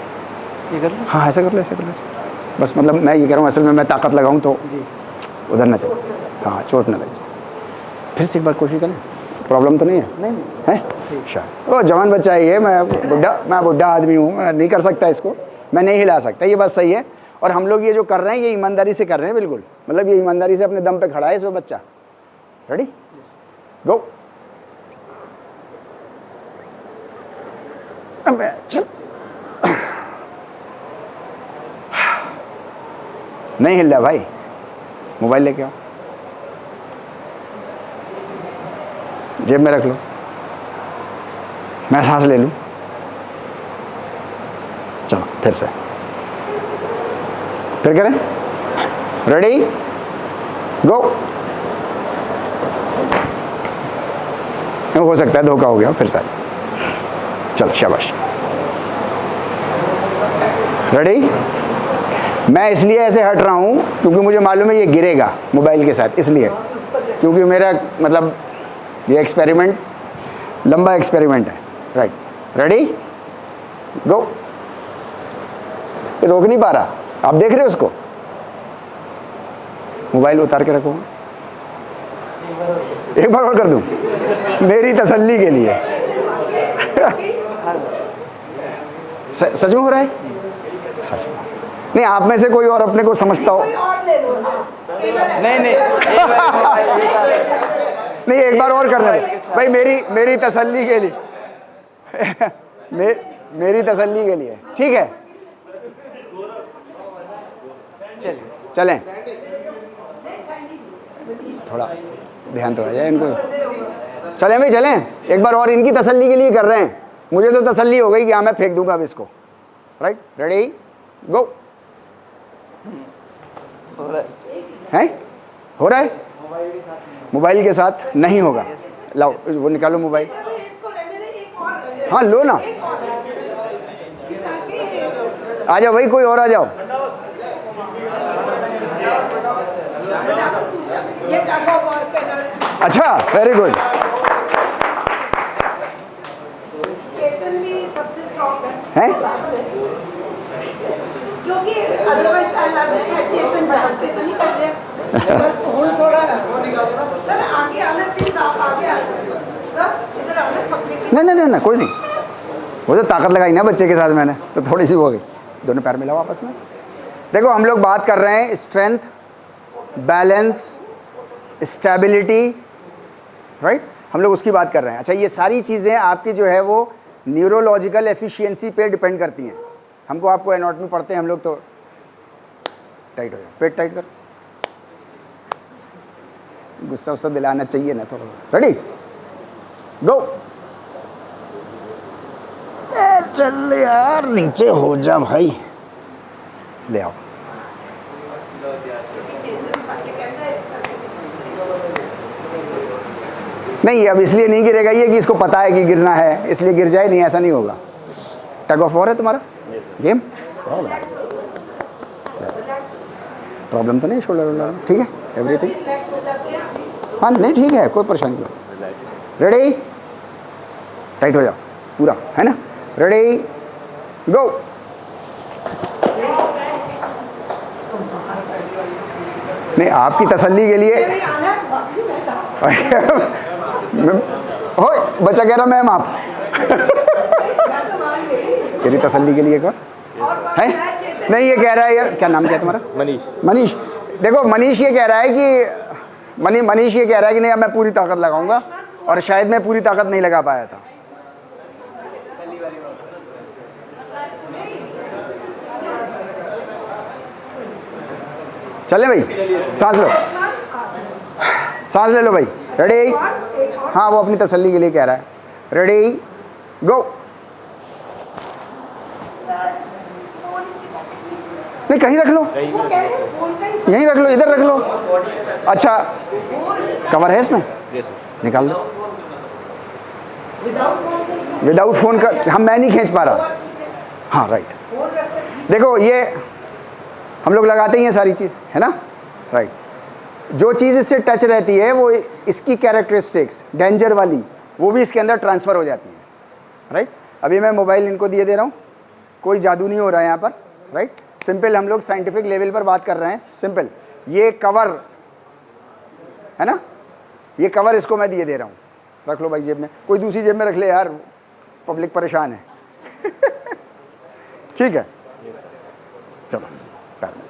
ये कर लो। हाँ ऐसे कर ले, ऐसे कर ले, बस। मतलब मैं ये कह रहा हूँ, असल में मैं ताकत लगाऊँ तो उधर ना चले, हाँ चोट ना लगे। फिर से एक बार कोशिश करें, प्रॉब्लम तो नहीं है? नहीं है, शायद। ओ जवान बच्चा है ये, मैं बुढ़ा आदमी हूँ, मैं नहीं कर सकता इसको, मैं नहीं हिला सकता। ये बात सही है। और हम लोग ये जो कर रहे हैं ये ईमानदारी से कर रहे हैं, बिल्कुल। मतलब ये ईमानदारी से अपने दम पे खड़ा है इसमें बच्चा। रेडी, गो। चल, नहीं हिल रहा भाई, मोबाइल लेके आओ, जेब में रख लो, मैं सांस ले लूं। चलो फिर से, फिर करें। रेडी, गो। हो सकता है धोखा हो गया, फिर से। चलो शाबाश। रेडी। मैं इसलिए ऐसे हट रहा हूँ क्योंकि मुझे मालूम है ये गिरेगा मोबाइल के साथ, इसलिए, क्योंकि मेरा मतलब ये एक्सपेरिमेंट लंबा एक्सपेरिमेंट है। राइट, रेडी, गो। रोक नहीं पा रहा, आप देख रहे हो उसको? मोबाइल उतार के रखो, एक बार और कर दूं मेरी तसल्ली के लिए। सच में हो रहा है? सच में? नहीं, आप में से कोई और अपने को समझता हो? कोई और ले लो ना। नहीं नहीं नहीं, एक बार और करने दे भाई, मेरी तसल्ली के लिए मेरी तसल्ली के लिए, ठीक है? चलें, थोड़ा ध्यान तो आ जाए इनको। चलें भाई, चलें, एक बार और इनकी तसल्ली के लिए कर रहे हैं। मुझे तो तसल्ली हो गई कि हाँ मैं फेंक दूंगा अब इसको। राइट, रेडी, गो। है हो रहा है? मोबाइल के साथ नहीं होगा। लाओ वो निकालो मोबाइल। इसको रहने दे, एक और हाँ लो ना, आ जाओ भाई, कोई और आ जाओ। ये टग ऑफ वॉर पे ना अच्छा, वेरी गुड। चेतन भी सबसे स्ट्रॉन्ग हैं? क्योंकि अदरवाइज शायद चेतन जानते तो नहीं कर रहे, पर थोड़ा सर आगे आना, प्लीज आप आगे आ जाओ सर, इधर आना पकड़े के। नहीं, कोई नहीं। वो तो ताकत लगाई ना बच्चे के साथ मैंने, तो थोड़ी सी हो गई। दोनों पैर मिलाओ आपस में। देखो, हम लोग बात कर रहे हैं स्ट्रेंथ, बैलेंस, स्टेबिलिटी, राइट? हम लोग उसकी बात कर रहे हैं। अच्छा, ये सारी चीज़ें आपकी जो है वो न्यूरोलॉजिकल एफिशिएंसी पे डिपेंड करती हैं। हमको आपको एनाटॉमी पढ़ते हैं हम लोग, तो टाइट हो जाए, पेट टाइट कर, गुस्सा उस्सा दिलाना चाहिए ना थोड़ा सा। रेडी, गो। चल यार, नीचे हो जा भाई, ले आओ। नहीं, अब इसलिए नहीं गिरेगा ये कि इसको पता है कि गिरना है, इसलिए गिर जाए, नहीं, ऐसा नहीं होगा। टग ऑफ वॉर है तुम्हारा गेम? प्रॉब्लम तो नहीं, शोल्डर वोल्डर, ठीक है, एवरीथिंग। हाँ नहीं, ठीक है, कोई परेशानी नहीं। रेडी, टाइट हो जाओ पूरा, है ना? रेडी, गो। नहीं, आपकी तसल्ली के लिए हो, बच्चा कह रहा मैम आप तेरी तसल्ली के लिए कौन है? नहीं, ये कह रहा है यार, क्या नाम क्या है तुम्हारा? मनीष। देखो, मनीष ये कह रहा है कि मनीष ये कह रहा है कि नहीं, अब मैं पूरी ताकत लगाऊंगा, और शायद मैं पूरी ताकत नहीं लगा पाया था। चले भाई, सांस लो, सांस ले लो भाई। रेडी, हाँ वो अपनी तसल्ली के लिए कह रहा है। रेडी, गो। नहीं, कहीं रख लो, यहीं रख लो, इधर रख लो। अच्छा, कवर है इसमें? निकाल लो। विदाउट फोन का मैं नहीं खींच पा रहा। हाँ राइट। देखो, ये हम लोग लगाते ही हैं सारी चीज़, है ना? राइट। जो चीज़ इससे टच रहती है वो इसकी कैरेक्टरिस्टिक्स डेंजर वाली वो भी इसके अंदर ट्रांसफ़र हो जाती है, राइट? अभी मैं मोबाइल इनको दिए दे रहा हूँ, कोई जादू नहीं हो रहा है यहाँ पर, राइट? सिंपल हम लोग साइंटिफिक लेवल पर बात कर रहे हैं। सिंपल, ये कवर है ना, ये कवर इसको मैं दिए दे रहा हूँ, रख लो भाई जेब में, कोई दूसरी जेब में रख ले यार, पब्लिक परेशान है। ठीक है, चलो पैर में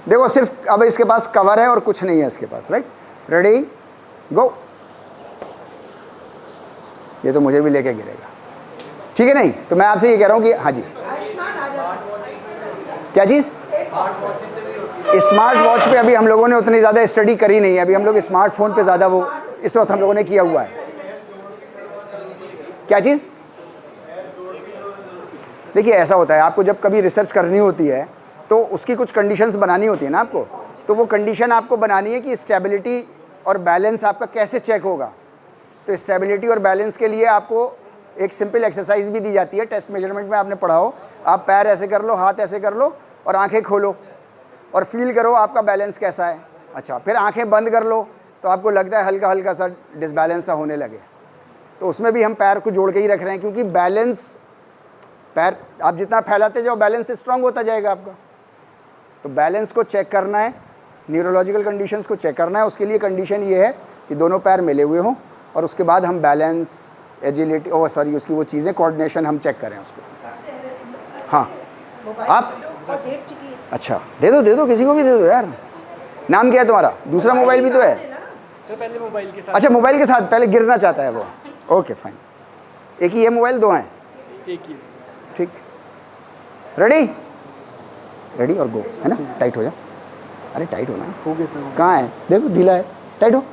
देखो, सिर्फ अब इसके पास कवर है और कुछ नहीं है इसके पास, राइट? रेडी, गो। ये तो मुझे भी लेके गिरेगा, ठीक है? नहीं तो मैं आपसे ये कह रहा हूँ कि हाँ जी, क्या चीज़? स्मार्ट वॉच पे अभी हम लोगों ने उतनी ज़्यादा स्टडी करी नहीं है, अभी हम लोग स्मार्टफोन पे ज़्यादा वो इस वक्त हम लोगों ने किया हुआ है। क्या चीज़? देखिए, ऐसा होता है, आपको जब कभी रिसर्च करनी होती है तो उसकी कुछ कंडीशंस बनानी होती है ना आपको, तो वो कंडीशन आपको बनानी है कि स्टेबिलिटी और बैलेंस आपका कैसे चेक होगा। तो स्टेबिलिटी और बैलेंस के लिए आपको एक सिंपल एक्सरसाइज भी दी जाती है, टेस्ट मेजरमेंट में आपने पढ़ा हो। आप पैर ऐसे कर लो, हाथ ऐसे कर लो और आंखें खोलो और फील करो आपका बैलेंस कैसा है। अच्छा, फिर आंखें बंद कर लो तो आपको लगता है हल्का हल्का सा डिसबैलेंस सा होने लगे, तो उसमें भी हम पैर को जोड़ के ही रख रहे हैं, क्योंकि बैलेंस, पैर आप जितना फैलाते जाओ बैलेंस स्ट्रांग होता जाएगा आपका। तो बैलेंस को चेक करना है, न्यूरोलॉजिकल कंडीशंस को चेक करना है। उसके लिए कंडीशन ये है कि दोनों पैर मिले हुए हों और उसके बाद हम बैलेंस एजिलिटी, ओ सॉरी, उसकी वो चीज़ें, कोऑर्डिनेशन हम चेक करें उसको। हाँ आप, अच्छा दे दो, किसी को भी दे दो यार। नाम क्या है तुम्हारा? दूसरा मोबाइल भी तो है सर पहले मोबाइल के साथ। अच्छा, मोबाइल के साथ पहले गिरना चाहता है वो, ओके फाइन। एक ही है मोबाइल, दो हैं? एक ही। ठीक, रेडी रेडी और गो, है ना? टाइट हो जा, अरे टाइट होना है। हो गया सर। कहाँ है? देखो ढीला है, टाइट हो,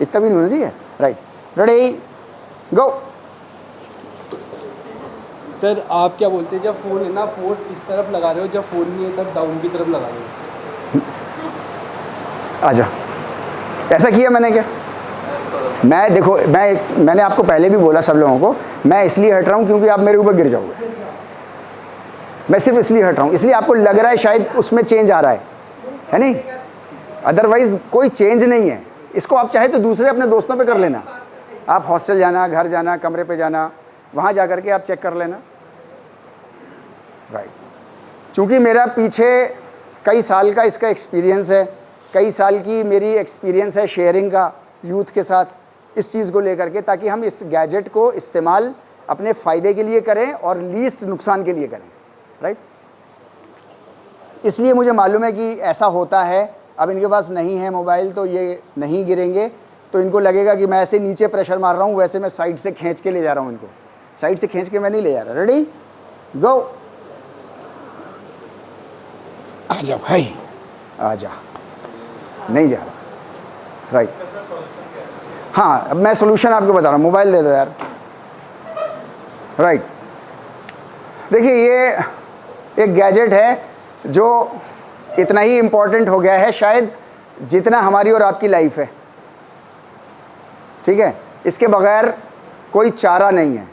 इतना भी नहीं होना चाहिए। राइट, रेडी गो। सर आप क्या बोलते हैं, जब फ़ोन है ना फोर्स इस तरफ लगा रहे हो, जब फ़ोन नहीं है तब डाउन की तरफ लगा रहे हो। आजा, ऐसा किया मैंने क्या? मैं देखो, मैंने आपको पहले भी बोला सब लोगों को, मैं इसलिए हट रहा हूँ क्योंकि आप मेरे ऊपर गिर जाओगे। मैं सिर्फ इसलिए हट रहा हूँ, इसलिए आपको लग रहा है शायद उसमें चेंज आ रहा है नहीं? अदरवाइज कोई चेंज नहीं है। इसको आप चाहे तो दूसरे अपने दोस्तों पे कर लेना, आप हॉस्टल जाना, घर जाना, कमरे पे जाना, वहाँ जा करके आप चेक कर लेना। राइट, चूँकि मेरा पीछे कई साल का इसका एक्सपीरियंस है, कई साल की मेरी एक्सपीरियंस है शेयरिंग का यूथ के साथ इस चीज़ को लेकर के, ताकि हम इस गैजेट को इस्तेमाल अपने फ़ायदे के लिए करें और लीस्ट नुकसान के लिए करें। राइट, इसलिए मुझे मालूम है कि ऐसा होता है। अब इनके पास नहीं है मोबाइल तो ये नहीं गिरेंगे, तो इनको लगेगा कि मैं ऐसे नीचे प्रेशर मार रहा हूँ, वैसे मैं साइड से खींच के ले जा रहा हूँ इनको। साइड से खींच के मैं नहीं ले जा रहा। रेडी गो, आ जा भाई, आ जा, नहीं जा रहा। राइट, हाँ अब मैं सोल्यूशन आपको बता रहा हूँ, मोबाइल दे दो यार। राइट, देखिए ये एक गैजेट है जो इतना ही इम्पोर्टेंट हो गया है शायद जितना हमारी और आपकी लाइफ है। ठीक है, इसके बगैर कोई चारा नहीं है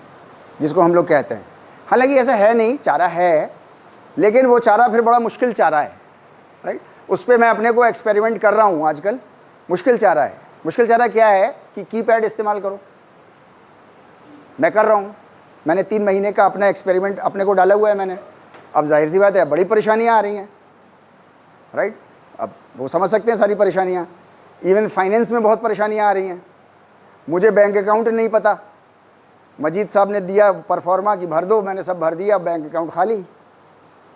जिसको हम लोग कहते हैं। हालांकि ऐसा है नहीं, चारा है, लेकिन वो चारा फिर बड़ा मुश्किल चारा है। राइट, उस पर मैं अपने को एक्सपेरिमेंट कर रहा हूँ आजकल। मुश्किल चारा है। मुश्किल चारा क्या है कि कीपैड इस्तेमाल करो। मैं कर रहा हूँ, मैंने 3 महीने का अपना एक्सपेरिमेंट अपने को डाला हुआ है मैंने। अब जाहिर सी बात है बड़ी परेशानियाँ आ रही हैं। राइट, अब वो समझ सकते हैं सारी परेशानियाँ। इवन फाइनेंस में बहुत परेशानियाँ आ रही हैं। मुझे बैंक अकाउंट नहीं पता, मजीद साहब ने दिया परफॉर्मा कि भर दो, मैंने सब भर दिया, बैंक अकाउंट खाली।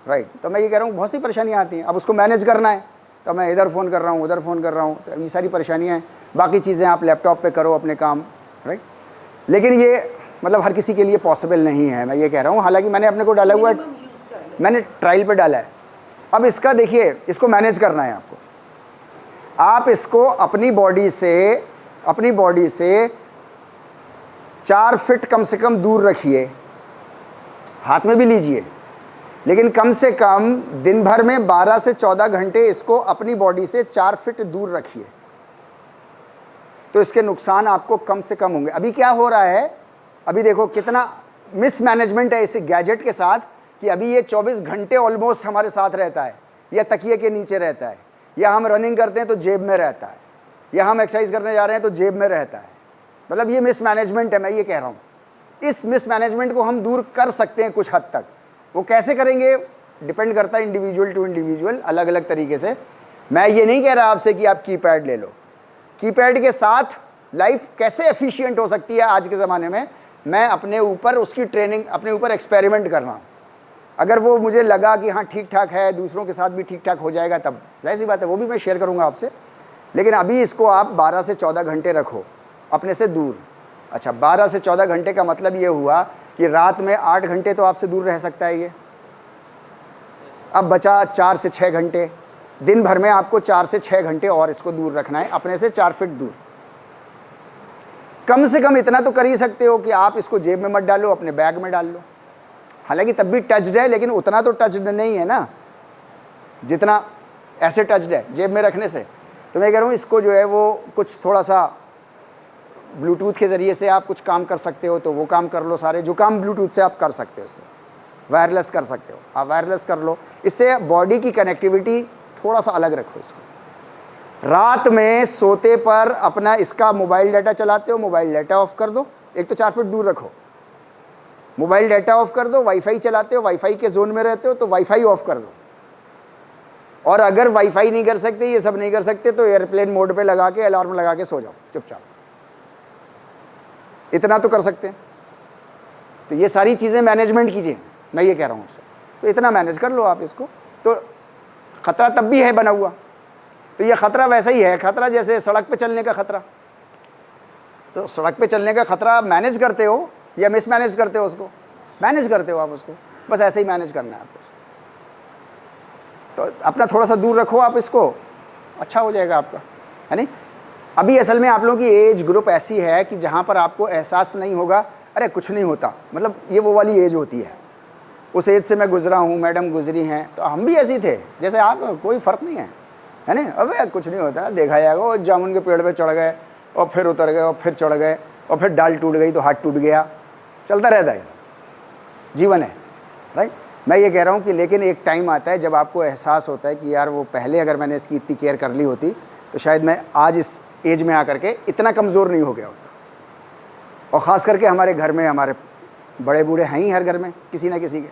राइट, तो मैं ये कह रहा हूँ बहुत सी परेशानियाँ आती हैं। अब उसको मैनेज करना है तो मैं इधर फ़ोन कर रहा हूँ, उधर फ़ोन कर रहा हूँ, तो ये सारी परेशानियाँ हैं। बाकी चीज़ें आप लैपटॉप पे करो अपने काम। राइट, लेकिन ये मतलब हर किसी के लिए पॉसिबल नहीं है, मैं ये कह रहा हूँ। हालांकि मैंने अपने को डाला हुआ है, मैंने ट्रायल पे डाला है। अब इसका देखिए, इसको मैनेज करना है आपको। आप इसको अपनी बॉडी से 4 फीट कम से कम दूर रखिए। हाथ में भी लीजिए, लेकिन कम से कम दिन भर में 12 से 14 घंटे इसको अपनी बॉडी से 4 फीट दूर रखिए, तो इसके नुकसान आपको कम से कम होंगे। अभी क्या हो रहा है, अभी देखो कितना मिसमैनेजमेंट है इस गैजेट के साथ, कि अभी ये 24 घंटे ऑलमोस्ट हमारे साथ रहता है, या तकिए के नीचे रहता है, या हम रनिंग करते हैं तो जेब में रहता है, या हम एक्सरसाइज करने जा रहे हैं तो जेब में रहता है। मतलब ये मिसमैनेजमेंट है, मैं ये कह रहा हूँ। इस मिसमैनेजमेंट को हम दूर कर सकते हैं कुछ हद तक। वो कैसे करेंगे डिपेंड करता है इंडिविजुअल टू इंडिविजुअल, अलग अलग तरीके से। मैं ये नहीं कह रहा आपसे कि आप कीपैड ले लो। कीपैड के साथ लाइफ कैसे एफिशिएंट हो सकती है आज के ज़माने में, मैं अपने ऊपर उसकी ट्रेनिंग, अपने ऊपर एक्सपेरिमेंट कर रहा हूँ। अगर वो मुझे लगा कि हाँ ठीक ठाक है, दूसरों के साथ भी ठीक ठाक हो जाएगा, तब जाहिर सी बात है वो भी मैं शेयर करूँगा आपसे। लेकिन अभी इसको आप 12 से 14 घंटे रखो अपने से दूर। अच्छा, 12 से 14 घंटे का मतलब ये हुआ कि रात में 8 घंटे तो आपसे दूर रह सकता है ये। अब बचा 4 से 6 घंटे। दिन भर में आपको 4 से 6 घंटे और इसको दूर रखना है, अपने से 4 फीट दूर। कम से कम इतना तो कर ही सकते हो कि आप इसको जेब में मत डालो, अपने बैग में डाल लो। हालांकि तब भी टच्ड है, लेकिन उतना तो टच्ड नहीं है ना जितना ऐसे टच्ड है जेब में रखने से। तो मैं कह रहा हूँ इसको जो है वो कुछ थोड़ा सा ब्लूटूथ के ज़रिए से आप कुछ काम कर सकते हो तो वो काम कर लो। सारे जो काम ब्लूटूथ से आप कर सकते हो, इससे वायरलेस कर सकते हो, आप वायरलेस कर लो। इससे बॉडी की कनेक्टिविटी थोड़ा सा अलग रखो इसको। रात में सोते पर अपना इसका मोबाइल डाटा चलाते हो, मोबाइल डाटा ऑफ कर दो। एक तो 4 फीट दूर रखो, मोबाइल डाटा ऑफ कर दो। वाईफाई चलाते हो, वाईफाई के जोन में रहते हो तो वाईफाई ऑफ कर दो। और अगर वाईफाई नहीं कर सकते, ये सब नहीं कर सकते, तो एयरप्लेन मोड पे लगा के अलार्म लगा के सो जाओ चुपचाप। इतना तो कर सकते हैं। तो ये सारी चीज़ें मैनेजमेंट कीजिए, मैं ये कह रहा हूँ आपसे। तो इतना मैनेज कर लो आप इसको, तो ख़तरा तब भी है बना हुआ। तो ये ख़तरा वैसा ही है, ख़तरा जैसे सड़क पे चलने का ख़तरा। तो सड़क पे चलने का ख़तरा मैनेज करते हो या मिसमैनेज करते हो उसको? मैनेज करते हो आप उसको, बस ऐसे ही मैनेज करना है आपको। तो अपना थोड़ा सा दूर रखो आप इसको, अच्छा हो जाएगा आपका, है नहीं? अभी असल में आप लोगों की एज ग्रुप ऐसी है कि जहाँ पर आपको एहसास नहीं होगा अरे कुछ नहीं होता, मतलब ये वो वाली एज होती है। उस एज से मैं गुजरा हूँ, मैडम गुजरी हैं, तो हम भी ऐसे थे जैसे आप, कोई फ़र्क नहीं है नहीं? अबे कुछ नहीं होता, देखा जाएगा। वो जामुन के पेड़ पे चढ़ गए और फिर उतर गए और फिर चढ़ गए और फिर डाल टूट गई तो हाथ टूट गया, चलता रहता है, जीवन है, राइट? मैं ये कह रहा हूँ कि लेकिन एक टाइम आता है जब आपको एहसास होता है कि यार वो पहले अगर मैंने इसकी इतनी केयर कर ली होती तो शायद मैं आज इस एज में आकर के इतना कमज़ोर नहीं हो गया होता। और ख़ास करके हमारे घर में हमारे बड़े बूढ़े हैं ही हर घर में किसी ना किसी के,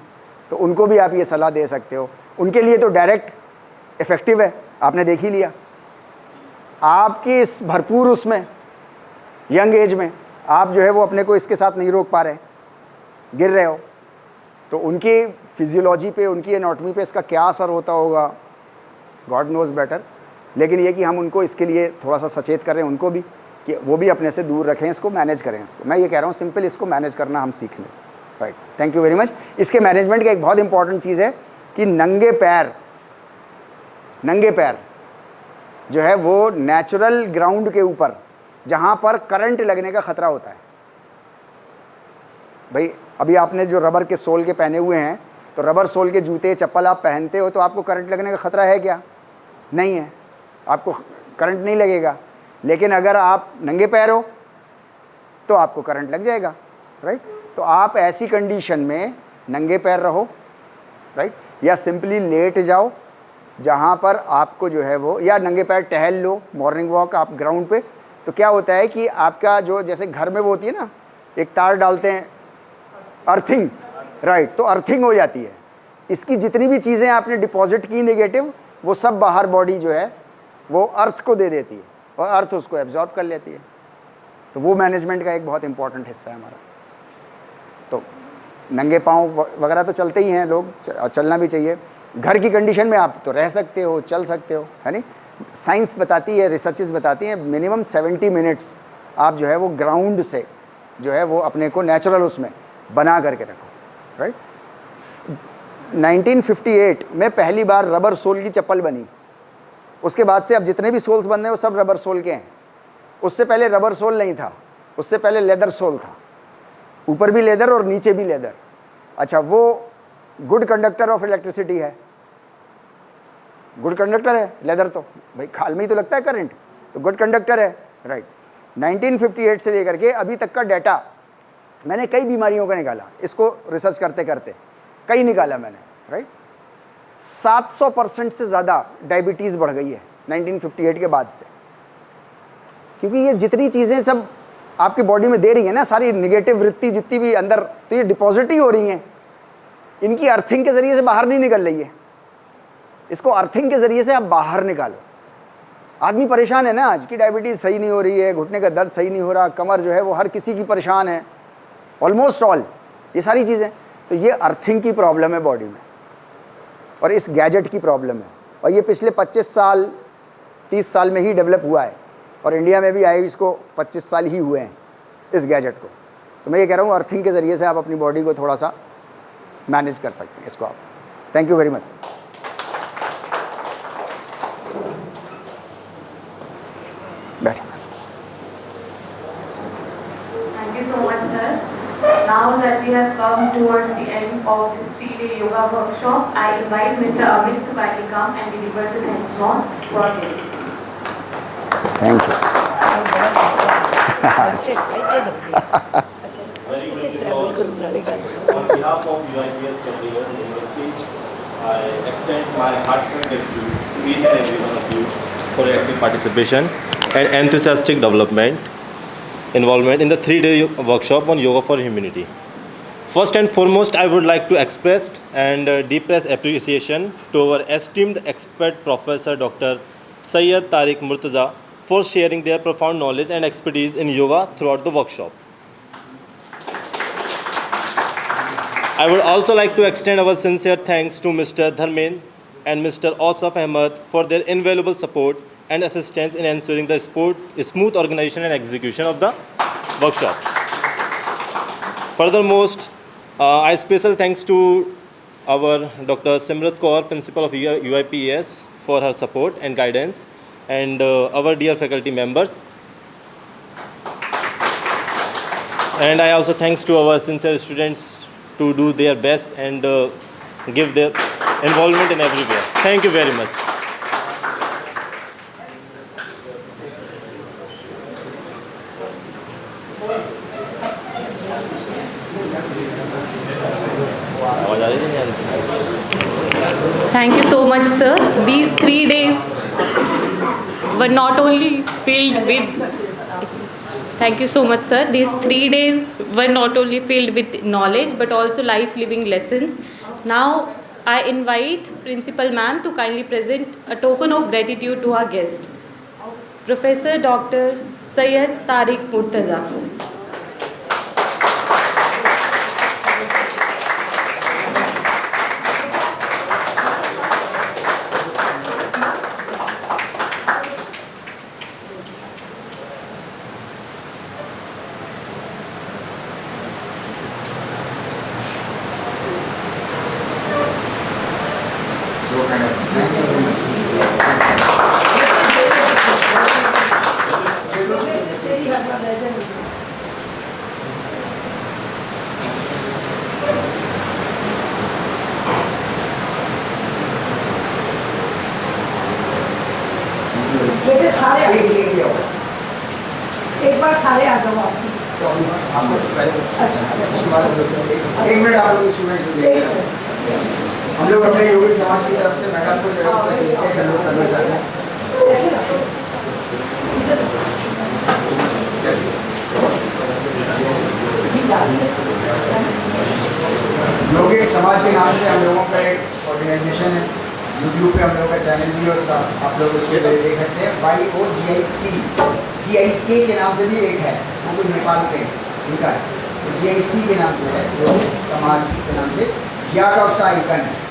तो उनको भी आप ये सलाह दे सकते हो। उनके लिए तो डायरेक्ट इफ़ेक्टिव है, आपने देख ही लिया। आपकी इस भरपूर उसमें यंग एज में आप जो है वो अपने को इसके साथ नहीं रोक पा रहे, गिर रहे हो, तो उनकी फिजियोलॉजी पे, उनकी एनाटॉमी पे इसका क्या असर होता होगा, गॉड नोज़ बेटर। लेकिन ये कि हम उनको इसके लिए थोड़ा सा सचेत कर रहे हैं, उनको भी, कि वो भी अपने से दूर रखें, इसको मैनेज करें। इसको मैं ये कह रहा हूँ सिंपल, इसको मैनेज करना हम सीख लें, right? Thank you very much. इसके मैनेजमेंट की एक बहुत इंपॉर्टेंट चीज़ है कि नंगे पैर जो है वो नेचुरल ग्राउंड के ऊपर जहाँ पर करंट लगने का ख़तरा होता है। भाई अभी आपने जो रबर के सोल के पहने हुए हैं, तो रबर सोल के जूते चप्पल आप पहनते हो तो आपको करंट लगने का ख़तरा है क्या? नहीं है, आपको करंट नहीं लगेगा। लेकिन अगर आप नंगे पैर हो तो आपको करंट लग जाएगा, राइट? तो आप ऐसी कंडीशन में नंगे पैर रहो, राइट? या सिंपली लेट जाओ जहाँ पर आपको जो है वो, या नंगे पैर टहल लो, मॉर्निंग वॉक आप ग्राउंड पे। तो क्या होता है कि आपका जो, जैसे घर में वो होती है ना, एक तार डालते हैं, अर्थिंग, राइट? तो अर्थिंग हो जाती है। इसकी जितनी भी चीज़ें आपने डिपॉजिट की नेगेटिव, वो सब बाहर बॉडी जो है वो अर्थ को दे देती है और अर्थ उसको एब्जॉर्ब कर लेती है। तो वो मैनेजमेंट का एक बहुत इंपॉर्टेंट हिस्सा है हमारा। तो नंगे पाँव वगैरह तो चलते ही हैं लोग, चलना भी चाहिए। घर की कंडीशन में आप तो रह सकते हो, चल सकते हो, है नहीं? साइंस बताती है, रिसर्चेस बताती हैं, मिनिमम 70 मिनट्स आप जो है वो ग्राउंड से जो है वो अपने को नेचुरल उसमें बना करके रखो, राइट? 1958 में पहली बार रबर सोल की चप्पल बनी। उसके बाद से अब जितने भी सोल्स बन रहे हैं वो सब रबर सोल के हैं। उससे पहले रबर सोल नहीं था, उससे पहले लेदर सोल था, ऊपर भी लेदर और नीचे भी लेदर। अच्छा, वो गुड कंडक्टर ऑफ इलेक्ट्रिसिटी है, गुड कंडक्टर है लेदर, तो भाई खाल में ही तो लगता है करंट, तो गुड कंडक्टर है, राइट? 1958 से लेकर के अभी तक का डाटा मैंने कई बीमारियों का निकाला, इसको रिसर्च करते करते कई निकाला मैंने, राइट? 700% से ज़्यादा डायबिटीज़ बढ़ गई है 1958 के बाद से, क्योंकि ये जितनी चीज़ें सब आपकी बॉडी में दे रही है ना, सारी निगेटिव वृत्ति जितनी भी अंदर, तो ये डिपॉजिट ही हो रही हैं, इनकी अर्थिंग के ज़रिए से बाहर नहीं निकल रही है। इसको अर्थिंग के ज़रिए से आप बाहर निकालो। आदमी परेशान है ना आज की, डायबिटीज़ सही नहीं हो रही है, घुटने का दर्द सही नहीं हो रहा, कमर जो है वो हर किसी की परेशान है, ऑलमोस्ट ऑल, ये सारी चीज़ें। तो ये अर्थिंग की प्रॉब्लम है बॉडी में और इस गैजेट की प्रॉब्लम है, और ये पिछले 25 साल 30 साल में ही डेवलप हुआ है, और इंडिया में भी आए इसको 25 साल ही हुए हैं इस गैजेट को। तो मैं ये कह रहा हूँ अर्थिंग के ज़रिए से आप अपनी बॉडी को थोड़ा सा मैनेज कर सकते हैं इसको आप। Thank you very much. बैठ। Thank you so much, sir. Now that we have come towards the end of this 3-day yoga workshop, I invite Mr. Amit to kindly come and deliver the thank you for this. Thank you. Very good evening all. On behalf of UIPS Chandigarh University, I extend my heartfelt gratitude to each and every one of you for your active participation and enthusiastic involvement in the 3-day workshop on Yoga for Humanity. First and foremost, I would like to express and deepest appreciation to our esteemed expert Professor Dr. Syed Tariq Murtaza for sharing their profound knowledge and expertise in yoga throughout the workshop. I would also like to extend our sincere thanks to Mr. Dharmen and Mr. Asaf Ahmed for their invaluable support and assistance in ensuring the smooth organization and execution of the workshop. Furthermore, I special thanks to our Dr. Simrat Kaur, Principal of UIPES, for her support and guidance, and our dear faculty members. And I also thanks to our sincere students to do their best and give their involvement in everywhere. Thank you very much. Thank you so much, sir. These 3 days were not only filled with Thank you so much, sir. These 3 days were not only filled with knowledge but also life living lessons. Now I invite Principal Ma'am to kindly present a token of gratitude to our guest, Professor Dr. Syed Tariq Murtaza. बेटे सारे आ जाओ। एक बार सारे आ जाओ आप। एक minute आप लोग स्टूडेंट्स हम लोग अपने योगी समाज की तरफ से मैडम को जो है करना चाहते हैं। योगिक समाज के नाम से हम लोगों का एक ऑर्गेनाइजेशन है, यूट्यूब पे हम लोगों का चैनल भी है, उसका आप लोग उसके देख सकते हैं। YOGIC के नाम से भी एक है, वो भी नेपाल के इनका है, तो GIC के नाम से है, योगिक समाज के नाम से, या का उसका आइकन है।